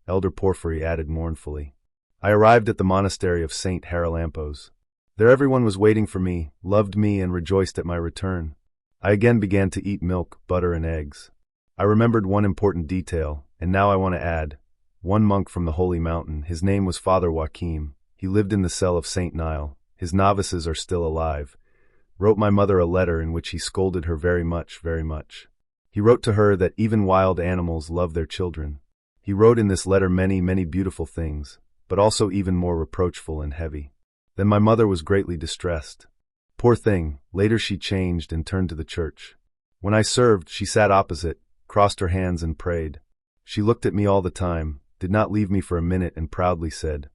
Elder Porphyry added mournfully. I arrived at the monastery of St. Haralampos. There everyone was waiting for me, loved me, and rejoiced at my return. I again began to eat milk, butter, and eggs. I remembered one important detail, and now I want to add. One monk from the holy mountain, his name was Father Joachim. He lived in the cell of St. Nile. His novices are still alive. wrote my mother a letter in which he scolded her very much, very much. He wrote to her that even wild animals love their children. He wrote in this letter many, many beautiful things, but also even more reproachful and heavy. Then my mother was greatly distressed. Poor thing, later she changed and turned to the church. When I served, she sat opposite, crossed her hands and prayed. She looked at me all the time, did not leave me for a minute, and proudly said,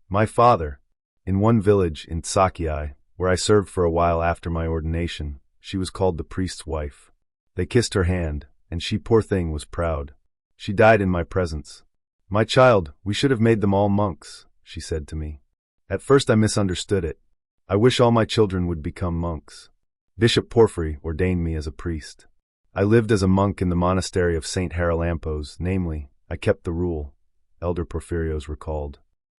"My father." In one village in Tsakiai, where I served for a while after my ordination, she was called the priest's wife. They kissed her hand, and she, poor thing, was proud. She died in my presence. "My child, we should have made them all monks," she said to me. At first I misunderstood it. I wish all my children would become monks. Bishop Porphyry ordained me as a priest. I lived as a monk in the monastery of St. Haralampos, namely, I kept the rule, Elder Porphyrios recalled.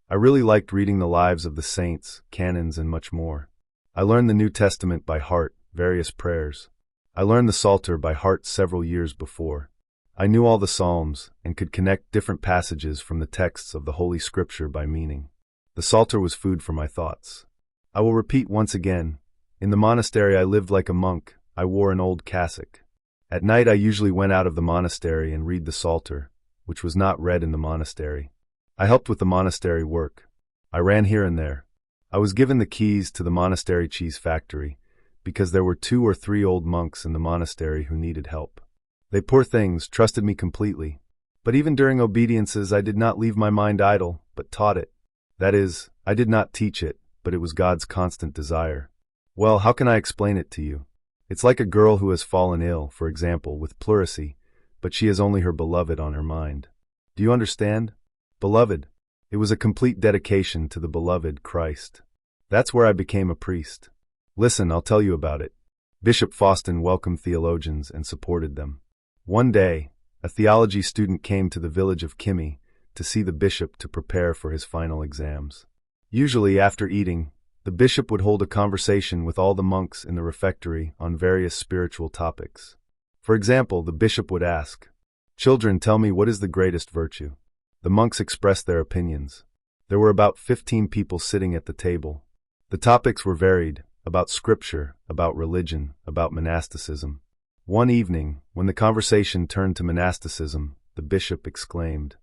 I really liked reading the lives of the saints, canons, and much more. I learned the New Testament by heart, various prayers. I learned the Psalter by heart several years before. I knew all the Psalms and could connect different passages from the texts of the Holy Scripture by meaning. The Psalter was food for my thoughts. I will repeat once again. In the monastery I lived like a monk. I wore an old cassock. At night I usually went out of the monastery and read the Psalter, which was not read in the monastery. I helped with the monastery work. I ran here and there. I was given the keys to the monastery cheese factory, because there were 2 or 3 old monks in the monastery who needed help. They, poor things, trusted me completely. But even during obediences I did not leave my mind idle, but taught it. That is, I did not teach it, but it was God's constant desire. Well, how can I explain it to you? It's like a girl who has fallen ill, for example, with pleurisy, but she has only her beloved on her mind. Do you understand? Beloved. It was a complete dedication to the beloved Christ. That's where I became a priest. Listen, I'll tell you about it. Bishop Faustin welcomed theologians and supported them. One day, a theology student came to the village of Kimi to see the bishop to prepare for his final exams. Usually, after eating, the bishop would hold a conversation with all the monks in the refectory on various spiritual topics. For example, the bishop would ask, "Children, tell me, what is the greatest virtue?" The monks expressed their opinions. There were about 15 people sitting at the table. The topics were varied, about scripture, about religion, about monasticism. One evening, when the conversation turned to monasticism, the bishop exclaimed,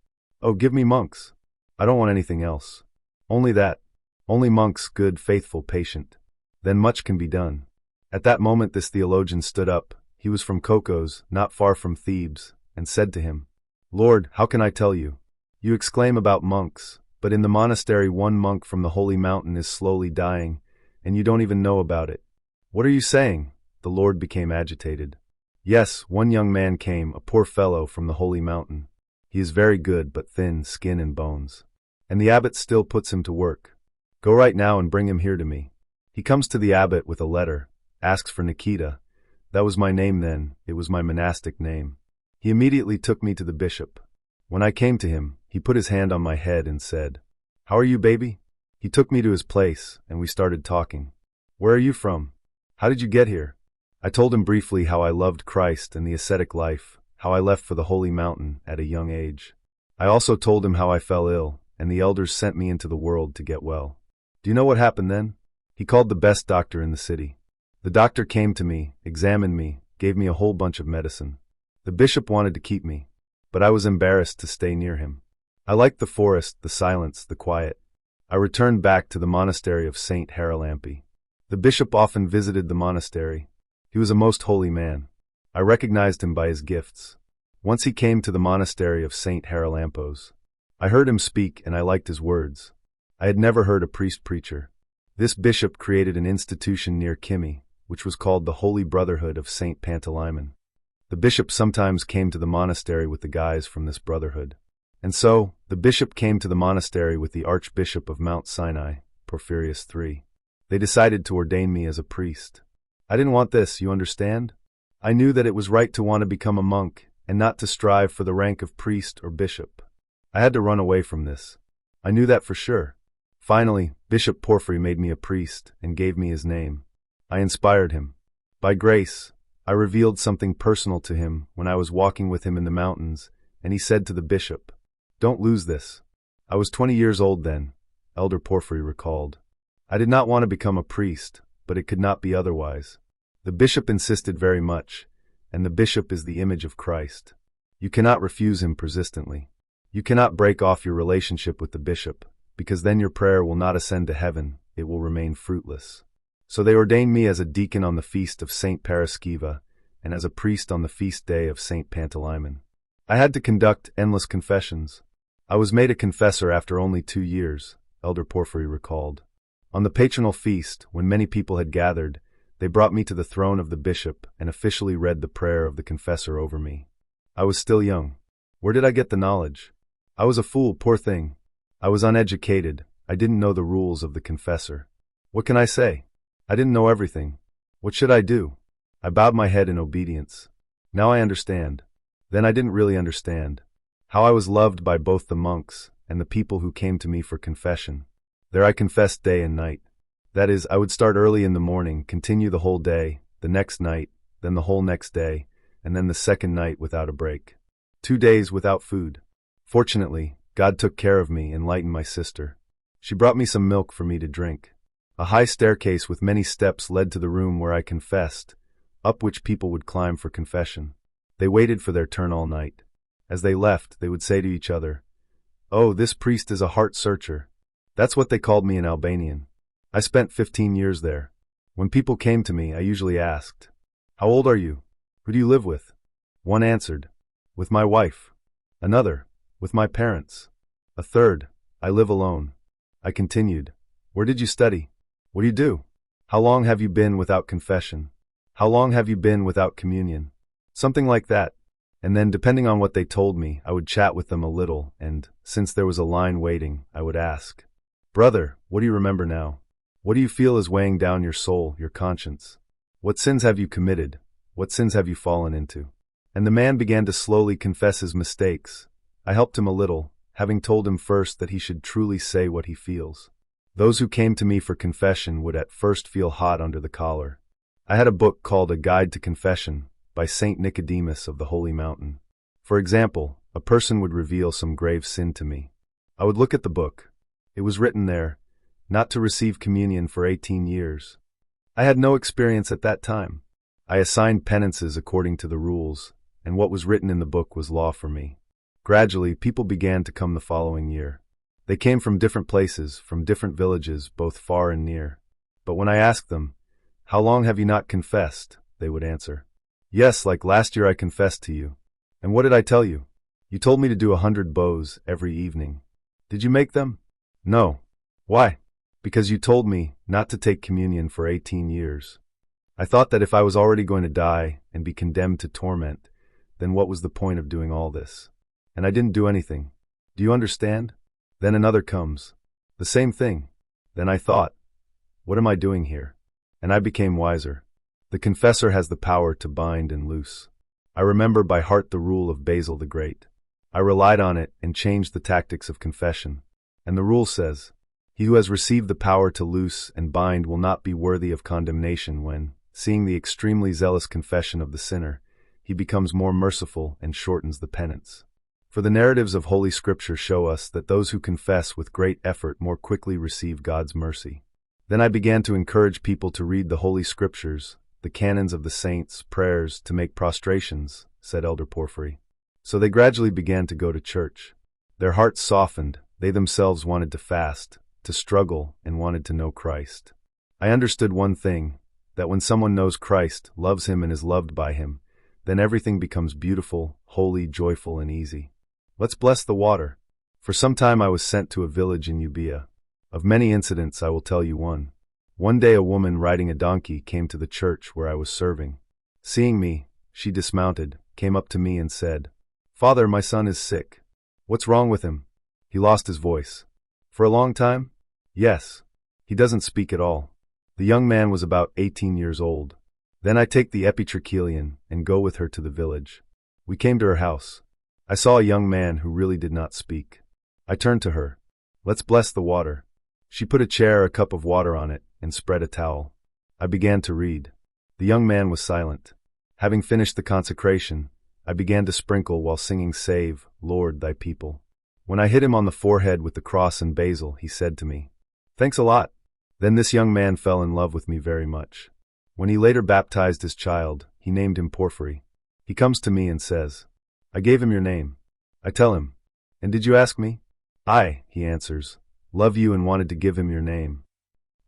"Oh, give me monks. I don't want anything else. Only that. Only monks, good, faithful, patient. Then much can be done." At that moment this theologian stood up. He was from Kokos, not far from Thebes, and said to him, "Lord, how can I tell you? You exclaim about monks, but in the monastery one monk from the holy mountain is slowly dying, and you don't even know about it." "What are you saying?" The Lord became agitated. "Yes, one young man came, a poor fellow from the holy mountain. He is very good, but thin, skin and bones. And the abbot still puts him to work. Go right now and bring him here to me." He comes to the abbot with a letter, asks for Nikita. That was my name then, it was my monastic name. He immediately took me to the bishop. When I came to him, he put his hand on my head and said, "How are you, baby?" He took me to his place, and we started talking. "Where are you from? How did you get here?" I told him briefly how I loved Christ and the ascetic life, how I left for the holy mountain at a young age. I also told him how I fell ill, and the elders sent me into the world to get well. Do you know what happened then? He called the best doctor in the city. The doctor came to me, examined me, gave me a whole bunch of medicine. The bishop wanted to keep me, but I was embarrassed to stay near him. I liked the forest, the silence, the quiet. I returned back to the monastery of St. Haralampi. The bishop often visited the monastery. He was a most holy man. I recognized him by his gifts. Once he came to the monastery of St. Haralampos. I heard him speak and I liked his words. I had never heard a priest preacher. This bishop created an institution near Kimi, which was called the Holy Brotherhood of St. Pantaleimon. The bishop sometimes came to the monastery with the guys from this brotherhood. And so, the bishop came to the monastery with the Archbishop of Mount Sinai, Porphyrios III. They decided to ordain me as a priest. I didn't want this, you understand? I knew that it was right to want to become a monk, and not to strive for the rank of priest or bishop. I had to run away from this. I knew that for sure. Finally, Bishop Porphyry made me a priest and gave me his name. I inspired him. By grace, I revealed something personal to him when I was walking with him in the mountains, and he said to the bishop, "Don't lose this." I was 20 years old then, Elder Porphyry recalled. I did not want to become a priest, but it could not be otherwise. The bishop insisted very much, and the bishop is the image of Christ. You cannot refuse him persistently. You cannot break off your relationship with the bishop, because then your prayer will not ascend to heaven, it will remain fruitless. So they ordained me as a deacon on the feast of Saint Paraskeeva, and as a priest on the feast day of Saint Pantaleimon. I had to conduct endless confessions. I was made a confessor after only 2 years, Elder Porphyry recalled. On the patronal feast, when many people had gathered, they brought me to the throne of the bishop and officially read the prayer of the confessor over me. I was still young. Where did I get the knowledge? I was a fool, poor thing. I was uneducated. I didn't know the rules of the confessor. What can I say? I didn't know everything. What should I do? I bowed my head in obedience. Now I understand. Then I didn't really understand. How I was loved by both the monks and the people who came to me for confession. There I confessed day and night. That is, I would start early in the morning, continue the whole day, the next night, then the whole next day, and then the second night without a break. 2 days without food. Fortunately, God took care of me and lightened my sister. She brought me some milk for me to drink. A high staircase with many steps led to the room where I confessed, up which people would climb for confession. They waited for their turn all night. As they left, they would say to each other, "Oh, this priest is a heart-searcher." That's what they called me in Albanian. I spent 15 years there. When people came to me, I usually asked, "How old are you? Who do you live with?" One answered, "With my wife." Another, "With my parents." A third, "I live alone." I continued, "Where did you study? What do you do? How long have you been without confession? How long have you been without communion?" Something like that. And then, depending on what they told me, I would chat with them a little, and, since there was a line waiting, I would ask, "Brother, what do you remember now? What do you feel is weighing down your soul, your conscience? What sins have you committed? What sins have you fallen into?" And the man began to slowly confess his mistakes. I helped him a little, having told him first that he should truly say what he feels. Those who came to me for confession would at first feel hot under the collar. I had a book called A Guide to Confession, by Saint Nicodemus of the Holy Mountain. For example, a person would reveal some grave sin to me. I would look at the book. It was written there, not to receive communion for 18 years. I had no experience at that time. I assigned penances according to the rules, and what was written in the book was law for me. Gradually, people began to come the following year. They came from different places, from different villages, both far and near. But when I asked them, "How long have you not confessed?" they would answer, "Yes, like last year I confessed to you." "And what did I tell you?" "You told me to do 100 bows every evening." "Did you make them?" "No." "Why?" "Because you told me not to take communion for 18 years. I thought that if I was already going to die and be condemned to torment, then what was the point of doing all this? And I didn't do anything. Do you understand?" Then another comes. The same thing. Then I thought, what am I doing here? And I became wiser. The confessor has the power to bind and loose. I remember by heart the rule of Basil the Great. I relied on it and changed the tactics of confession. And the rule says, "He who has received the power to loose and bind will not be worthy of condemnation when, seeing the extremely zealous confession of the sinner, he becomes more merciful and shortens the penance." For the narratives of Holy Scripture show us that those who confess with great effort more quickly receive God's mercy. Then I began to encourage people to read the Holy Scriptures, the canons of the saints, prayers, to make prostrations, said Elder Porphyry. So they gradually began to go to church. Their hearts softened, they themselves wanted to fast, to struggle, and wanted to know Christ. I understood one thing, that when someone knows Christ, loves Him and is loved by Him, then everything becomes beautiful, holy, joyful, and easy. Let's bless the water. For some time I was sent to a village in Euboea. Of many incidents I will tell you one. One day a woman riding a donkey came to the church where I was serving. Seeing me, she dismounted, came up to me and said, "Father, my son is sick." "What's wrong with him?" "He lost his voice." "For a long time?" "Yes. He doesn't speak at all." The young man was about 18 years old. Then I take the epitrachelion and go with her to the village. We came to her house. I saw a young man who really did not speak. I turned to her. "Let's bless the water." She put a chair, a cup of water on it, and spread a towel. I began to read. The young man was silent. Having finished the consecration, I began to sprinkle while singing "Save, Lord, thy people." When I hit him on the forehead with the cross and basil, he said to me, "Thanks a lot." Then this young man fell in love with me very much. When he later baptized his child, he named him Porphyry. He comes to me and says, "I gave him your name." I tell him, "And did you ask me?" "I," he answers, "love you and wanted to give him your name."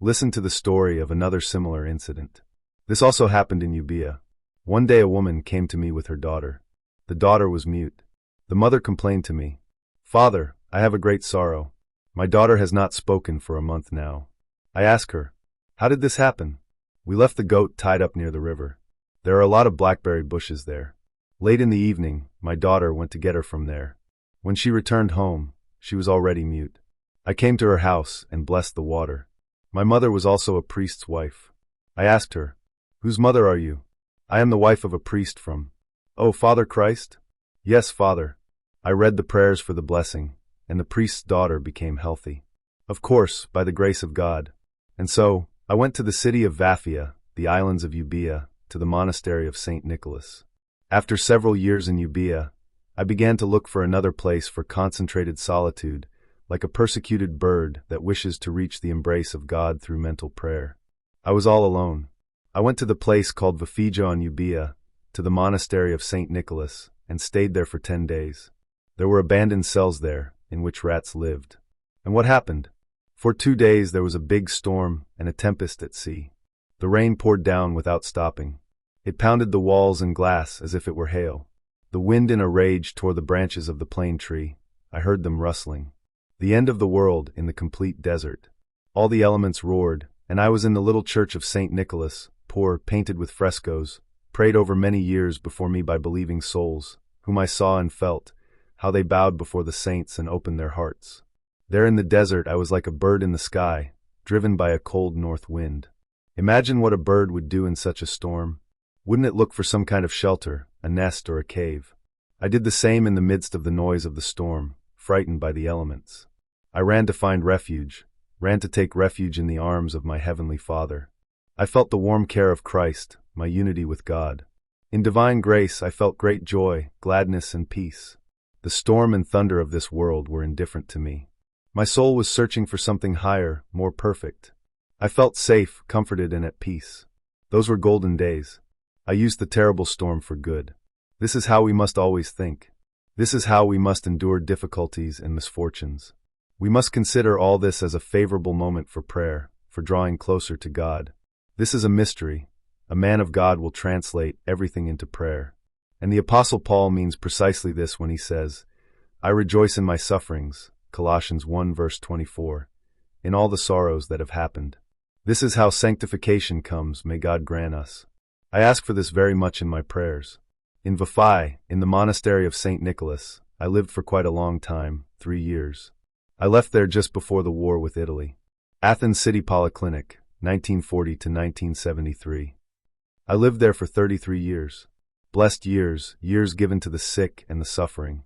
Listen to the story of another similar incident. This also happened in Euboea. One day a woman came to me with her daughter. The daughter was mute. The mother complained to me, "Father, I have a great sorrow. My daughter has not spoken for a month now." I ask her, "How did this happen?" "We left the goat tied up near the river. There are a lot of blackberry bushes there. Late in the evening, my daughter went to get her from there. When she returned home, she was already mute. I came to her house and blessed the water. My mother was also a priest's wife. I asked her, 'Whose mother are you?' 'I am the wife of a priest from—' 'Oh, Father Christ?' 'Yes, Father.' I read the prayers for the blessing, and the priest's daughter became healthy. Of course, by the grace of God. And so, I went to the city of Vaphia, the islands of Euboea, to the monastery of St. Nicholas. After several years in Euboea, I began to look for another place for concentrated solitude, like a persecuted bird that wishes to reach the embrace of God through mental prayer. I was all alone. I went to the place called Vaphia on Euboea, to the monastery of St. Nicholas, and stayed there for 10 days. There were abandoned cells there, in which rats lived. And what happened? For 2 days there was a big storm and a tempest at sea. The rain poured down without stopping. It pounded the walls and glass as if it were hail. The wind in a rage tore the branches of the plane tree. I heard them rustling. The end of the world in the complete desert. All the elements roared, and I was in the little church of St. Nicholas, poor, painted with frescoes, prayed over many years before me by believing souls, whom I saw and felt, how they bowed before the saints and opened their hearts. There in the desert I was like a bird in the sky, driven by a cold north wind. Imagine what a bird would do in such a storm. Wouldn't it look for some kind of shelter, a nest or a cave? I did the same in the midst of the noise of the storm, frightened by the elements. I ran to find refuge, ran to take refuge in the arms of my heavenly Father. I felt the warm care of Christ, my unity with God. In divine grace I felt great joy, gladness, and peace. The storm and thunder of this world were indifferent to me. My soul was searching for something higher, more perfect. I felt safe, comforted, and at peace. Those were golden days. I used the terrible storm for good. This is how we must always think. This is how we must endure difficulties and misfortunes. We must consider all this as a favorable moment for prayer, for drawing closer to God. This is a mystery. A man of God will translate everything into prayer. And the Apostle Paul means precisely this when he says, "I rejoice in my sufferings," Colossians 1 verse 24, in all the sorrows that have happened. This is how sanctification comes, may God grant us. I ask for this very much in my prayers. In Vaphia, in the monastery of St. Nicholas, I lived for quite a long time, 3 years. I left there just before the war with Italy. Athens City Polyclinic, 1940 to 1973. I lived there for 33 years. Blessed years, years given to the sick and the suffering.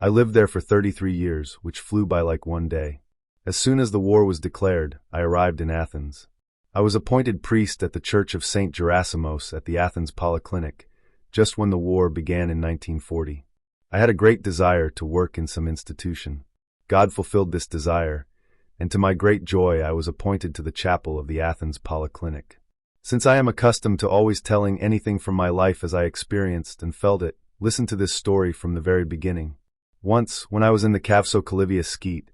I lived there for 33 years, which flew by like one day. As soon as the war was declared, I arrived in Athens. I was appointed priest at the Church of St. Gerasimos at the Athens Polyclinic, just when the war began in 1940. I had a great desire to work in some institution. God fulfilled this desire, and to my great joy I was appointed to the chapel of the Athens Polyclinic. Since I am accustomed to always telling anything from my life as I experienced and felt it, listen to this story from the very beginning. Once, when I was in the Kafsokalyvia skete,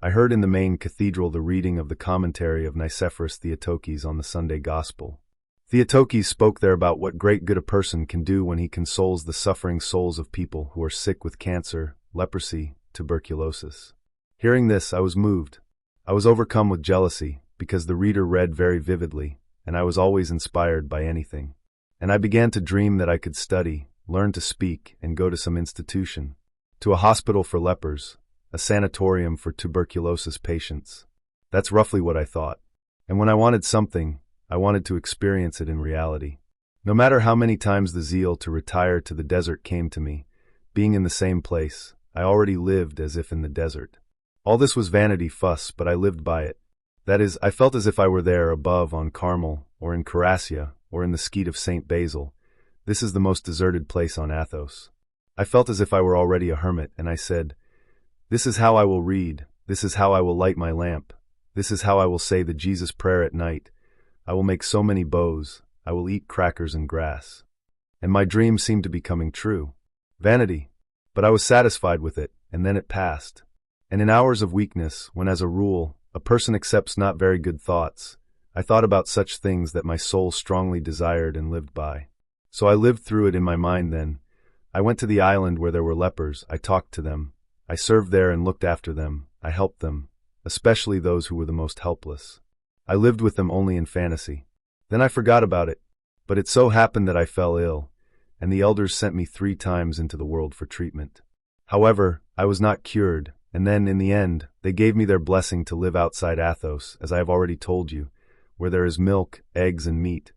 I heard in the main cathedral the reading of the commentary of Nicephorus Theotokes on the Sunday Gospel. Theotokes spoke there about what great good a person can do when he consoles the suffering souls of people who are sick with cancer, leprosy, tuberculosis. Hearing this, I was moved. I was overcome with jealousy, because the reader read very vividly, and I was always inspired by anything. And I began to dream that I could study, learn to speak, and go to some institution, to a hospital for lepers, a sanatorium for tuberculosis patients. That's roughly what I thought. And when I wanted something, I wanted to experience it in reality. No matter how many times the zeal to retire to the desert came to me, being in the same place, I already lived as if in the desert. All this was vanity fuss, but I lived by it. That is, I felt as if I were there above on Carmel, or in Carassia, or in the skete of St. Basil. This is the most deserted place on Athos. I felt as if I were already a hermit, and I said, "This is how I will read, this is how I will light my lamp, This is how I will say the Jesus prayer at night. I will make so many bows, I will eat crackers and grass. And my dreams seemed to be coming true. Vanity. But I was satisfied with it, and then it passed. And in hours of weakness, when as a rule, a person accepts not very good thoughts, I thought about such things that my soul strongly desired and lived by. So I lived through it in my mind then. I went to the island where there were lepers, I talked to them. I served there and looked after them, I helped them, especially those who were the most helpless. I lived with them only in fantasy. Then I forgot about it, but it so happened that I fell ill, and the elders sent me 3 times into the world for treatment. However, I was not cured, and then, in the end, they gave me their blessing to live outside Athos, as I have already told you, where there is milk, eggs, and meat,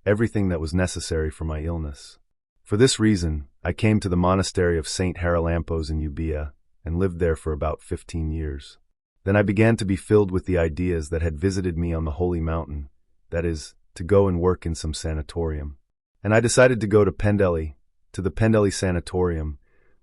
everything that was necessary for my illness. For this reason, I came to the monastery of St. Haralampos in Euboea, and lived there for about 15 years. Then I began to be filled with the ideas that had visited me on the holy mountain, that is, to go and work in some sanatorium. And I decided to go to Pendeli, to the Pendeli sanatorium,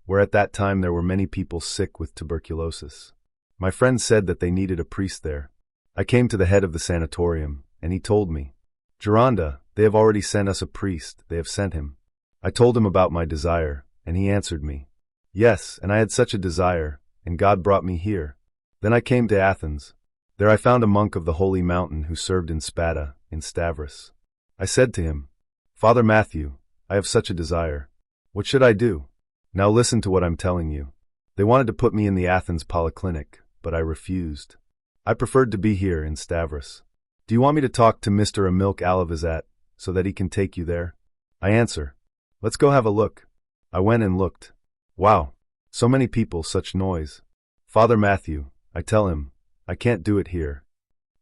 where at that time there were many people sick with tuberculosis. My friend said that they needed a priest there. I came to the head of the sanatorium, and he told me, "Geronda, they have already sent us a priest, they have sent him." I told him about my desire, and he answered me, "Yes, and I had such a desire, and God brought me here." Then I came to Athens. There I found a monk of the holy mountain who served in Spada, in Stavros. I said to him, "Father Matthew, I have such a desire. What should I do? Now listen to what I'm telling you." They wanted to put me in the Athens polyclinic, but I refused. I preferred to be here in Stavros. "Do you want me to talk to Mr. Emil Alavizat, so that he can take you there?" I answer, "Let's go have a look." I went and looked. Wow! So many people, such noise. "Father Matthew," I tell him, "I can't do it here."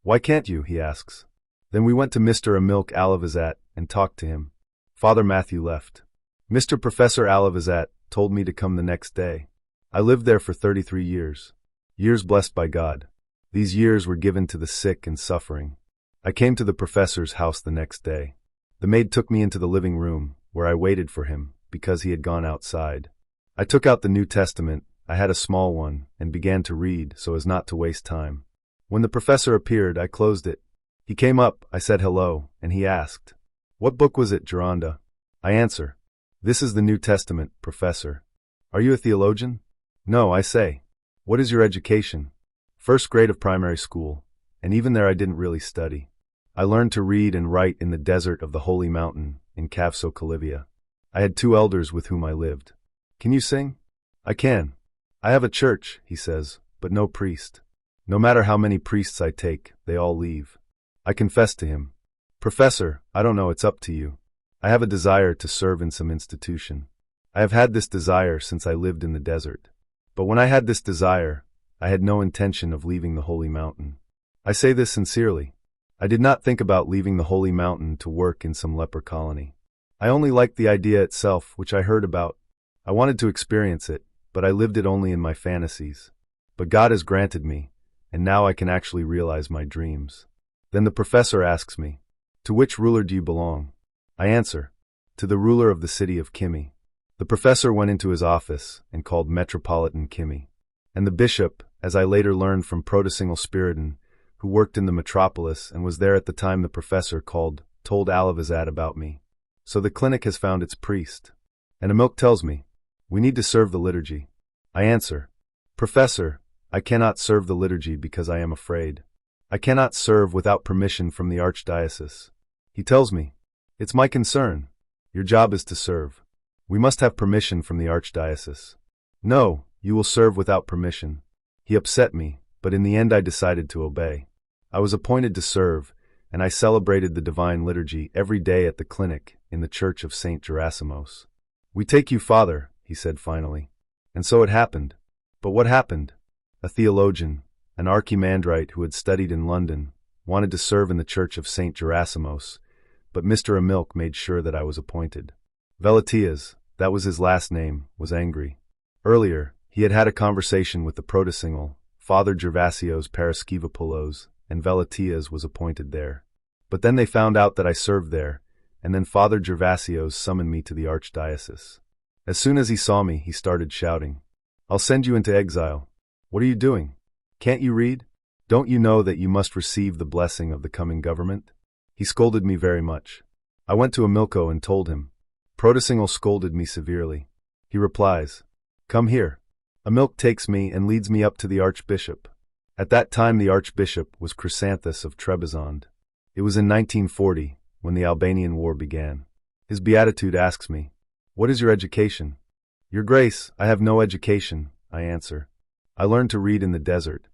"Why can't you?" he asks. Then we went to Mr. Emil Alavizat and talked to him. Father Matthew left. Mr. Professor Alavizat told me to come the next day. I lived there for 33 years. Years blessed by God. These years were given to the sick and suffering. I came to the professor's house the next day. The maid took me into the living room, where I waited for him, because he had gone outside. I took out the New Testament, I had a small one, and began to read so as not to waste time. When the professor appeared, I closed it. He came up, I said hello, and he asked, "What book was it, Geronda?" I answer, "This is the New Testament, Professor." "Are you a theologian?" "No," I say. "What is your education?" "First grade of primary school, and even there I didn't really study. I learned to read and write in the desert of the Holy Mountain, in Kafsokalyvia. I had 2 elders with whom I lived." "Can you sing?" "I can. I have a church," he says, "but no priest. No matter how many priests I take, they all leave." I confess to him, "Professor, I don't know, it's up to you. I have a desire to serve in some institution. I have had this desire since I lived in the desert. But when I had this desire, I had no intention of leaving the holy mountain. I say this sincerely. I did not think about leaving the holy mountain to work in some leper colony. I only liked the idea itself, which I heard about. I wanted to experience it, but I lived it only in my fantasies. But God has granted me, and now I can actually realize my dreams." Then the professor asks me, "To which ruler do you belong?" I answer, "To the ruler of the city of Kimi." The professor went into his office and called Metropolitan Kimi. And the bishop, as I later learned from Protosingle Spiridon, who worked in the metropolis and was there at the time the professor called, told Alavizat about me. So the clinic has found its priest. And Emilk tells me, "We need to serve the liturgy." I answer, "Professor, I cannot serve the liturgy because I am afraid. I cannot serve without permission from the archdiocese." He tells me, "It's my concern. Your job is to serve. We must have permission from the archdiocese." "No, you will serve without permission." He upset me, but in the end I decided to obey. I was appointed to serve, and I celebrated the divine liturgy every day at the clinic in the church of St. Gerasimos. "We take you, Father," he said finally. And so it happened. But what happened? A theologian, an archimandrite who had studied in London, wanted to serve in the church of St. Gerasimos, but Mr. Emilk made sure that I was appointed. Velatias, that was his last name, was angry. Earlier, he had had a conversation with the protosingle, Father Gervasios Paraskevopoulos, and Velatias was appointed there. But then they found out that I served there, and then Father Gervasios summoned me to the archdiocese. As soon as he saw me, he started shouting, "I'll send you into exile. What are you doing? Can't you read?" Don't you know that you must receive the blessing of the coming government? He scolded me very much. I went to Amilco and told him. Protosingle scolded me severely. He replies, "Come here." Amilc takes me and leads me up to the archbishop. At that time the archbishop was Chrysanthus of Trebizond. It was in 1940, when the Albanian War began. His beatitude asks me, "What is your education?" "Your Grace, I have no education," I answer. "I learned to read in the desert."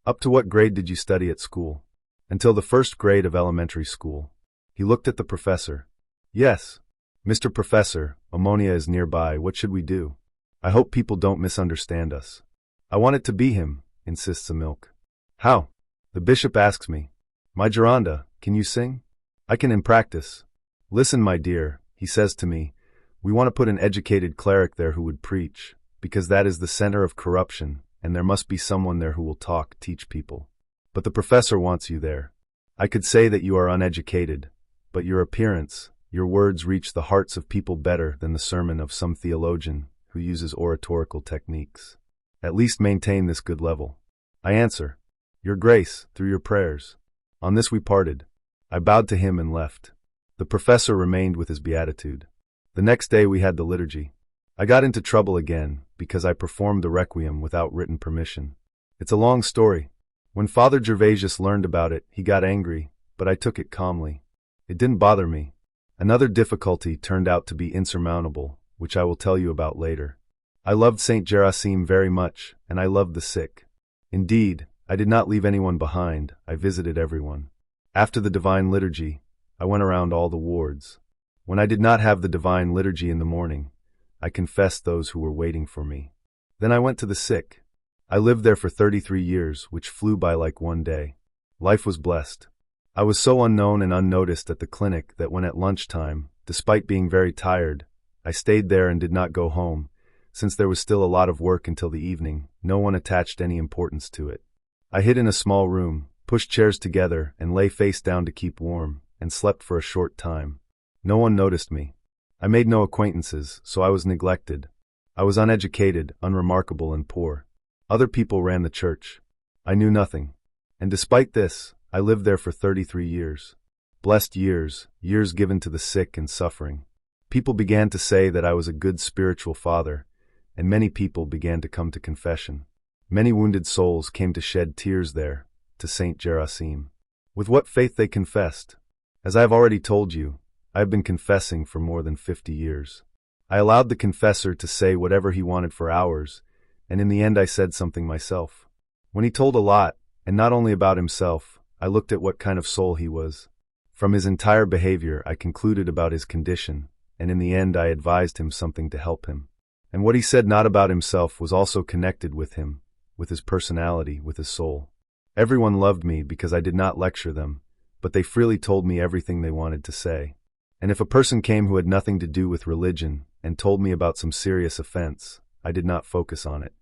"Up to what grade did you study at school?" "Until the first grade of elementary school." He looked at the professor. "Yes. Mr. Professor, ammonia is nearby, what should we do? I hope people don't misunderstand us." "I want it to be him," insists Amilc. "How?" The bishop asks me. "My Geronda, can you sing?" "I can in practice." "Listen, my dear," he says to me, "we want to put an educated cleric there who would preach, because that is the center of corruption, and there must be someone there who will teach people. But the professor wants you there. I could say that you are uneducated, but your appearance, your words reach the hearts of people better than the sermon of some theologian who uses oratorical techniques. At least maintain this good level." I answer, "Your Grace, through your prayers." On this we parted. I bowed to him and left. The professor remained with his beatitude. The next day we had the liturgy. I got into trouble again because I performed the requiem without written permission. It's a long story. When Father Gervasius learned about it, he got angry, but I took it calmly. It didn't bother me. Another difficulty turned out to be insurmountable, which I will tell you about later. I loved Saint Gerasim very much, and I loved the sick. Indeed, I did not leave anyone behind, I visited everyone. After the Divine Liturgy, I went around all the wards. When I did not have the Divine Liturgy in the morning, I confessed those who were waiting for me. Then I went to the sick. I lived there for 33 years, which flew by like one day. Life was blessed. I was so unknown and unnoticed at the clinic that when at lunchtime, despite being very tired, I stayed there and did not go home. Since there was still a lot of work until the evening, no one attached any importance to it. I hid in a small room, pushed chairs together, and lay face down to keep warm, and slept for a short time. No one noticed me. I made no acquaintances, so I was neglected. I was uneducated, unremarkable, and poor. Other people ran the church. I knew nothing. And despite this, I lived there for 33 years. Blessed years, years given to the sick and suffering. People began to say that I was a good spiritual father, and many people began to come to confession. Many wounded souls came to shed tears there, to Saint Gerasim. With what faith they confessed? As I have already told you, I have been confessing for more than 50 years. I allowed the confessor to say whatever he wanted for hours, and in the end I said something myself. When he told a lot, and not only about himself, I looked at what kind of soul he was. From his entire behavior I concluded about his condition, and in the end I advised him something to help him. And what he said not about himself was also connected with him, with his personality, with his soul. Everyone loved me because I did not lecture them, but they freely told me everything they wanted to say. And if a person came who had nothing to do with religion and told me about some serious offense, I did not focus on it.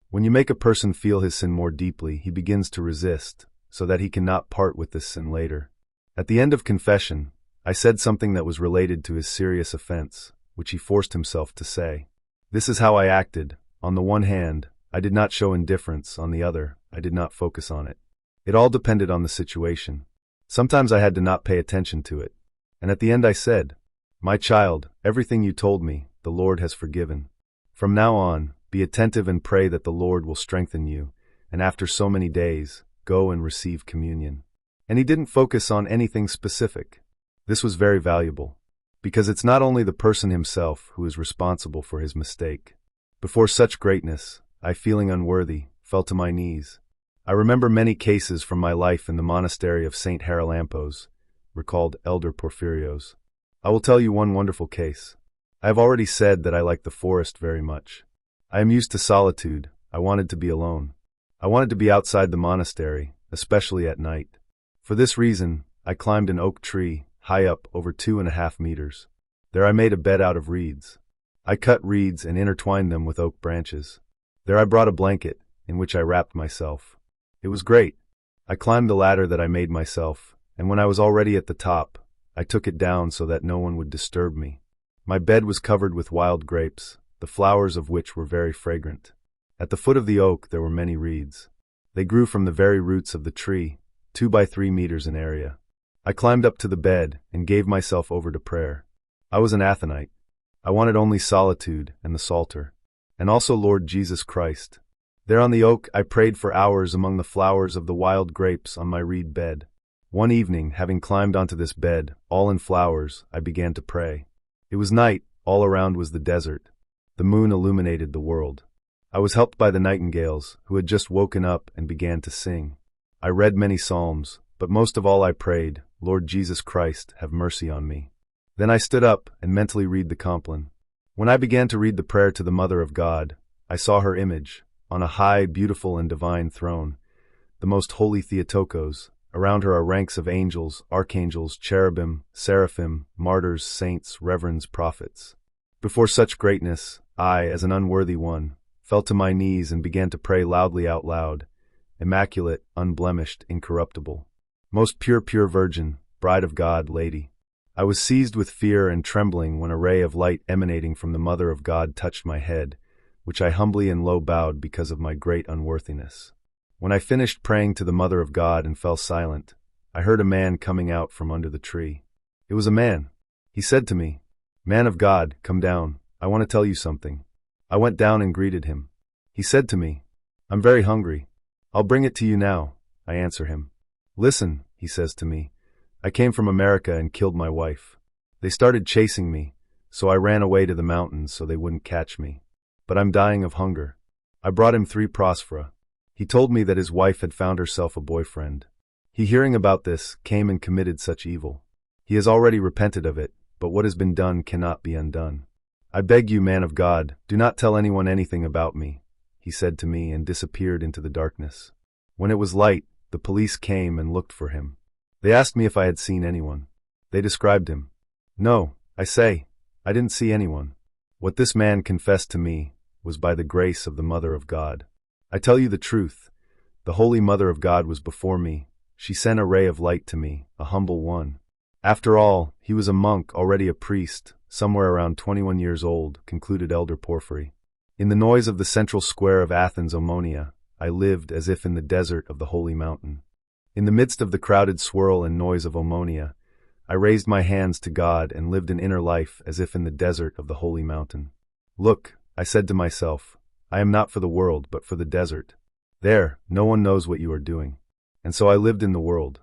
When you make a person feel his sin more deeply, he begins to resist, so that he cannot part with this sin later. At the end of confession, I said something that was related to his serious offense, which he forced himself to say. This is how I acted. On the one hand, I did not show indifference, on the other, I did not focus on it. It all depended on the situation. Sometimes I had to not pay attention to it. And at the end I said, "My child, everything you told me, the Lord has forgiven. From now on, be attentive and pray that the Lord will strengthen you, and after so many days, go and receive communion." And he didn't focus on anything specific. This was very valuable, because it's not only the person himself who is responsible for his mistake. Before such greatness, I, feeling unworthy, fell to my knees. I remember many cases from my life in the monastery of St. Haralampos, recalled Elder Porphyrios. I will tell you one wonderful case. I have already said that I like the forest very much. I am used to solitude. I wanted to be alone. I wanted to be outside the monastery, especially at night. For this reason, I climbed an oak tree, high up, over 2.5 meters. There I made a bed out of reeds. I cut reeds and intertwined them with oak branches. There I brought a blanket, in which I wrapped myself. It was great. I climbed the ladder that I made myself, and when I was already at the top, I took it down so that no one would disturb me. My bed was covered with wild grapes, the flowers of which were very fragrant. At the foot of the oak there were many reeds. They grew from the very roots of the tree, 2 by 3 meters in area. I climbed up to the bed and gave myself over to prayer. I was an Athonite. I wanted only solitude and the Psalter, and also Lord Jesus Christ. There on the oak I prayed for hours among the flowers of the wild grapes on my reed bed. One evening, having climbed onto this bed, all in flowers, I began to pray. It was night, all around was the desert. The moon illuminated the world. I was helped by the nightingales, who had just woken up and began to sing. I read many psalms, but most of all I prayed, Lord Jesus Christ, have mercy on me. Then I stood up and mentally read the Compline. When I began to read the prayer to the Mother of God, I saw her image, on a high, beautiful, and divine throne, the most holy Theotokos. Around her are ranks of angels, archangels, cherubim, seraphim, martyrs, saints, reverends, prophets. Before such greatness, I, as an unworthy one, fell to my knees and began to pray loudly out loud, immaculate, unblemished, incorruptible, most pure, pure Virgin, Bride of God, Lady. I was seized with fear and trembling when a ray of light emanating from the Mother of God touched my head, which I humbly and low bowed because of my great unworthiness. When I finished praying to the Mother of God and fell silent, I heard a man coming out from under the tree. It was a man. He said to me, "Man of God, come down, I want to tell you something." I went down and greeted him. He said to me, "I'm very hungry. I'll bring it to you now," I answer him. "Listen," he says to me, "I came from America and killed my wife. They started chasing me, so I ran away to the mountains so they wouldn't catch me. But I'm dying of hunger." I brought him 3 prosphora. He told me that his wife had found herself a boyfriend. He, hearing about this, came and committed such evil. He has already repented of it, but what has been done cannot be undone. "I beg you, man of God, do not tell anyone anything about me," he said to me and disappeared into the darkness. When it was light, the police came and looked for him. They asked me if I had seen anyone. They described him. "No," I say, "I didn't see anyone." What this man confessed to me was by the grace of the Mother of God. I tell you the truth, the Holy Mother of God was before me. She sent a ray of light to me, a humble one. After all, he was a monk, already a priest, somewhere around 21 years old, concluded Elder Porphyry. In the noise of the central square of Athens, Omonia, I lived as if in the desert of the holy mountain. In the midst of the crowded swirl and noise of Omonia, I raised my hands to God and lived an inner life as if in the desert of the holy mountain. "Look," I said to myself, "I am not for the world, but for the desert. There, no one knows what you are doing." And so I lived in the world.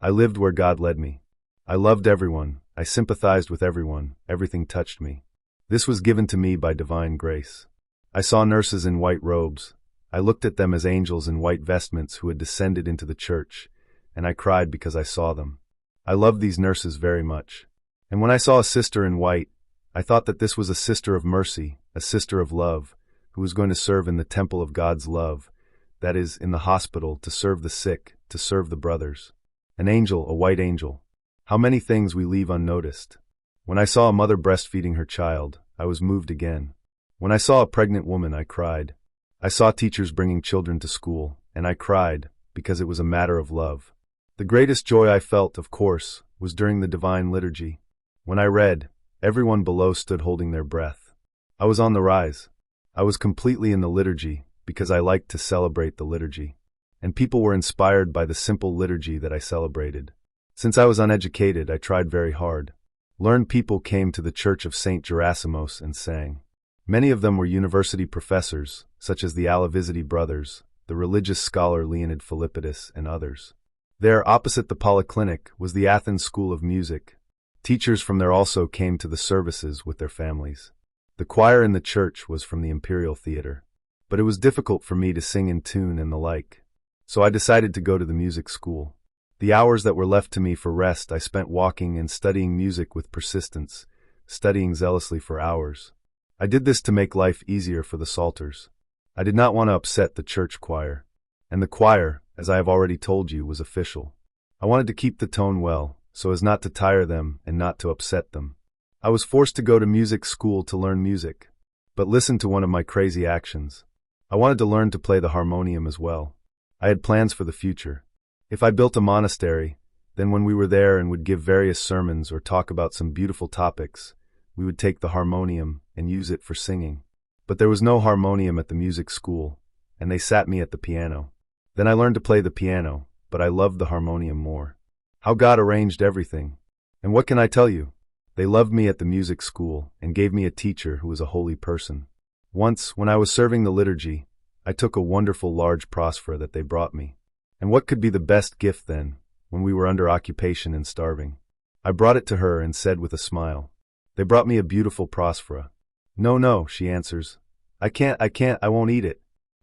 I lived where God led me. I loved everyone, I sympathized with everyone, everything touched me. This was given to me by divine grace. I saw nurses in white robes. I looked at them as angels in white vestments who had descended into the church, and I cried because I saw them. I loved these nurses very much. And when I saw a sister in white, I thought that this was a sister of mercy, a sister of love, who was going to serve in the temple of God's love, that is, in the hospital, to serve the sick, to serve the brothers. An angel, a white angel. How many things we leave unnoticed. When I saw a mother breastfeeding her child, I was moved again. When I saw a pregnant woman, I cried. I saw teachers bringing children to school, and I cried, because it was a matter of love. The greatest joy I felt, of course, was during the divine liturgy. When I read, everyone below stood holding their breath. I was on the rise. I was completely in the liturgy, because I liked to celebrate the liturgy. And people were inspired by the simple liturgy that I celebrated. Since I was uneducated, I tried very hard. Learned people came to the church of St. Gerasimos and sang. Many of them were university professors, such as the Alavizidi brothers, the religious scholar Leonid Philippidis, and others. There, opposite the polyclinic, was the Athens School of Music. Teachers from there also came to the services with their families. The choir in the church was from the Imperial Theater. But it was difficult for me to sing in tune and the like. So I decided to go to the music school. The hours that were left to me for rest I spent walking and studying music with persistence, studying zealously for hours. I did this to make life easier for the Psalters. I did not want to upset the church choir. And the choir, as I have already told you, was official. I wanted to keep the tone well, so as not to tire them and not to upset them. I was forced to go to music school to learn music. But listen to one of my crazy actions. I wanted to learn to play the harmonium as well. I had plans for the future. If I built a monastery, then when we were there and would give various sermons or talk about some beautiful topics, we would take the harmonium and use it for singing. But there was no harmonium at the music school, and they sat me at the piano. Then I learned to play the piano, but I loved the harmonium more. How God arranged everything. And what can I tell you? They loved me at the music school and gave me a teacher who was a holy person. Once, when I was serving the liturgy, I took a wonderful large prosphora that they brought me. And what could be the best gift then, when we were under occupation and starving? I brought it to her and said with a smile, "They brought me a beautiful prosphora." "No, no," she answers. I can't, I won't eat it."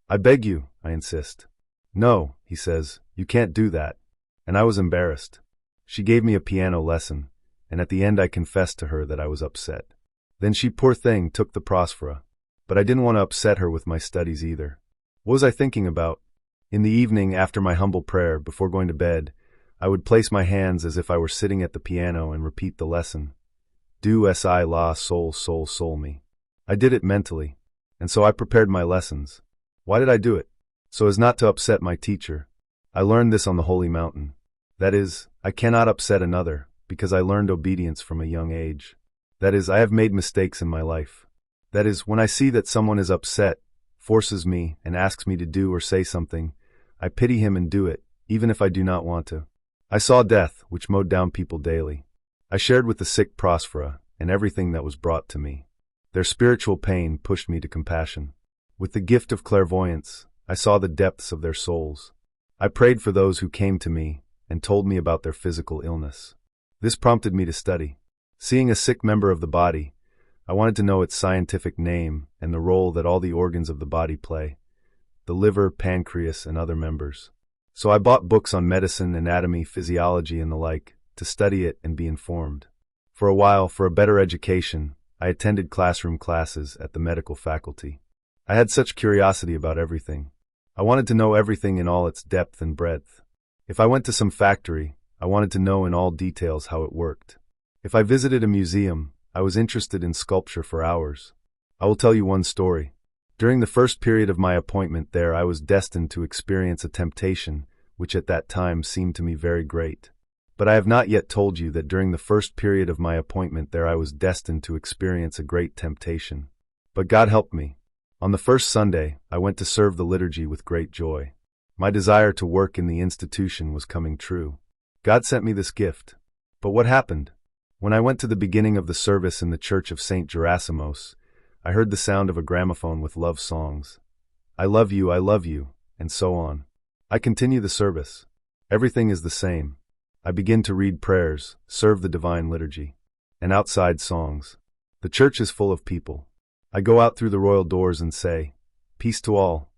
"I beg you," I insist. "No," he says, "you can't do that." And I was embarrassed. She gave me a piano lesson, and at the end I confessed to her that I was upset. Then she, poor thing, took the prosphora. But I didn't want to upset her with my studies either. What was I thinking about? In the evening, after my humble prayer, before going to bed, I would place my hands as if I were sitting at the piano and repeat the lesson. Do si la sol sol sol mi. I did it mentally, and so I prepared my lessons. Why did I do it? So as not to upset my teacher. I learned this on the holy mountain. That is, I cannot upset another, because I learned obedience from a young age. That is, I have made mistakes in my life. That is, when I see that someone is upset, forces me, and asks me to do or say something, I pity him and do it, even if I do not want to. I saw death, which mowed down people daily. I shared with the sick prosphora, and everything that was brought to me. Their spiritual pain pushed me to compassion. With the gift of clairvoyance, I saw the depths of their souls. I prayed for those who came to me, and told me about their physical illness. This prompted me to study. Seeing a sick member of the body, I wanted to know its scientific name and the role that all the organs of the body play, the liver, pancreas, and other members. So I bought books on medicine, anatomy, physiology, and the like, to study it and be informed. For a while, for a better education, I attended classroom classes at the medical faculty. I had such curiosity about everything. I wanted to know everything in all its depth and breadth. If I went to some factory, I wanted to know in all details how it worked. If I visited a museum, I was interested in sculpture for hours. I will tell you one story. During the first period of my appointment there, I was destined to experience a temptation, which at that time seemed to me very great. But I have not yet told you that during the first period of my appointment there I was destined to experience a great temptation. But God helped me. On the first Sunday, I went to serve the liturgy with great joy. My desire to work in the institution was coming true. God sent me this gift. But what happened? When I went to the beginning of the service in the church of St. Gerasimos, I heard the sound of a gramophone with love songs. I love you, and so on. I continue the service. Everything is the same. I begin to read prayers, serve the divine liturgy, and outside songs. The church is full of people. I go out through the royal doors and say, "Peace to all."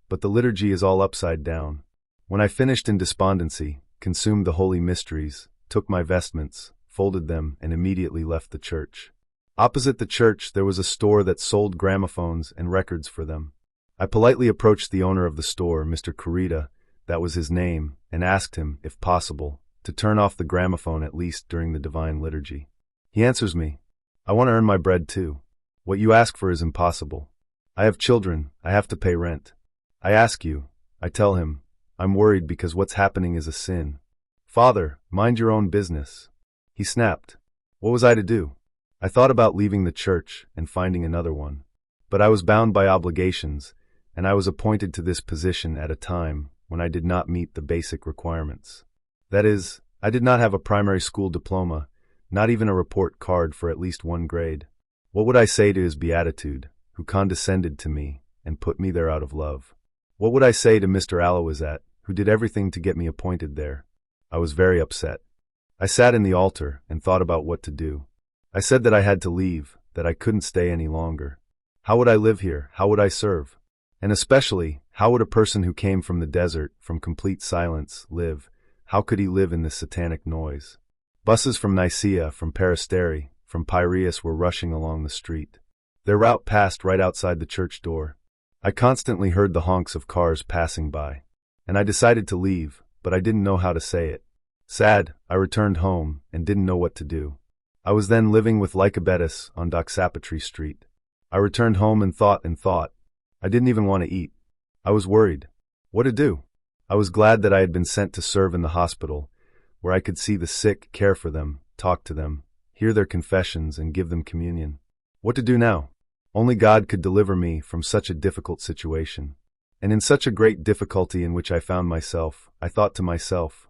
But the liturgy is all upside down. When I finished in despondency, consumed the holy mysteries, took my vestments, folded them, and immediately left the church. Opposite the church there was a store that sold gramophones and records for them. I politely approached the owner of the store, Mr. Kurita, that was his name, and asked him, if possible, to turn off the gramophone at least during the divine liturgy. He answers me, "I want to earn my bread too. What you ask for is impossible. I have children, I have to pay rent. I ask you," I tell him, "I'm worried because what's happening is a sin." "Father, mind your own business." He snapped. What was I to do? I thought about leaving the church and finding another one. But I was bound by obligations, and I was appointed to this position at a time when I did not meet the basic requirements. That is, I did not have a primary school diploma, not even a report card for at least one grade. What would I say to his beatitude, who condescended to me and put me there out of love? What would I say to Mr. Aloizat, who did everything to get me appointed there? I was very upset. I sat in the altar and thought about what to do. I said that I had to leave, that I couldn't stay any longer. How would I live here? How would I serve? And especially, how would a person who came from the desert, from complete silence, live? How could he live in this satanic noise? Buses from Nicaea, from Peristeri, from Piraeus were rushing along the street. Their route passed right outside the church door. I constantly heard the honks of cars passing by. And I decided to leave, but I didn't know how to say it. Sad, I returned home and didn't know what to do. I was then living with Lycabettus on Doxapatry Street. I returned home and thought. I didn't even want to eat. I was worried. What to do? I was glad that I had been sent to serve in the hospital, where I could see the sick, care for them, talk to them, hear their confessions, and give them communion. What to do now? Only God could deliver me from such a difficult situation. And in such a great difficulty in which I found myself, I thought to myself,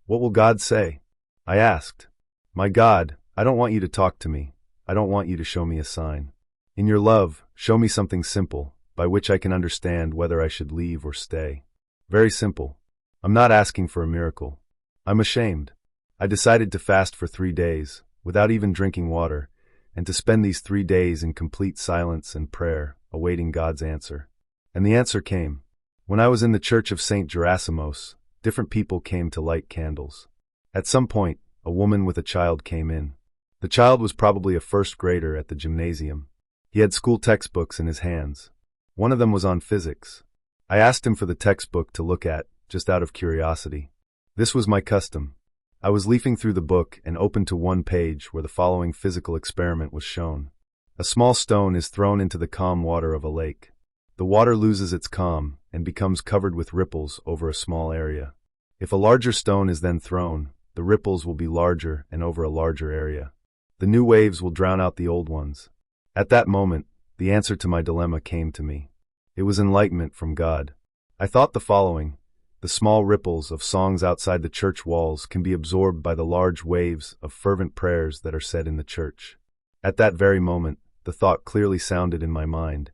what will God say? I asked, my God, I don't want you to talk to me. I don't want you to show me a sign. In your love, show me something simple, by which I can understand whether I should leave or stay. Very simple. I'm not asking for a miracle. I'm ashamed. I decided to fast for 3 days, without even drinking water, and to spend these 3 days in complete silence and prayer, awaiting God's answer. And the answer came. When I was in the church of St. Gerasimos, different people came to light candles. At some point, a woman with a child came in. The child was probably a first grader at the gymnasium. He had school textbooks in his hands. One of them was on physics. I asked him for the textbook to look at, just out of curiosity. This was my custom. I was leafing through the book and opened to one page where the following physical experiment was shown. A small stone is thrown into the calm water of a lake. The water loses its calm and becomes covered with ripples over a small area. If a larger stone is then thrown, the ripples will be larger and over a larger area. The new waves will drown out the old ones. At that moment, the answer to my dilemma came to me. It was enlightenment from God. I thought the following: the small ripples of songs outside the church walls can be absorbed by the large waves of fervent prayers that are said in the church. At that very moment, the thought clearly sounded in my mind.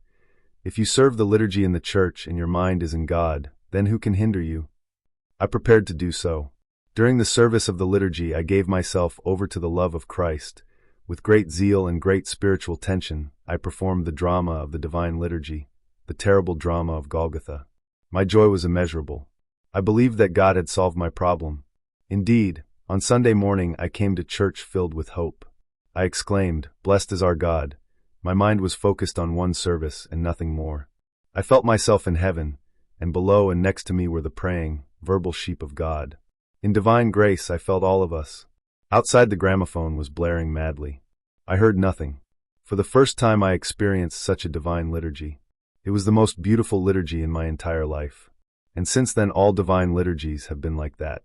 If you serve the liturgy in the church and your mind is in God, then who can hinder you? I prepared to do so. During the service of the liturgy, I gave myself over to the love of Christ. With great zeal and great spiritual tension, I performed the drama of the divine liturgy, the terrible drama of Golgotha. My joy was immeasurable. I believed that God had solved my problem. Indeed, on Sunday morning I came to church filled with hope. I exclaimed, "Blessed is our God." My mind was focused on one service and nothing more. I felt myself in heaven, and below and next to me were the praying, verbal sheep of God. In divine grace I felt all of us. Outside the gramophone was blaring madly. I heard nothing. For the first time I experienced such a divine liturgy. It was the most beautiful liturgy in my entire life. And since then all divine liturgies have been like that.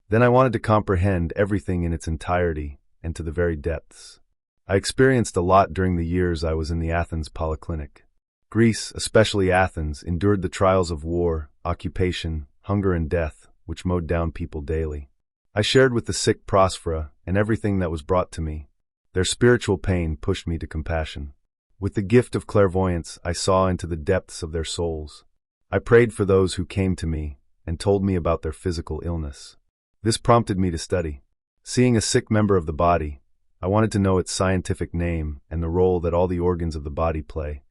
Then I wanted to comprehend everything in its entirety and to the very depths. I experienced a lot during the years I was in the Athens polyclinic. Greece, especially Athens, endured the trials of war, occupation, hunger and death, which mowed down people daily. I shared with the sick Prospera and everything that was brought to me. Their spiritual pain pushed me to compassion. With the gift of clairvoyance, I saw into the depths of their souls. I prayed for those who came to me and told me about their physical illness. This prompted me to study. Seeing a sick member of the body, I wanted to know its scientific name and the role that all the organs of the body play: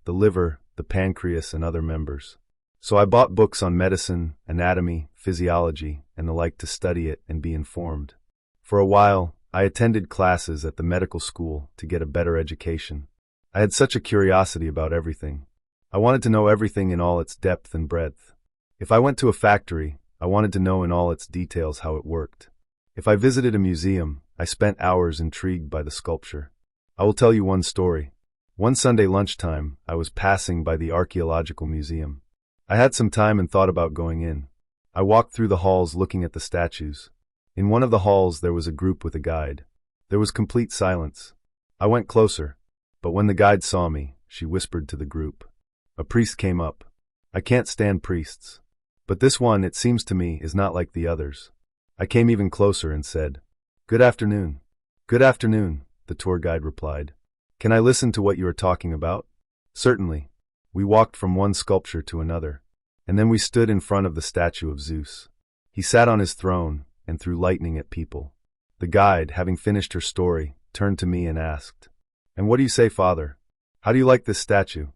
the liver, the pancreas, and other members. So I bought books on medicine, anatomy, physiology, and the like to study it and be informed. For a while, I attended classes at the medical school to get a better education. I had such a curiosity about everything. I wanted to know everything in all its depth and breadth. If I went to a factory, I wanted to know in all its details how it worked. If I visited a museum, I spent hours intrigued by the sculpture. I will tell you one story. One Sunday lunchtime, I was passing by the archaeological museum. I had some time and thought about going in. I walked through the halls looking at the statues. In one of the halls there was a group with a guide. There was complete silence. I went closer, but when the guide saw me, she whispered to the group. A priest came up. I can't stand priests. But this one, it seems to me, is not like the others. I came even closer and said, "Good afternoon." "Good afternoon," the tour guide replied. "Can I listen to what you are talking about?" "Certainly." We walked from one sculpture to another, and then we stood in front of the statue of Zeus. He sat on his throne and threw lightning at people. The guide, having finished her story, turned to me and asked, "And what do you say, Father? How do you like this statue?"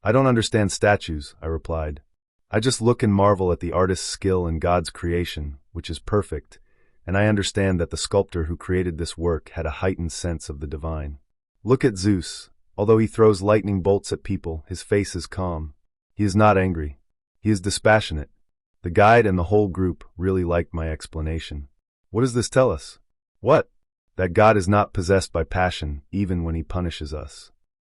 "I don't understand statues," I replied. "I just look and marvel at the artist's skill in God's creation, which is perfect, and I understand that the sculptor who created this work had a heightened sense of the divine. Look at Zeus. Although he throws lightning bolts at people, his face is calm. He is not angry. He is dispassionate." The guide and the whole group really liked my explanation. "What does this tell us?" "What?" "That God is not possessed by passion, even when he punishes us."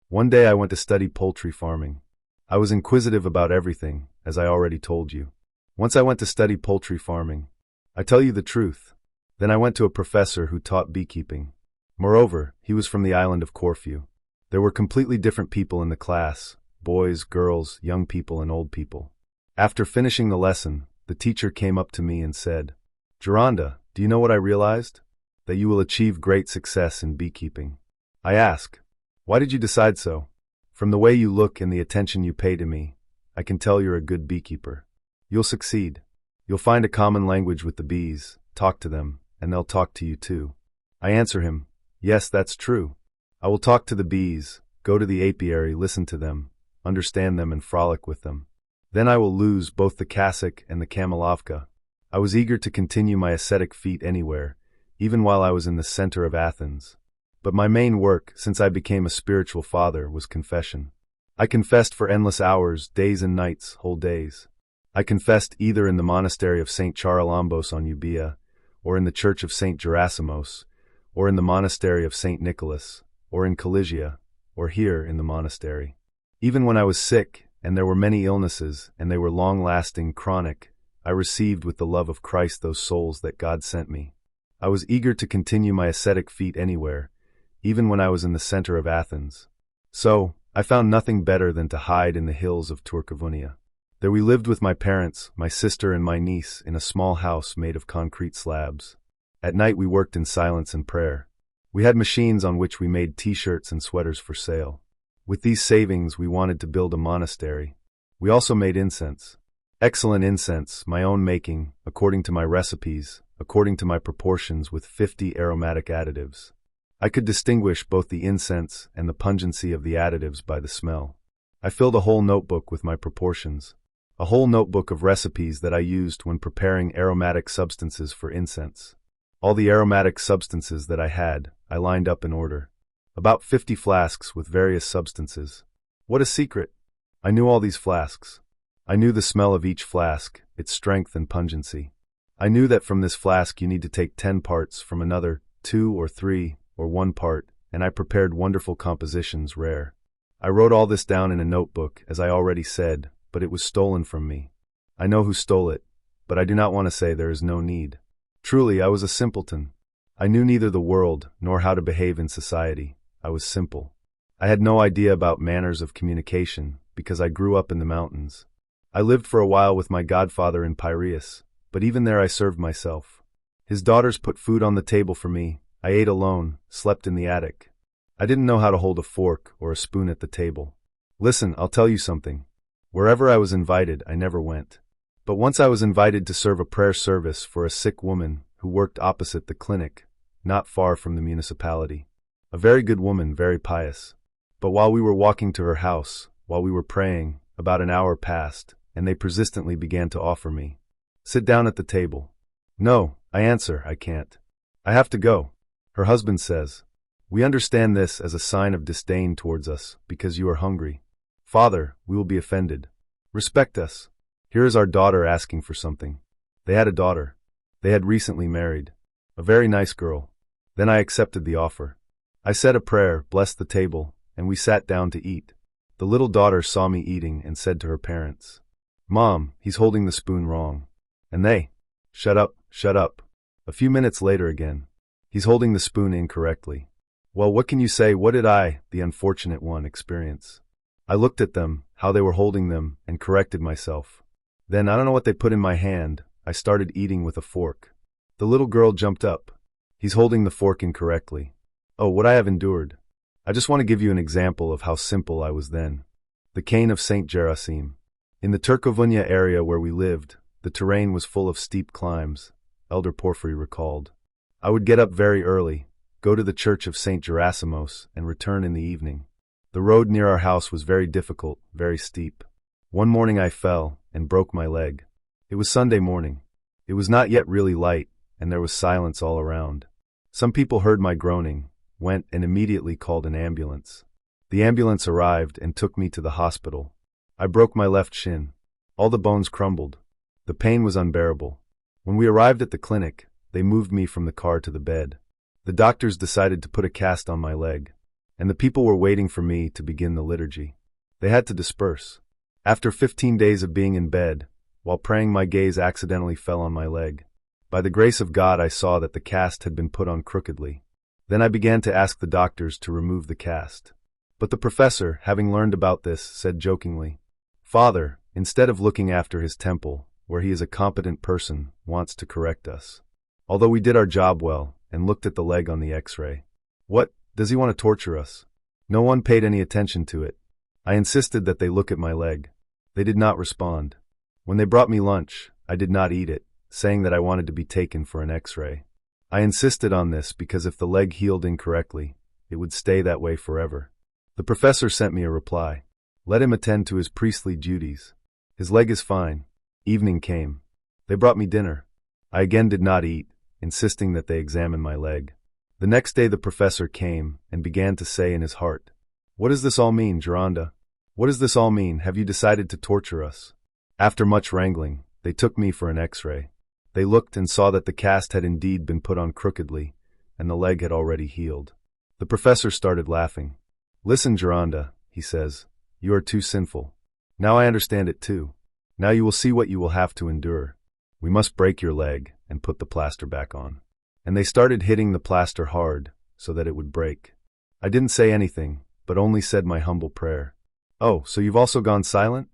One day I went to study poultry farming. I was inquisitive about everything, as I already told you. Once I went to study poultry farming. I tell you the truth. Then I went to a professor who taught beekeeping. Moreover, he was from the island of Corfu. There were completely different people in the class: boys, girls, young people, and old people. After finishing the lesson, the teacher came up to me and said, "Geronda, do you know what I realized? That you will achieve great success in beekeeping." I ask, "Why did you decide so?" "From the way you look and the attention you pay to me, I can tell you're a good beekeeper. You'll succeed. You'll find a common language with the bees, talk to them, and they'll talk to you too." I answer him, "Yes, that's true. I will talk to the bees, go to the apiary, listen to them, understand them and frolic with them. Then I will lose both the cassock and the camelovka." I was eager to continue my ascetic feat anywhere, even while I was in the center of Athens. But my main work, since I became a spiritual father, was confession. I confessed for endless hours, days and nights, whole days. I confessed either in the monastery of St. Charalambos on Euboea, or in the church of St. Gerasimos, or in the monastery of St. Nicholas, or in Kaligia, or here in the monastery. Even when I was sick, and there were many illnesses, and they were long-lasting, chronic, I received with the love of Christ those souls that God sent me. I was eager to continue my ascetic feat anywhere, even when I was in the center of Athens. So, I found nothing better than to hide in the hills of Turcovunia. There we lived with my parents, my sister and my niece in a small house made of concrete slabs. At night we worked in silence and prayer. We had machines on which we made t-shirts and sweaters for sale. With these savings we wanted to build a monastery. We also made incense. Excellent incense, my own making, according to my recipes, according to my proportions with 50 aromatic additives. I could distinguish both the incense and the pungency of the additives by the smell. I filled a whole notebook with my proportions. A whole notebook of recipes that I used when preparing aromatic substances for incense. All the aromatic substances that I had, I lined up in order. About 50 flasks with various substances. What a secret! I knew all these flasks. I knew the smell of each flask, its strength and pungency. I knew that from this flask you need to take 10 parts, from another 2 or 3 or 1 part, and I prepared wonderful compositions, rare. I wrote all this down in a notebook, as I already said, but it was stolen from me. I know who stole it, but I do not want to say there is no need. Truly, I was a simpleton. I knew neither the world nor how to behave in society. I was simple. I had no idea about manners of communication, because I grew up in the mountains. I lived for a while with my godfather in Piraeus, but even there I served myself. His daughters put food on the table for me. I ate alone, slept in the attic. I didn't know how to hold a fork or a spoon at the table. Listen, I'll tell you something. Wherever I was invited, I never went. But once I was invited to serve a prayer service for a sick woman who worked opposite the clinic, not far from the municipality. A very good woman, very pious. But while we were walking to her house, while we were praying, about an hour passed, and they persistently began to offer me, "Sit down at the table." "No," I answer, "I can't. I have to go." Her husband says, "We understand this as a sign of disdain towards us, because you are hungry. Father, we will be offended. Respect us. Here is our daughter asking for something." They had a daughter. They had recently married. A very nice girl. Then I accepted the offer. I said a prayer, blessed the table, and we sat down to eat. The little daughter saw me eating and said to her parents, "Mom, he's holding the spoon wrong." And they, shut up, shut up." A few minutes later again, "He's holding the spoon incorrectly." Well, what can you say? What did I, the unfortunate one, experience? I looked at them, how they were holding them, and corrected myself. Then, I don't know what they put in my hand, I started eating with a fork. The little girl jumped up. "He's holding the fork incorrectly." Oh, what I have endured. I just want to give you an example of how simple I was then. The cane of St. Gerasim. In the Turcovunia area where we lived, the terrain was full of steep climbs, Elder Porphyry recalled. I would get up very early, go to the church of St. Gerasimos, and return in the evening. The road near our house was very difficult, very steep. One morning I fell and broke my leg. It was Sunday morning. It was not yet really light, and there was silence all around. Some people heard my groaning, went and immediately called an ambulance. The ambulance arrived and took me to the hospital. I broke my left shin. All the bones crumbled. The pain was unbearable. When we arrived at the clinic, they moved me from the car to the bed. The doctors decided to put a cast on my leg, and the people were waiting for me to begin the liturgy. They had to disperse. After 15 days of being in bed, while praying, my gaze accidentally fell on my leg. By the grace of God, I saw that the cast had been put on crookedly. Then I began to ask the doctors to remove the cast. But the professor, having learned about this, said jokingly, "Father, instead of looking after his temple, where he is a competent person, wants to correct us. Although we did our job well, and looked at the leg on the x-ray. What, does he want to torture us? No one paid any attention to it. I insisted that they look at my leg. They did not respond. When they brought me lunch, I did not eat it, saying that I wanted to be taken for an x-ray. I insisted on this because if the leg healed incorrectly, it would stay that way forever. The professor sent me a reply. Let him attend to his priestly duties. His leg is fine. Evening came. They brought me dinner. I again did not eat, insisting that they examine my leg. The next day the professor came and began to say in his heart, What does this all mean, Geronda? What does this all mean? Have you decided to torture us? After much wrangling, they took me for an x-ray. They looked and saw that the cast had indeed been put on crookedly, and the leg had already healed. The professor started laughing. Listen, Geronda, he says, you are too sinful. Now I understand it too. Now you will see what you will have to endure. We must break your leg and put the plaster back on. And they started hitting the plaster hard so that it would break. I didn't say anything, but only said my humble prayer. Oh, so you've also gone silent?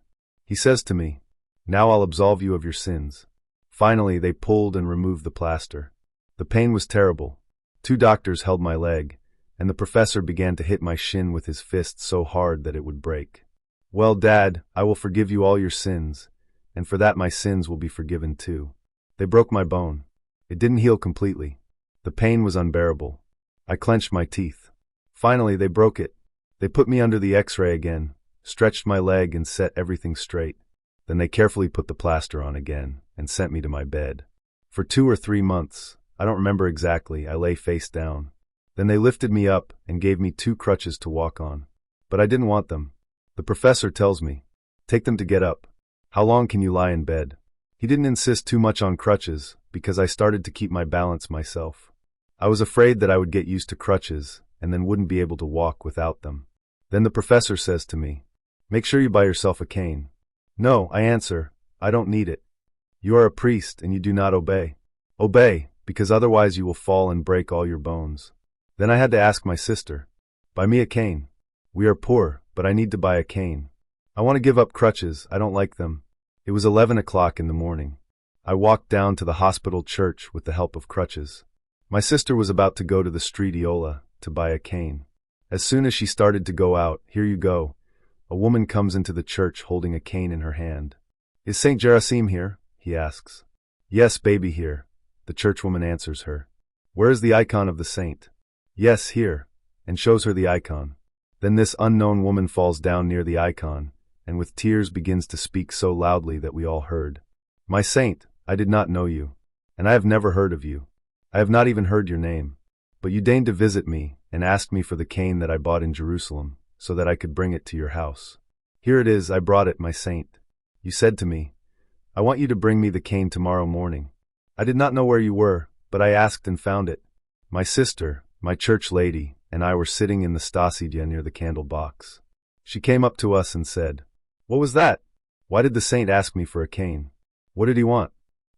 He says to me, Now I'll absolve you of your sins. Finally, they pulled and removed the plaster. The pain was terrible. 2 doctors held my leg, and the professor began to hit my shin with his fist so hard that it would break. Well, Dad, I will forgive you all your sins, and for that my sins will be forgiven too. They broke my bone. It didn't heal completely. The pain was unbearable. I clenched my teeth. Finally, they broke it. They put me under the x-ray again, stretched my leg and set everything straight. Then they carefully put the plaster on again and sent me to my bed. For 2 or 3 months, I don't remember exactly, I lay face down. Then they lifted me up and gave me 2 crutches to walk on. But I didn't want them. The professor tells me, Take them to get up. How long can you lie in bed? He didn't insist too much on crutches because I started to keep my balance myself. I was afraid that I would get used to crutches and then wouldn't be able to walk without them. Then the professor says to me, Make sure you buy yourself a cane. No, I answer, I don't need it. You are a priest and you do not obey. Obey, because otherwise you will fall and break all your bones. Then I had to ask my sister, Buy me a cane. We are poor, but I need to buy a cane. I want to give up crutches, I don't like them. It was 11 o'clock in the morning. I walked down to the hospital church with the help of crutches. My sister was about to go to the street Iola to buy a cane. As soon as she started to go out, here you go, a woman comes into the church holding a cane in her hand. Is St. Gerasim here? He asks. Yes, baby, here. The churchwoman answers her. Where is the icon of the saint? Yes, here, and shows her the icon. Then this unknown woman falls down near the icon, and with tears begins to speak so loudly that we all heard. My saint, I did not know you, and I have never heard of you. I have not even heard your name. But you deigned to visit me and asked me for the cane that I bought in Jerusalem, so that I could bring it to your house. Here it is, I brought it, my saint. You said to me, I want you to bring me the cane tomorrow morning. I did not know where you were, but I asked and found it. My sister, my church lady, and I were sitting in the Stasidya near the candle box. She came up to us and said, What was that? Why did the saint ask me for a cane? What did he want?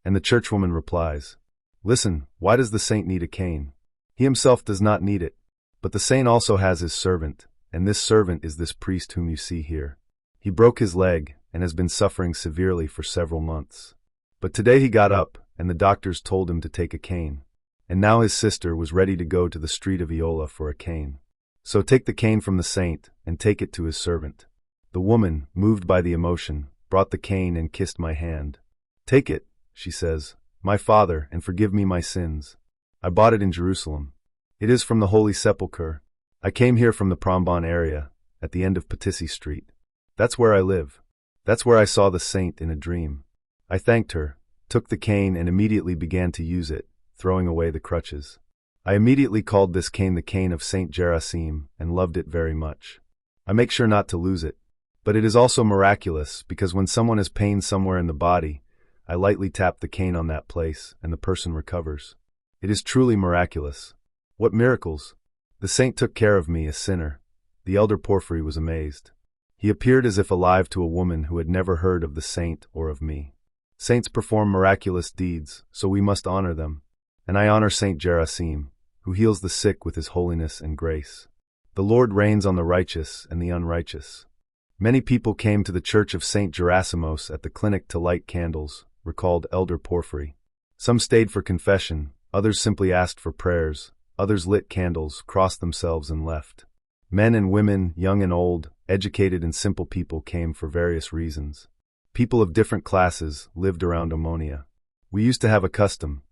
And the churchwoman replies, Listen, why does the saint need a cane? He himself does not need it. But the saint also has his servant, and this servant is this priest whom you see here. He broke his leg and has been suffering severely for several months. But today he got up, and the doctors told him to take a cane. And now his sister was ready to go to the street of Iola for a cane. So take the cane from the saint, and take it to his servant. The woman, moved by the emotion, brought the cane and kissed my hand. Take it, she says, my father, and forgive me my sins. I bought it in Jerusalem. It is from the Holy Sepulchre. I came here from the Pramban area, at the end of Patisi Street. That's where I live. That's where I saw the saint in a dream. I thanked her, took the cane and immediately began to use it, throwing away the crutches. I immediately called this cane the cane of St. Gerasim and loved it very much. I make sure not to lose it. But it is also miraculous because when someone has pain somewhere in the body, I lightly tap the cane on that place and the person recovers. It is truly miraculous. What miracles! The saint took care of me, a sinner. The elder Porphyry was amazed. He appeared as if alive to a woman who had never heard of the saint or of me. Saints perform miraculous deeds, so we must honor them. And I honor St. Gerasim, who heals the sick with his holiness and grace. The Lord reigns on the righteous and the unrighteous. Many people came to the Church of St. Gerasimos at the clinic to light candles, recalled Elder Porphyry. Some stayed for confession, others simply asked for prayers, others lit candles, crossed themselves and left. Men and women, young and old, educated and simple people came for various reasons. People of different classes lived around Omonia. We used to have a custom.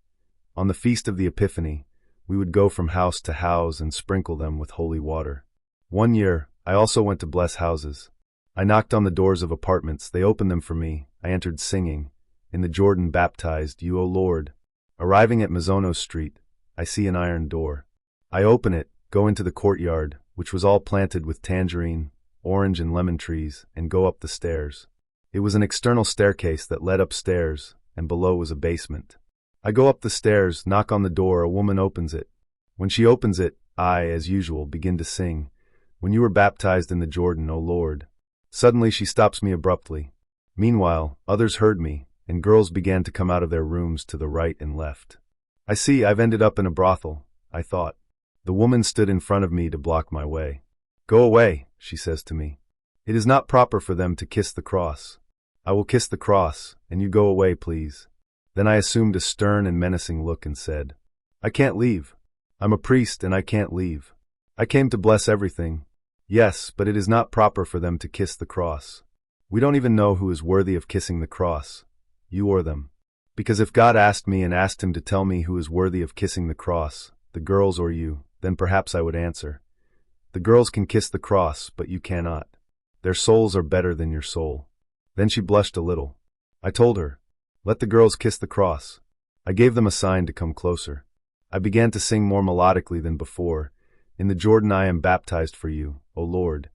On the Feast of the Epiphany, we would go from house to house and sprinkle them with holy water. One year, I also went to bless houses. I knocked on the doors of apartments, they opened them for me, I entered singing, "In the Jordan baptized you, O Lord." Arriving at Mazonos Street, I see an iron door. I open it, go into the courtyard, which was all planted with tangerine, orange and lemon trees, and go up the stairs. It was an external staircase that led upstairs, and below was a basement. I go up the stairs, knock on the door, a woman opens it. When she opens it, I, as usual, begin to sing, "When you were baptized in the Jordan, O Lord." Suddenly she stops me abruptly. Meanwhile, others heard me, and girls began to come out of their rooms to the right and left. I see I've ended up in a brothel, I thought. The woman stood in front of me to block my way. "Go away," she says to me. "It is not proper for them to kiss the cross." "I will kiss the cross, and you go away, please." Then I assumed a stern and menacing look and said, "I can't leave. I'm a priest and I can't leave. I came to bless everything. Yes, but it is not proper for them to kiss the cross. We don't even know who is worthy of kissing the cross, you or them. Because if God asked me and asked him to tell me who is worthy of kissing the cross, the girls or you, then perhaps I would answer, 'The girls can kiss the cross, but you cannot. Their souls are better than your soul.'" Then she blushed a little. I told her, "Let the girls kiss the cross." I gave them a sign to come closer. I began to sing more melodically than before, "In the Jordan I am baptized for you, O Lord,"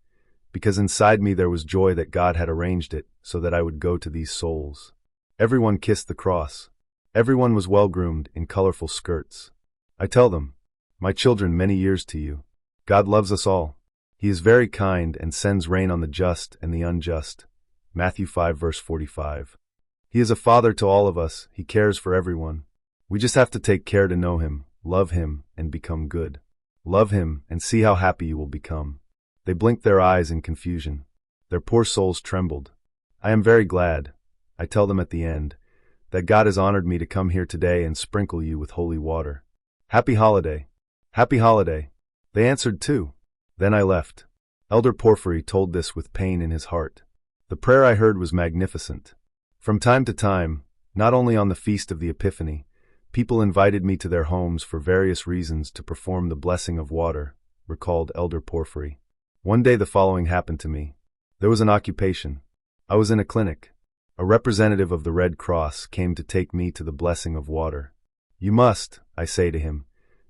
because inside me there was joy that God had arranged it so that I would go to these souls. Everyone kissed the cross. Everyone was well-groomed in colorful skirts. I tell them, "My children, many years to you. God loves us all. He is very kind and sends rain on the just and the unjust." Matthew 5 verse 45. He is a father to all of us. He cares for everyone. We just have to take care to know him, love him, and become good. Love him and see how happy you will become. They blinked their eyes in confusion. Their poor souls trembled. I am very glad, I tell them at the end, that God has honored me to come here today and sprinkle you with holy water. Happy holiday. Happy holiday. They answered too. Then I left. Elder Porphyry told this with pain in his heart. The prayer I heard was magnificent. From time to time, not only on the Feast of the Epiphany, people invited me to their homes for various reasons to perform the blessing of water, recalled Elder Porphyry. One day the following happened to me. There was an occupation. I was in a clinic. A representative of the Red Cross came to take me to the blessing of water. "You must," I say to him,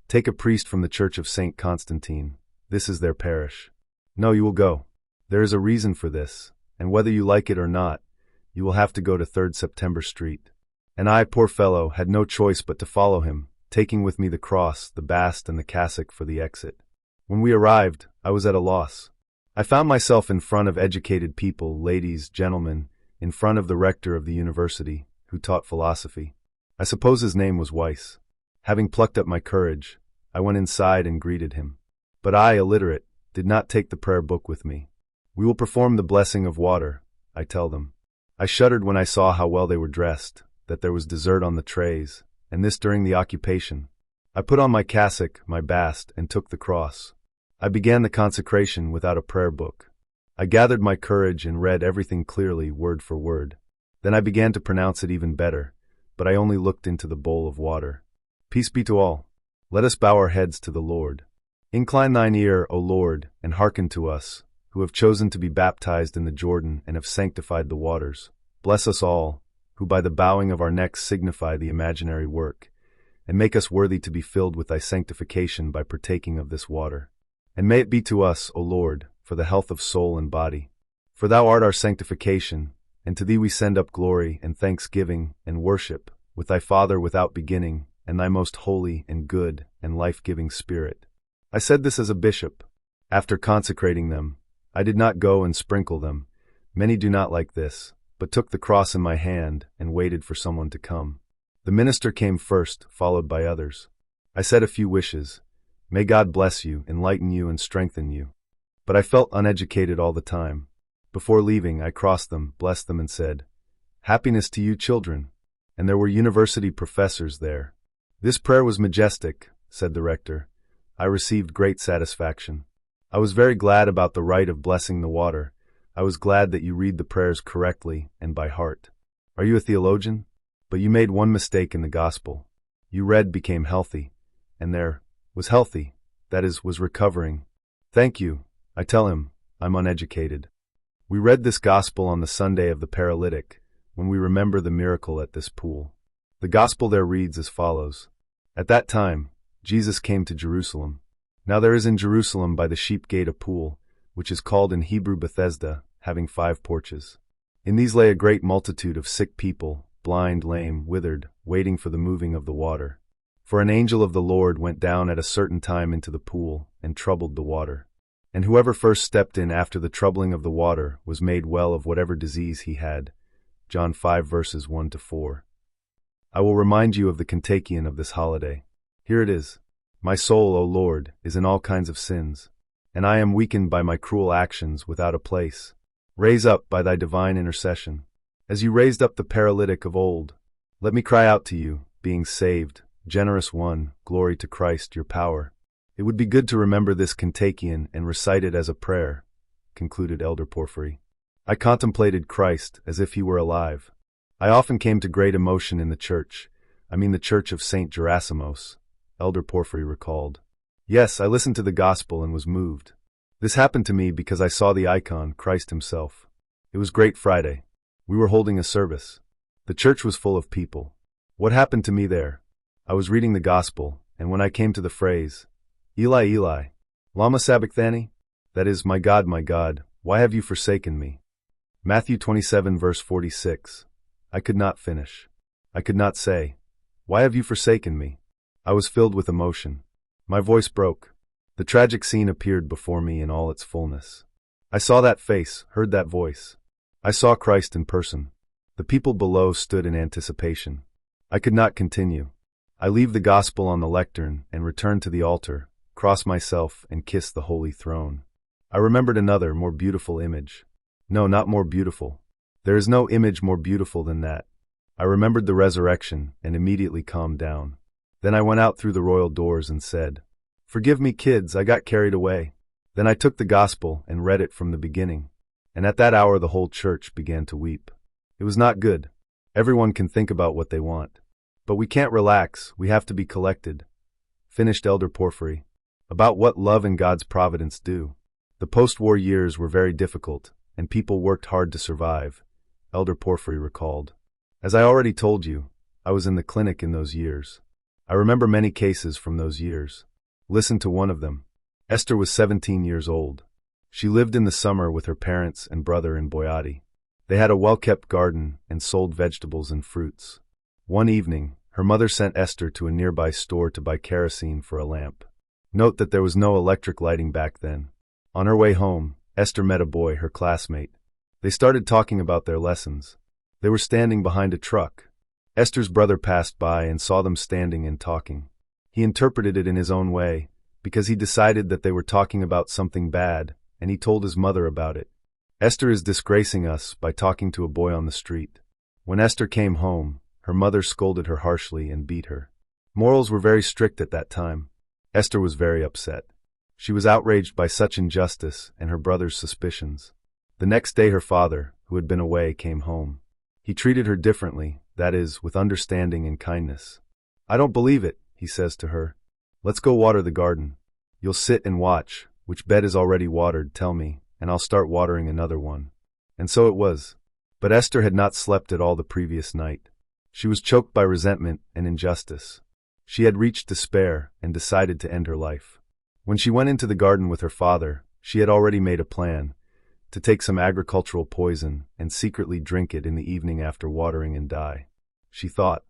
"take a priest from the Church of St. Constantine. This is their parish." "No, you will go. There is a reason for this, and whether you like it or not, you will have to go to 3rd September Street." And I, poor fellow, had no choice but to follow him, taking with me the cross, the bast, and the cassock for the exit. When we arrived, I was at a loss. I found myself in front of educated people, ladies, gentlemen, in front of the rector of the university, who taught philosophy. I suppose his name was Weiss. Having plucked up my courage, I went inside and greeted him. But I, illiterate, did not take the prayer book with me. "We will perform the blessing of water," I tell them. I shuddered when I saw how well they were dressed, that there was dessert on the trays, and this during the occupation. I put on my cassock, my bast, and took the cross. I began the consecration without a prayer book. I gathered my courage and read everything clearly, word for word. Then I began to pronounce it even better, but I only looked into the bowl of water. Peace be to all. Let us bow our heads to the Lord. Incline thine ear, O Lord, and hearken to us, who have chosen to be baptized in the Jordan and have sanctified the waters. Bless us all, who by the bowing of our necks signify the imaginary work, and make us worthy to be filled with thy sanctification by partaking of this water. And may it be to us, O Lord, for the health of soul and body. For thou art our sanctification, and to thee we send up glory and thanksgiving and worship, with thy Father without beginning, and thy most holy and good and life-giving Spirit. I said this as a bishop. After consecrating them, I did not go and sprinkle them. Many do not like this, but took the cross in my hand and waited for someone to come. The minister came first, followed by others. I said a few wishes. May God bless you, enlighten you, and strengthen you. But I felt uneducated all the time. Before leaving, I crossed them, blessed them, and said, "Happiness to you, children." And there were university professors there. This prayer was majestic, said the rector. I received great satisfaction. I was very glad about the rite of blessing the water. I was glad that you read the prayers correctly and by heart. Are you a theologian? But you made one mistake in the gospel. You read became healthy, and there was healthy, that is, was recovering. Thank you, I tell him, I'm uneducated. We read this gospel on the Sunday of the paralytic, when we remember the miracle at this pool. The gospel there reads as follows. At that time, Jesus came to Jerusalem. Now there is in Jerusalem by the sheep gate a pool, which is called in Hebrew Bethesda, having 5 porches. In these lay a great multitude of sick people, blind, lame, withered, waiting for the moving of the water. For an angel of the Lord went down at a certain time into the pool, and troubled the water. And whoever first stepped in after the troubling of the water was made well of whatever disease he had. John 5 verses 1-4. I will remind you of the contagion of this holiday. Here it is. My soul, O Lord, is in all kinds of sins, and I am weakened by my cruel actions without a place. Raise up by thy divine intercession. As you raised up the paralytic of old, let me cry out to you, being saved, generous one, glory to Christ, your power. It would be good to remember this contagion and recite it as a prayer, concluded Elder Porphyry. I contemplated Christ as if he were alive. I often came to great emotion in the church. I mean the church of St. Gerasimos, Elder Porphyry recalled. Yes, I listened to the gospel and was moved. This happened to me because I saw the icon, Christ himself. It was Great Friday. We were holding a service. The church was full of people. What happened to me there? I was reading the gospel, and when I came to the phrase, Eli, Eli, lama sabachthani? That is, my God, why have you forsaken me? Matthew 27 verse 46. I could not finish. I could not say, why have you forsaken me? I was filled with emotion. My voice broke. The tragic scene appeared before me in all its fullness. I saw that face, heard that voice. I saw Christ in person. The people below stood in anticipation. I could not continue. I leave the gospel on the lectern and return to the altar, cross myself and kiss the holy throne. I remembered another, more beautiful image. No, not more beautiful. There is no image more beautiful than that. I remembered the resurrection and immediately calmed down. Then I went out through the royal doors and said, "Forgive me, kids, I got carried away." Then I took the gospel and read it from the beginning. And at that hour the whole church began to weep. It was not good. Everyone can think about what they want. But we can't relax, we have to be collected. Finished Elder Porphyry. About what love and God's providence do. The post-war years were very difficult, and people worked hard to survive, Elder Porphyry recalled. As I already told you, I was in the clinic in those years. I remember many cases from those years. Listen to one of them. Esther was 17 years old. She lived in the summer with her parents and brother in Boyati. They had a well-kept garden and sold vegetables and fruits. One evening, her mother sent Esther to a nearby store to buy kerosene for a lamp. Note that there was no electric lighting back then. On her way home, Esther met a boy, her classmate. They started talking about their lessons. They were standing behind a truck. Esther's brother passed by and saw them standing and talking. He interpreted it in his own way, because he decided that they were talking about something bad, and he told his mother about it. Esther is disgracing us by talking to a boy on the street. When Esther came home, her mother scolded her harshly and beat her. Morals were very strict at that time. Esther was very upset. She was outraged by such injustice and her brother's suspicions. The next day her father, who had been away, came home. He treated her differently, that is, with understanding and kindness. "I don't believe it," he says to her. "Let's go water the garden. You'll sit and watch, which bed is already watered, tell me, and I'll start watering another one." And so it was. But Esther had not slept at all the previous night. She was choked by resentment and injustice. She had reached despair and decided to end her life. When she went into the garden with her father, she had already made a plan to take some agricultural poison and secretly drink it in the evening after watering and die. She thought,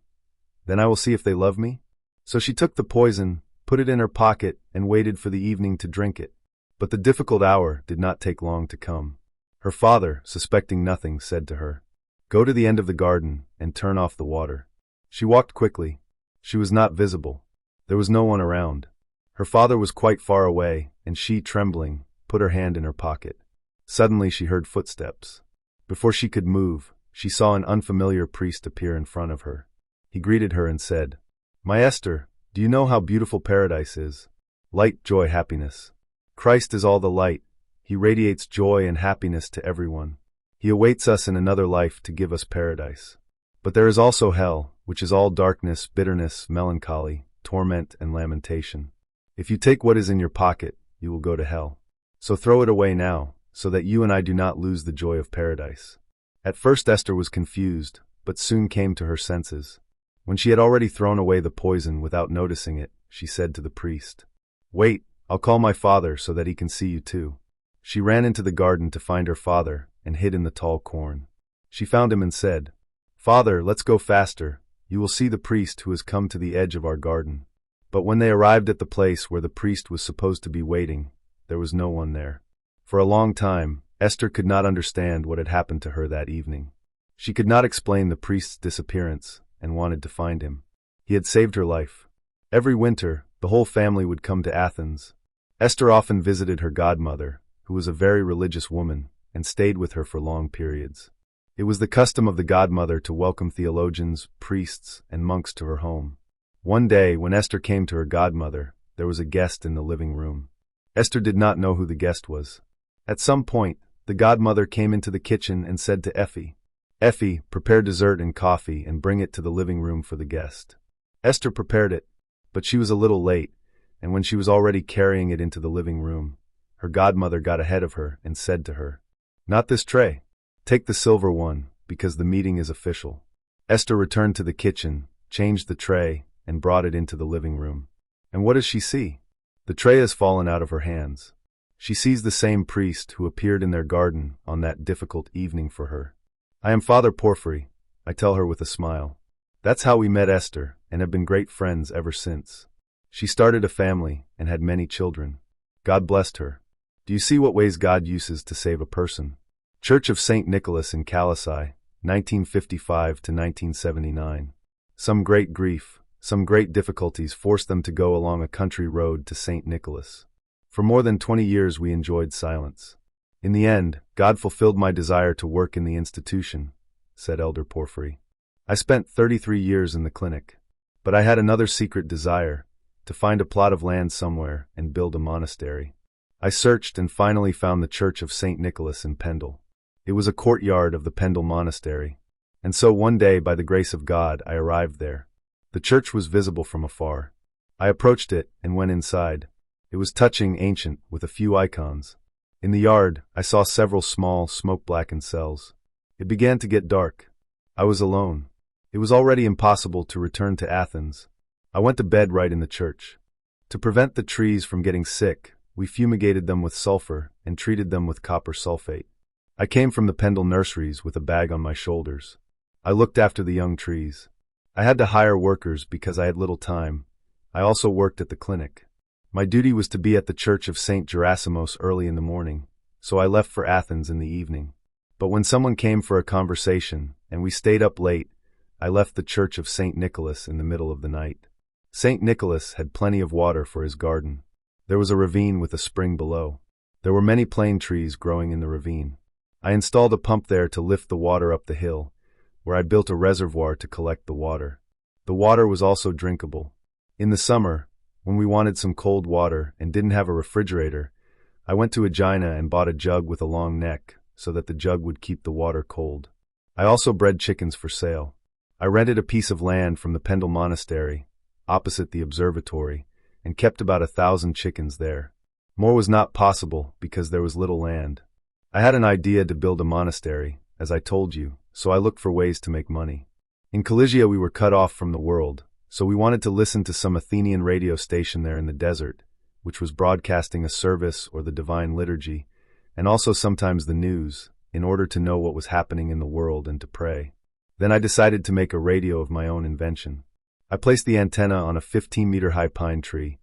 "Then I will see if they love me." So she took the poison, put it in her pocket, and waited for the evening to drink it. But the difficult hour did not take long to come. Her father, suspecting nothing, said to her, "Go to the end of the garden and turn off the water." She walked quickly. She was not visible. There was no one around. Her father was quite far away, and she, trembling, put her hand in her pocket. Suddenly she heard footsteps. Before she could move, she saw an unfamiliar priest appear in front of her. He greeted her and said, "My Esther, do you know how beautiful paradise is? Light, joy, happiness. Christ is all the light. He radiates joy and happiness to everyone. He awaits us in another life to give us paradise. But there is also hell, which is all darkness, bitterness, melancholy, torment, and lamentation. If you take what is in your pocket, you will go to hell. So throw it away now, so that you and I do not lose the joy of paradise." At first Esther was confused, but soon came to her senses. When she had already thrown away the poison without noticing it, she said to the priest, "Wait, I'll call my father so that he can see you too." She ran into the garden to find her father and hid in the tall corn. She found him and said, "Father, let's go faster. You will see the priest who has come to the edge of our garden." But when they arrived at the place where the priest was supposed to be waiting, there was no one there. For a long time, Esther could not understand what had happened to her that evening. She could not explain the priest's disappearance and wanted to find him. He had saved her life. Every winter, the whole family would come to Athens. Esther often visited her godmother, who was a very religious woman, and stayed with her for long periods. It was the custom of the godmother to welcome theologians, priests, and monks to her home. One day, when Esther came to her godmother, there was a guest in the living room. Esther did not know who the guest was. At some point, the godmother came into the kitchen and said to Effie, "Effie, prepare dessert and coffee and bring it to the living room for the guest." Esther prepared it, but she was a little late, and when she was already carrying it into the living room, her godmother got ahead of her and said to her, "Not this tray. Take the silver one, because the meeting is official." Esther returned to the kitchen, changed the tray, and brought it into the living room. And what does she see? The tray has fallen out of her hands. She sees the same priest who appeared in their garden on that difficult evening for her. "I am Father Porphyry," I tell her with a smile. That's how we met Esther, and have been great friends ever since. She started a family and had many children. God blessed her. Do you see what ways God uses to save a person? Church of St. Nicholas in Kalisai, 1955 to 1979. Some great grief, some great difficulties forced them to go along a country road to St. Nicholas. For more than 20 years we enjoyed silence. In the end, God fulfilled my desire to work in the institution, said Elder Porphyry. I spent 33 years in the clinic, but I had another secret desire, to find a plot of land somewhere and build a monastery. I searched and finally found the Church of St. Nicholas in Pendle. It was a courtyard of the Pendle Monastery, and so one day, by the grace of God, I arrived there. The church was visible from afar. I approached it and went inside. It was touching, ancient, with a few icons. In the yard, I saw several small, smoke-blackened cells. It began to get dark. I was alone. It was already impossible to return to Athens. I went to bed right in the church. To prevent the trees from getting sick, we fumigated them with sulfur and treated them with copper sulfate. I came from the Pendle nurseries with a bag on my shoulders. I looked after the young trees. I had to hire workers because I had little time. I also worked at the clinic. My duty was to be at the Church of St. Gerasimos early in the morning, so I left for Athens in the evening. But when someone came for a conversation, and we stayed up late, I left the Church of St. Nicholas in the middle of the night. St. Nicholas had plenty of water for his garden. There was a ravine with a spring below. There were many plane trees growing in the ravine. I installed a pump there to lift the water up the hill, where I built a reservoir to collect the water. The water was also drinkable. In the summer, when we wanted some cold water and didn't have a refrigerator, I went to Aegina and bought a jug with a long neck so that the jug would keep the water cold. I also bred chickens for sale. I rented a piece of land from the Pendle Monastery, opposite the observatory, and kept about 1,000 chickens there. More was not possible because there was little land. I had an idea to build a monastery, as I told you, so I looked for ways to make money. In Kaligia we were cut off from the world, so we wanted to listen to some Athenian radio station there in the desert, which was broadcasting a service or the divine liturgy, and also sometimes the news, in order to know what was happening in the world and to pray. Then I decided to make a radio of my own invention. I placed the antenna on a 15-meter-high pine tree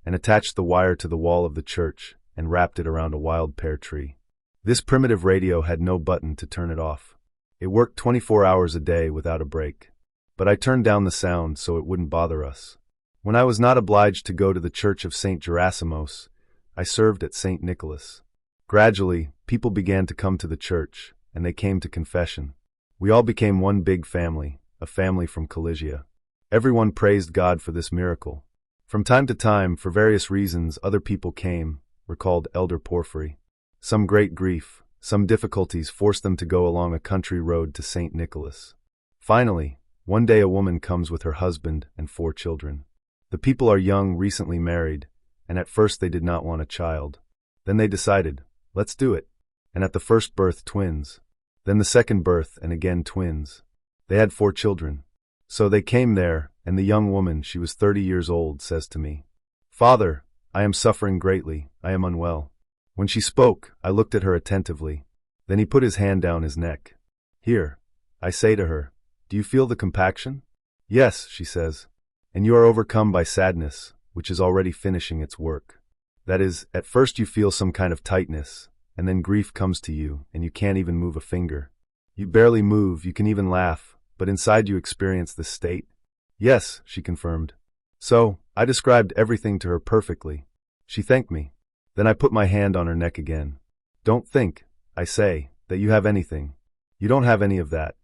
and attached the wire to the wall of the church and wrapped it around a wild pear tree. This primitive radio had no button to turn it off. It worked 24 hours a day without a break. But I turned down the sound so it wouldn't bother us. When I was not obliged to go to the Church of St. Gerasimos, I served at St. Nicholas. Gradually, people began to come to the church, and they came to confession. We all became one big family, a family from Kavsokalyvia. Everyone praised God for this miracle. From time to time, for various reasons, other people came, recalled Elder Porphyry. Some great grief, some difficulties forced them to go along a country road to St. Nicholas. Finally, one day a woman comes with her husband and 4 children. The people are young, recently married, and at first they did not want a child. Then they decided, let's do it. And at the first birth, twins. Then the second birth, and again twins. They had 4 children. So they came there, and the young woman, she was 30 years old, says to me, "Father, I am suffering greatly, I am unwell." When she spoke, I looked at her attentively. Then he put his hand down his neck. "Here," I say to her, "do you feel the compaction?" "Yes," she says. "And you are overcome by sadness, which is already finishing its work. That is, at first you feel some kind of tightness, and then grief comes to you, and you can't even move a finger. You barely move, you can even laugh, but inside you experience this state." "Yes," she confirmed. So, I described everything to her perfectly. She thanked me. Then I put my hand on her neck again. "Don't think," I say, "that you have anything. You don't have any of that."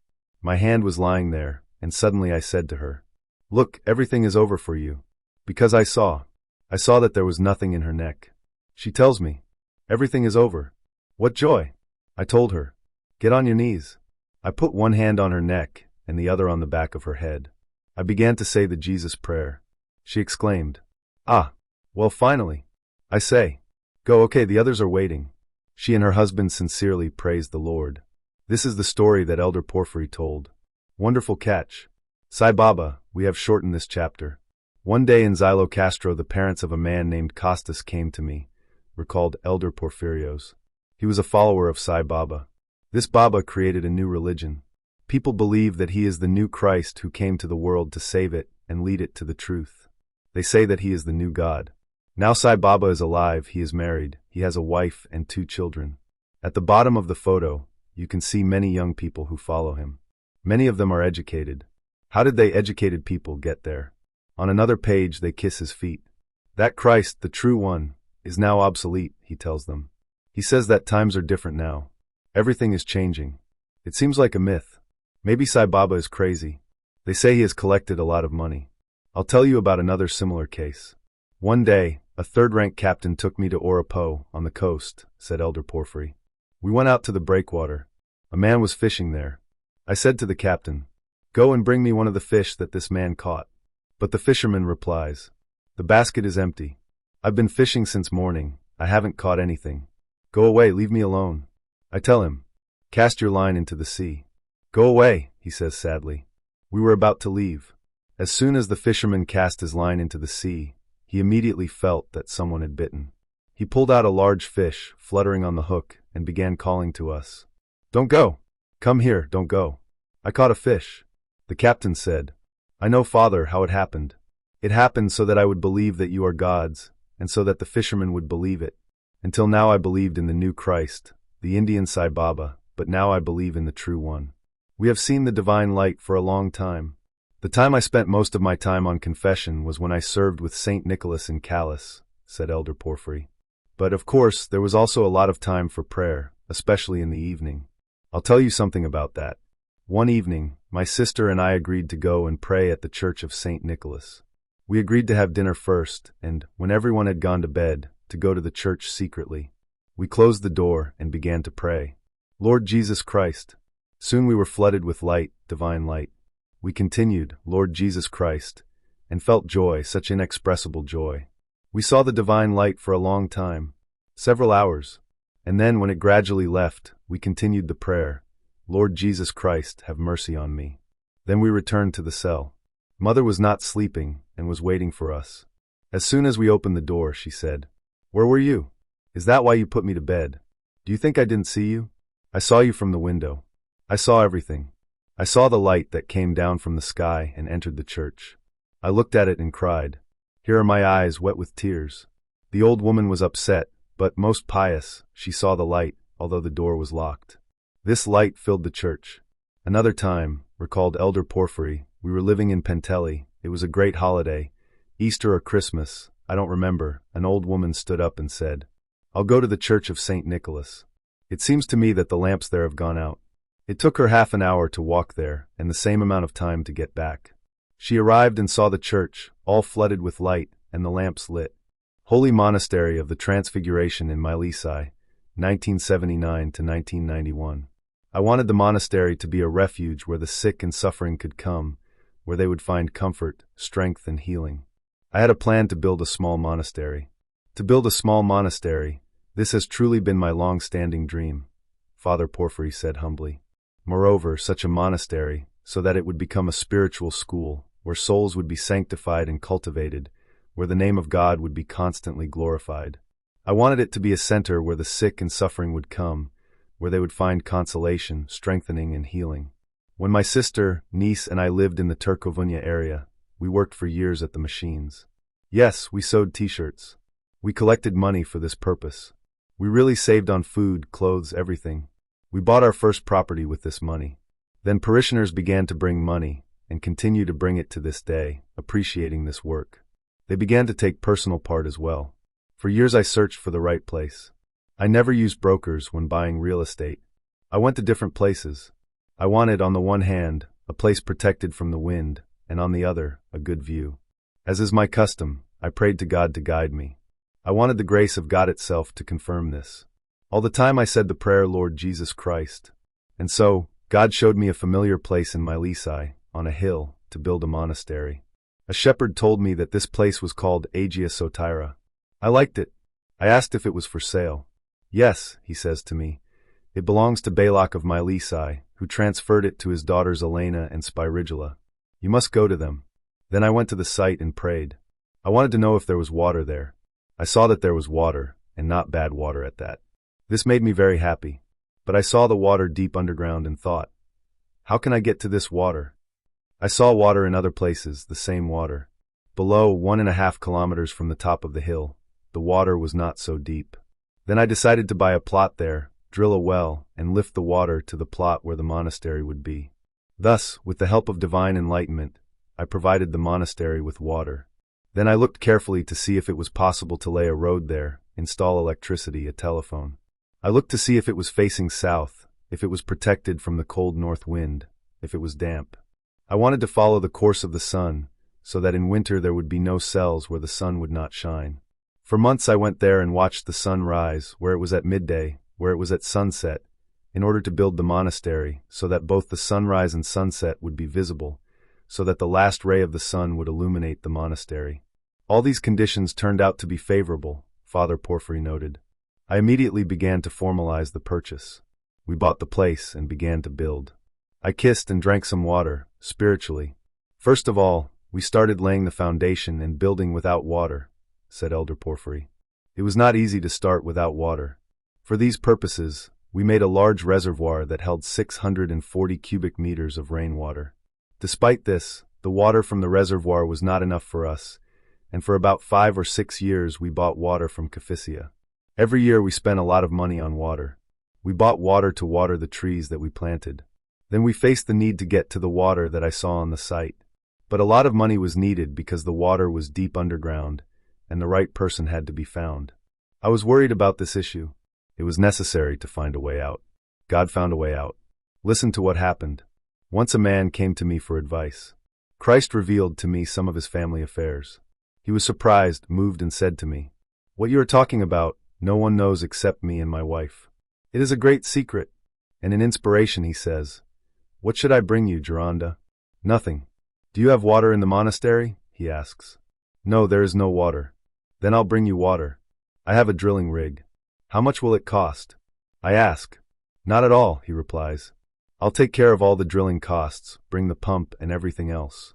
My hand was lying there, and suddenly I said to her, "Look, everything is over for you." Because I saw that there was nothing in her neck. She tells me, "Everything is over." What joy! I told her, "Get on your knees." I put one hand on her neck and the other on the back of her head. I began to say the Jesus prayer. She exclaimed, "Ah, well, finally." I say, "Go, okay, the others are waiting." She and her husband sincerely praised the Lord. This is the story that Elder Porphyry told. Wonderful catch. Sai Baba, we have shortened this chapter. One day in Xylocastro, the parents of a man named Costas came to me, recalled Elder Porphyrios. He was a follower of Sai Baba. This Baba created a new religion. People believe that he is the new Christ who came to the world to save it and lead it to the truth. They say that he is the new God. Now Sai Baba is alive, he is married, he has a wife and 2 children. At the bottom of the photo, you can see many young people who follow him. Many of them are educated. How did they educated people get there? On another page they kiss his feet. That Christ, the true one, is now obsolete, he tells them. He says that times are different now. Everything is changing. It seems like a myth. Maybe Sai Baba is crazy. They say he has collected a lot of money. I'll tell you about another similar case. One day, a third-rank captain took me to Orapo, on the coast, said Elder Porphyry. We went out to the breakwater. A man was fishing there. I said to the captain, "Go and bring me one of the fish that this man caught." But the fisherman replies, "The basket is empty. I've been fishing since morning. I haven't caught anything. Go away, leave me alone." I tell him, "Cast your line into the sea." "Go away," he says sadly. We were about to leave. As soon as the fisherman cast his line into the sea, he immediately felt that someone had bitten. He pulled out a large fish, fluttering on the hook, and began calling to us. "Don't go! Come here, don't go! I caught a fish." The captain said, "I know, Father, how it happened. It happened so that I would believe that you are gods, and so that the fisherman would believe it. Until now I believed in the new Christ, the Indian Sai Baba, but now I believe in the true one. We have seen the divine light for a long time. The time I spent most of my time on confession was when I served with St. Nicholas in Calais," said Elder Porphyry. "But of course, there was also a lot of time for prayer, especially in the evening. I'll tell you something about that. One evening, my sister and I agreed to go and pray at the church of St. Nicholas. We agreed to have dinner first, and, when everyone had gone to bed, to go to the church secretly. We closed the door and began to pray. Lord Jesus Christ. Soon we were flooded with light, divine light. We continued, Lord Jesus Christ, and felt joy, such inexpressible joy. We saw the divine light for a long time, several hours, and then when it gradually left, we continued the prayer, Lord Jesus Christ, have mercy on me. Then we returned to the cell. Mother was not sleeping and was waiting for us. As soon as we opened the door, she said, "Where were you? Is that why you put me to bed? Do you think I didn't see you? I saw you from the window. I saw everything. I saw the light that came down from the sky and entered the church. I looked at it and cried. Here are my eyes wet with tears." The old woman was upset, but most pious. She saw the light, although the door was locked. This light filled the church. Another time, recalled Elder Porphyry, we were living in Penteli. It was a great holiday, Easter or Christmas, I don't remember. An old woman stood up and said, I'll go to the Church of St. Nicholas. It seems to me that the lamps there have gone out. It took her half an hour to walk there, and the same amount of time to get back. She arrived and saw the church, all flooded with light, and the lamps lit. Holy Monastery of the Transfiguration in Mylisai, 1979 to 1991. I wanted the monastery to be a refuge where the sick and suffering could come, where they would find comfort, strength, and healing. I had a plan to build a small monastery. To build a small monastery, this has truly been my long-standing dream, Father Porphyry said humbly. Moreover, such a monastery, so that it would become a spiritual school, where souls would be sanctified and cultivated, where the name of God would be constantly glorified. I wanted it to be a center where the sick and suffering would come, where they would find consolation, strengthening, and healing. When my sister, niece, and I lived in the Turkovunya area, we worked for years at the machines. Yes, we sewed t-shirts. We collected money for this purpose. We really saved on food, clothes, everything. We bought our first property with this money. Then parishioners began to bring money, and continue to bring it to this day, appreciating this work. They began to take personal part as well. For years I searched for the right place. I never used brokers when buying real estate. I went to different places. I wanted, on the one hand, a place protected from the wind, and on the other, a good view. As is my custom, I prayed to God to guide me. I wanted the grace of God itself to confirm this. All the time I said the prayer, Lord Jesus Christ. And so, God showed me a familiar place in Mylisai, on a hill, to build a monastery. A shepherd told me that this place was called Agia Sotira. I liked it. I asked if it was for sale. Yes, he says to me. It belongs to Balak of Mylisai, who transferred it to his daughters Elena and Spirigula. You must go to them. Then I went to the site and prayed. I wanted to know if there was water there. I saw that there was water, and not bad water at that. This made me very happy. But I saw the water deep underground and thought, how can I get to this water? I saw water in other places, the same water. Below, 1.5 kilometers from the top of the hill, the water was not so deep. Then I decided to buy a plot there, drill a well, and lift the water to the plot where the monastery would be. Thus, with the help of divine enlightenment, I provided the monastery with water. Then I looked carefully to see if it was possible to lay a road there, install electricity, a telephone. I looked to see if it was facing south, if it was protected from the cold north wind, if it was damp. I wanted to follow the course of the sun, so that in winter there would be no cells where the sun would not shine. For months I went there and watched the sun rise, where it was at midday, where it was at sunset, in order to build the monastery, so that both the sunrise and sunset would be visible, so that the last ray of the sun would illuminate the monastery. All these conditions turned out to be favorable, Father Porphyry noted. I immediately began to formalize the purchase. We bought the place and began to build. I kissed and drank some water, spiritually. First of all, we started laying the foundation and building without water, said Elder Porphyry. It was not easy to start without water. For these purposes, we made a large reservoir that held 640 cubic meters of rainwater. Despite this, the water from the reservoir was not enough for us, and for about 5 or 6 years we bought water from Kafsokalyvia. Every year we spent a lot of money on water. We bought water to water the trees that we planted. Then we faced the need to get to the water that I saw on the site. But a lot of money was needed because the water was deep underground, and the right person had to be found. I was worried about this issue. It was necessary to find a way out. God found a way out. Listen to what happened. Once a man came to me for advice. Christ revealed to me some of his family affairs. He was surprised, moved, and said to me, "What you are talking about, no one knows except me and my wife. It is a great secret." And in inspiration he says, "What should I bring you, Geronda?" "Nothing." "Do you have water in the monastery?" he asks. "No, there is no water." "Then I'll bring you water. I have a drilling rig." "How much will it cost?" I ask. "Not at all," he replies. "I'll take care of all the drilling costs, bring the pump and everything else."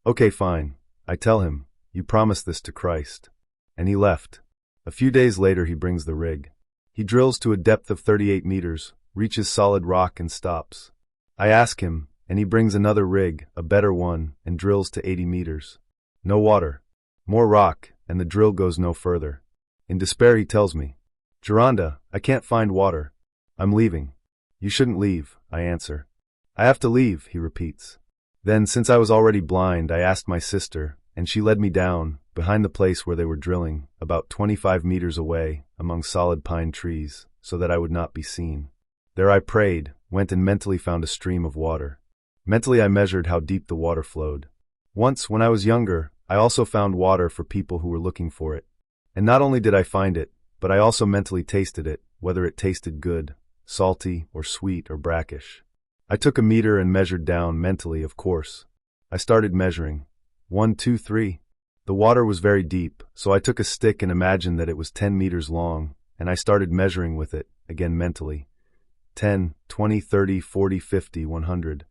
"Okay, fine." I tell him, "You promised this to Christ." And he left. A few days later he brings the rig. He drills to a depth of 38 meters, reaches solid rock and stops. I ask him, and he brings another rig, a better one, and drills to 80 meters. No water. More rock, and the drill goes no further. In despair he tells me, "Geronda, I can't find water. I'm leaving." "You shouldn't leave," I answer. "I have to leave," he repeats. Then, since I was already blind, I asked my sister, and she led me down, behind the place where they were drilling, about 25 meters away, among solid pine trees, so that I would not be seen. There I prayed, went and mentally found a stream of water. Mentally I measured how deep the water flowed. Once, when I was younger, I also found water for people who were looking for it. And not only did I find it, but I also mentally tasted it, whether it tasted good, salty, or sweet, or brackish. I took a meter and measured down mentally, of course. I started measuring. 1, 2, 3. The water was very deep, so I took a stick and imagined that it was 10 meters long, and I started measuring with it, again mentally. 10, 20, 30, 40, 50, 100.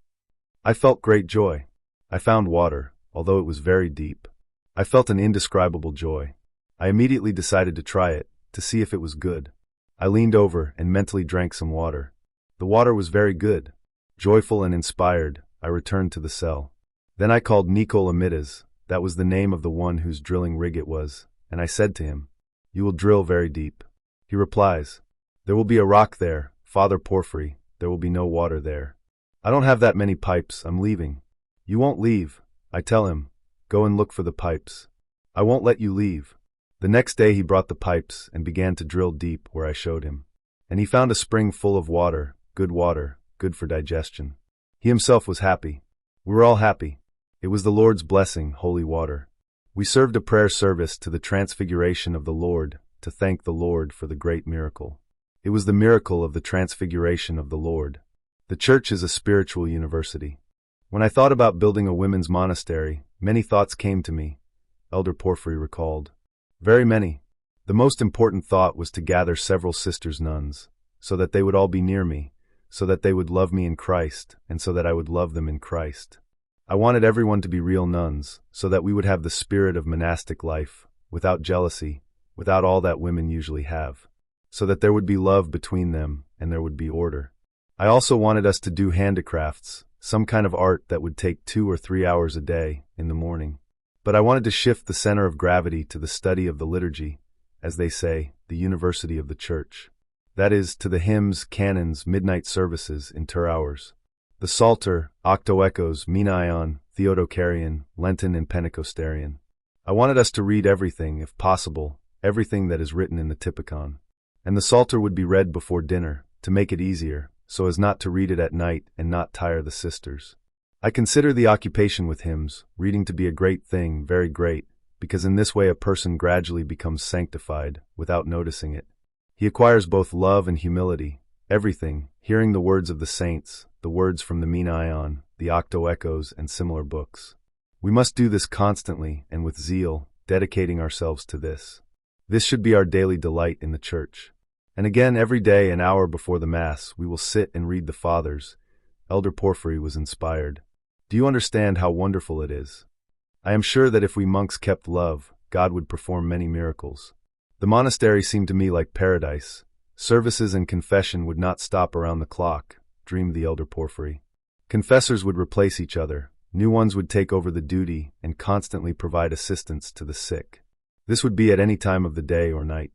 I felt great joy. I found water, although it was very deep. I felt an indescribable joy. I immediately decided to try it, to see if it was good. I leaned over and mentally drank some water. The water was very good. Joyful and inspired, I returned to the cell. Then I called Nicol Amidas, that was the name of the one whose drilling rig it was, and I said to him, "You will drill very deep." He replies, "There will be a rock there, Father Porphyry, there will be no water there. I don't have that many pipes, I'm leaving." "You won't leave," I tell him, "go and look for the pipes. I won't let you leave." The next day he brought the pipes and began to drill deep where I showed him. And he found a spring full of water, good for digestion. He himself was happy. We were all happy. It was the Lord's blessing, holy water. We served a prayer service to the transfiguration of the Lord, to thank the Lord for the great miracle. It was the miracle of the transfiguration of the Lord. The church is a spiritual university. When I thought about building a women's monastery, many thoughts came to me, Elder Porphyry recalled. Very many. The most important thought was to gather several sisters nuns, so that they would all be near me, so that they would love me in Christ, and so that I would love them in Christ. I wanted everyone to be real nuns, so that we would have the spirit of monastic life, without jealousy, without all that women usually have, so that there would be love between them, and there would be order. I also wanted us to do handicrafts, some kind of art that would take 2 or 3 hours a day, in the morning. But I wanted to shift the center of gravity to the study of the liturgy, as they say, the university of the church. That is, to the hymns, canons, midnight services, inter hours. The Psalter, Octoechos, Menaion, Theodokarion, Lenten and Pentecostarian. I wanted us to read everything, if possible, everything that is written in the Typicon. And the Psalter would be read before dinner, to make it easier, so as not to read it at night and not tire the sisters. I consider the occupation with hymns, reading to be a great thing, very great, because in this way a person gradually becomes sanctified, without noticing it. He acquires both love and humility, everything, hearing the words of the saints, the words from the Menaion, the Octoechos, and similar books. We must do this constantly and with zeal, dedicating ourselves to this. This should be our daily delight in the church. And again, every day, an hour before the Mass, we will sit and read the Fathers. Elder Porphyry was inspired. Do you understand how wonderful it is? I am sure that if we monks kept love, God would perform many miracles. The monastery seemed to me like paradise. Services and confession would not stop around the clock, dreamed the Elder Porphyry. Confessors would replace each other, new ones would take over the duty and constantly provide assistance to the sick. This would be at any time of the day or night,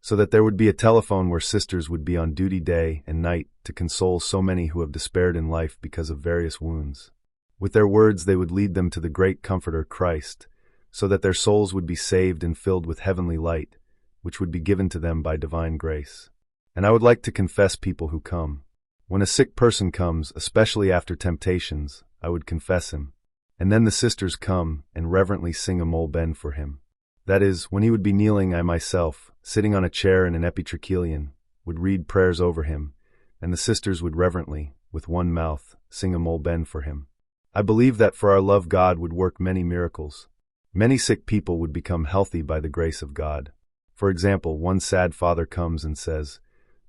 so that there would be a telephone where sisters would be on duty day and night to console so many who have despaired in life because of various wounds. With their words they would lead them to the great Comforter Christ, so that their souls would be saved and filled with heavenly light, which would be given to them by divine grace. And I would like to confess people who come. When a sick person comes, especially after temptations, I would confess him. And then the sisters come and reverently sing a mole ben for him. That is, when he would be kneeling, I myself, sitting on a chair in an epitrachelion, would read prayers over him, and the sisters would reverently, with one mouth, sing a mole ben for him. I believe that for our love God would work many miracles. Many sick people would become healthy by the grace of God. For example, one sad father comes and says,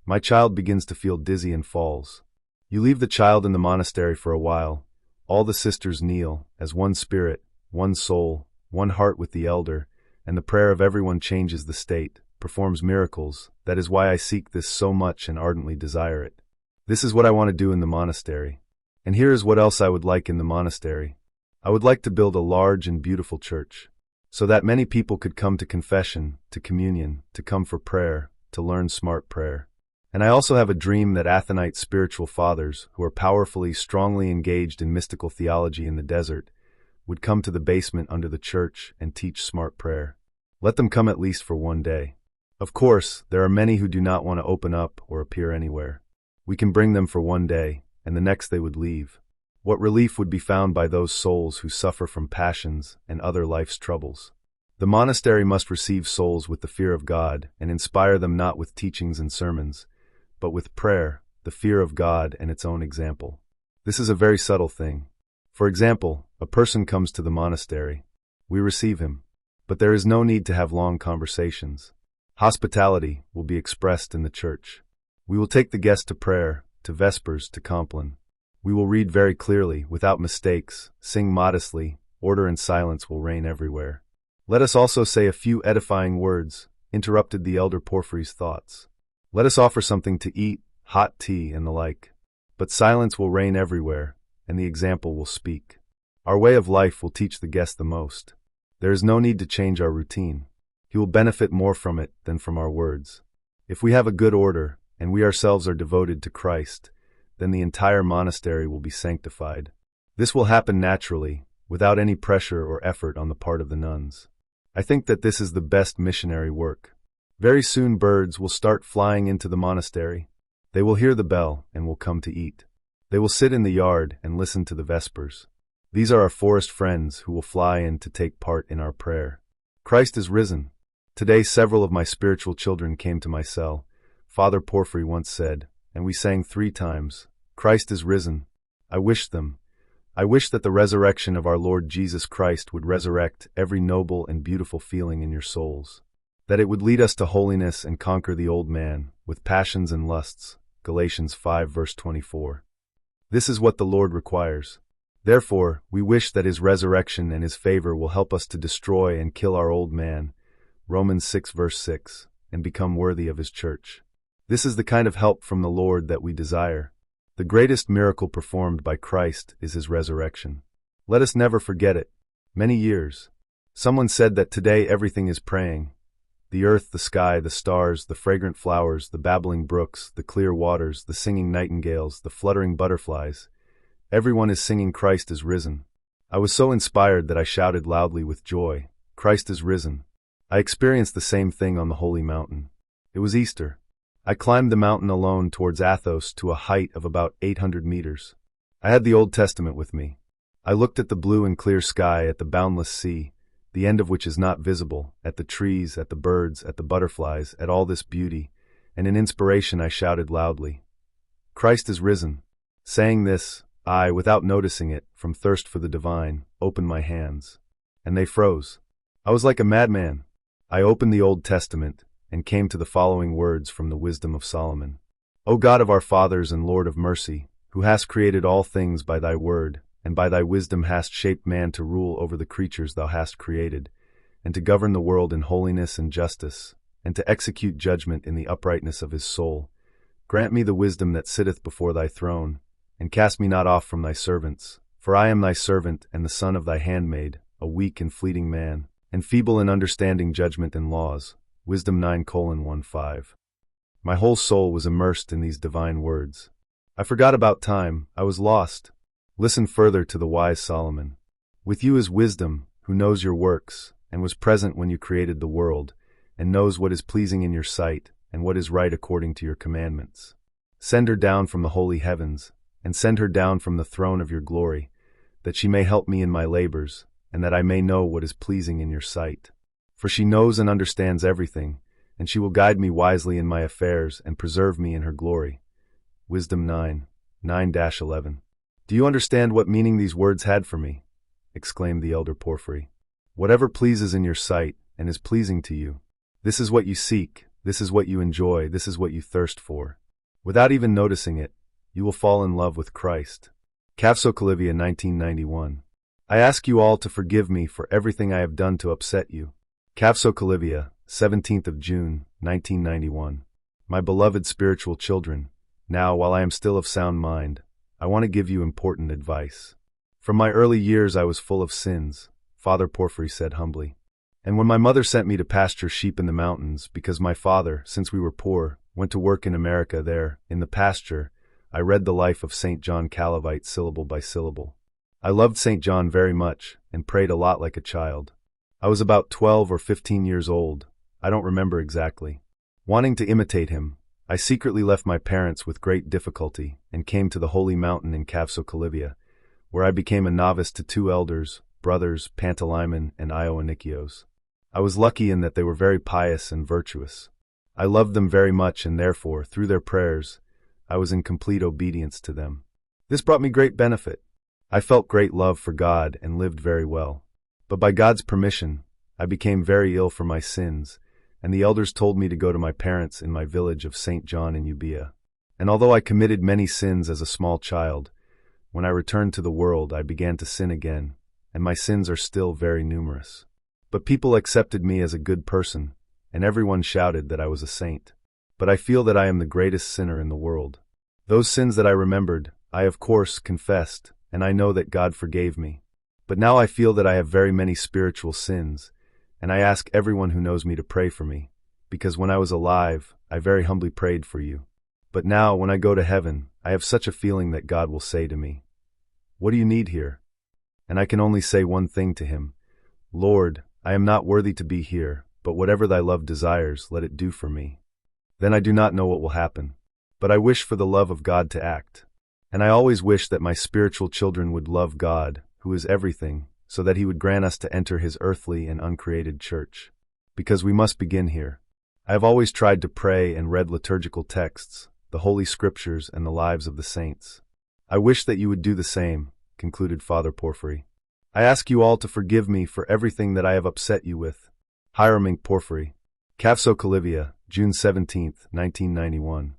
"My child begins to feel dizzy and falls." You leave the child in the monastery for a while. All the sisters kneel, as one spirit, one soul, one heart with the elder, and the prayer of everyone changes the state, performs miracles. That is why I seek this so much and ardently desire it. This is what I want to do in the monastery. And here is what else I would like in the monastery. I would like to build a large and beautiful church, so that many people could come to confession, to communion, to come for prayer, to learn smart prayer. And I also have a dream that Athonite spiritual fathers, who are powerfully, strongly engaged in mystical theology in the desert, would come to the basement under the church and teach smart prayer. Let them come at least for one day. Of course, there are many who do not want to open up or appear anywhere. We can bring them for one day, and the next they would leave. What relief would be found by those souls who suffer from passions and other life's troubles? The monastery must receive souls with the fear of God and inspire them not with teachings and sermons, but with prayer, the fear of God, and its own example. This is a very subtle thing. For example, a person comes to the monastery. We receive him. But there is no need to have long conversations. Hospitality will be expressed in the church. We will take the guest to prayer, to vespers, to compline. We will read very clearly, without mistakes, sing modestly, order and silence will reign everywhere. Let us also say a few edifying words, interrupted the elder Porphyry's thoughts. Let us offer something to eat, hot tea and the like. But silence will reign everywhere, and the example will speak. Our way of life will teach the guest the most. There is no need to change our routine. He will benefit more from it than from our words. If we have a good order, and we ourselves are devoted to Christ, then the entire monastery will be sanctified. This will happen naturally, without any pressure or effort on the part of the nuns. I think that this is the best missionary work. Very soon birds will start flying into the monastery. They will hear the bell and will come to eat. They will sit in the yard and listen to the vespers. These are our forest friends who will fly in to take part in our prayer. Christ is risen. Today several of my spiritual children came to my cell. Father Porphyry once said, and we sang 3 times, Christ is risen. I wish that the resurrection of our Lord Jesus Christ would resurrect every noble and beautiful feeling in your souls. That it would lead us to holiness and conquer the old man, with passions and lusts. Galatians 5 verse 24. This is what the Lord requires. Therefore, we wish that his resurrection and his favor will help us to destroy and kill our old man, Romans 6 verse 6, and become worthy of his church. This is the kind of help from the Lord that we desire. The greatest miracle performed by Christ is his resurrection. Let us never forget it. Many years. Someone said that today everything is praying. The earth, the sky, the stars, the fragrant flowers, the babbling brooks, the clear waters, the singing nightingales, the fluttering butterflies. Everyone is singing Christ is risen. I was so inspired that I shouted loudly with joy, Christ is risen. I experienced the same thing on the holy mountain. It was Easter. I climbed the mountain alone towards Athos to a height of about 800 meters. I had the Old Testament with me. I looked at the blue and clear sky, at the boundless sea, the end of which is not visible, at the trees, at the birds, at the butterflies, at all this beauty, and in inspiration I shouted loudly, Christ is risen. Saying this, I, without noticing it, from thirst for the divine, opened my hands. And they froze. I was like a madman. I opened the Old Testament, and came to the following words from the Wisdom of Solomon. O God of our fathers and Lord of mercy, who hast created all things by thy word, and by thy wisdom hast shaped man to rule over the creatures thou hast created, and to govern the world in holiness and justice, and to execute judgment in the uprightness of his soul, grant me the wisdom that sitteth before thy throne, and cast me not off from thy servants, for I am thy servant and the son of thy handmaid, a weak and fleeting man, and feeble in understanding judgment and laws. Wisdom 9:1-5. My whole soul was immersed in these divine words. I forgot about time, I was lost. Listen further to the wise Solomon. With you is wisdom, who knows your works, and was present when you created the world, and knows what is pleasing in your sight, and what is right according to your commandments. Send her down from the holy heavens, and send her down from the throne of your glory, that she may help me in my labors, and that I may know what is pleasing in your sight. For she knows and understands everything, and she will guide me wisely in my affairs and preserve me in her glory. Wisdom 9:9-11. Do you understand what meaning these words had for me? Exclaimed the elder Porphyry. Whatever pleases in your sight and is pleasing to you, this is what you seek, this is what you enjoy, this is what you thirst for. Without even noticing it, you will fall in love with Christ. Kafsokalyvia 1991. I ask you all to forgive me for everything I have done to upset you. Kafsokalyvia, 17th of June, 1991. My beloved spiritual children, now while I am still of sound mind, I want to give you important advice. From my early years I was full of sins, Father Porphyry said humbly. And when my mother sent me to pasture sheep in the mountains, because my father, since we were poor, went to work in America there, in the pasture, I read the life of St. John Calvite syllable by syllable. I loved St. John very much and prayed a lot like a child. I was about 12 or 15 years old. I don't remember exactly. Wanting to imitate him, I secretly left my parents with great difficulty and came to the holy mountain in Kafsokalyvia, where I became a novice to two elders, brothers Pantalaimon and Ioannikios. I was lucky in that they were very pious and virtuous. I loved them very much and therefore, through their prayers, I was in complete obedience to them. This brought me great benefit. I felt great love for God and lived very well. But by God's permission, I became very ill for my sins, and the elders told me to go to my parents in my village of St. John in Euboea. And although I committed many sins as a small child, when I returned to the world I began to sin again, and my sins are still very numerous. But people accepted me as a good person, and everyone shouted that I was a saint. But I feel that I am the greatest sinner in the world. Those sins that I remembered, I of course confessed, and I know that God forgave me. But now I feel that I have very many spiritual sins, and I ask everyone who knows me to pray for me, because when I was alive, I very humbly prayed for you. But now, when I go to heaven, I have such a feeling that God will say to me, "What do you need here?" And I can only say one thing to him, "Lord, I am not worthy to be here, but whatever thy love desires, let it do for me." Then I do not know what will happen. But I wish for the love of God to act. And I always wish that my spiritual children would love God, who is everything, so that he would grant us to enter his earthly and uncreated church. Because we must begin here. I have always tried to pray and read liturgical texts, the Holy Scriptures and the lives of the saints. I wish that you would do the same, concluded Father Porphyry. I ask you all to forgive me for everything that I have upset you with. Porphyry. Kafsokalyvia, June 17, 1991.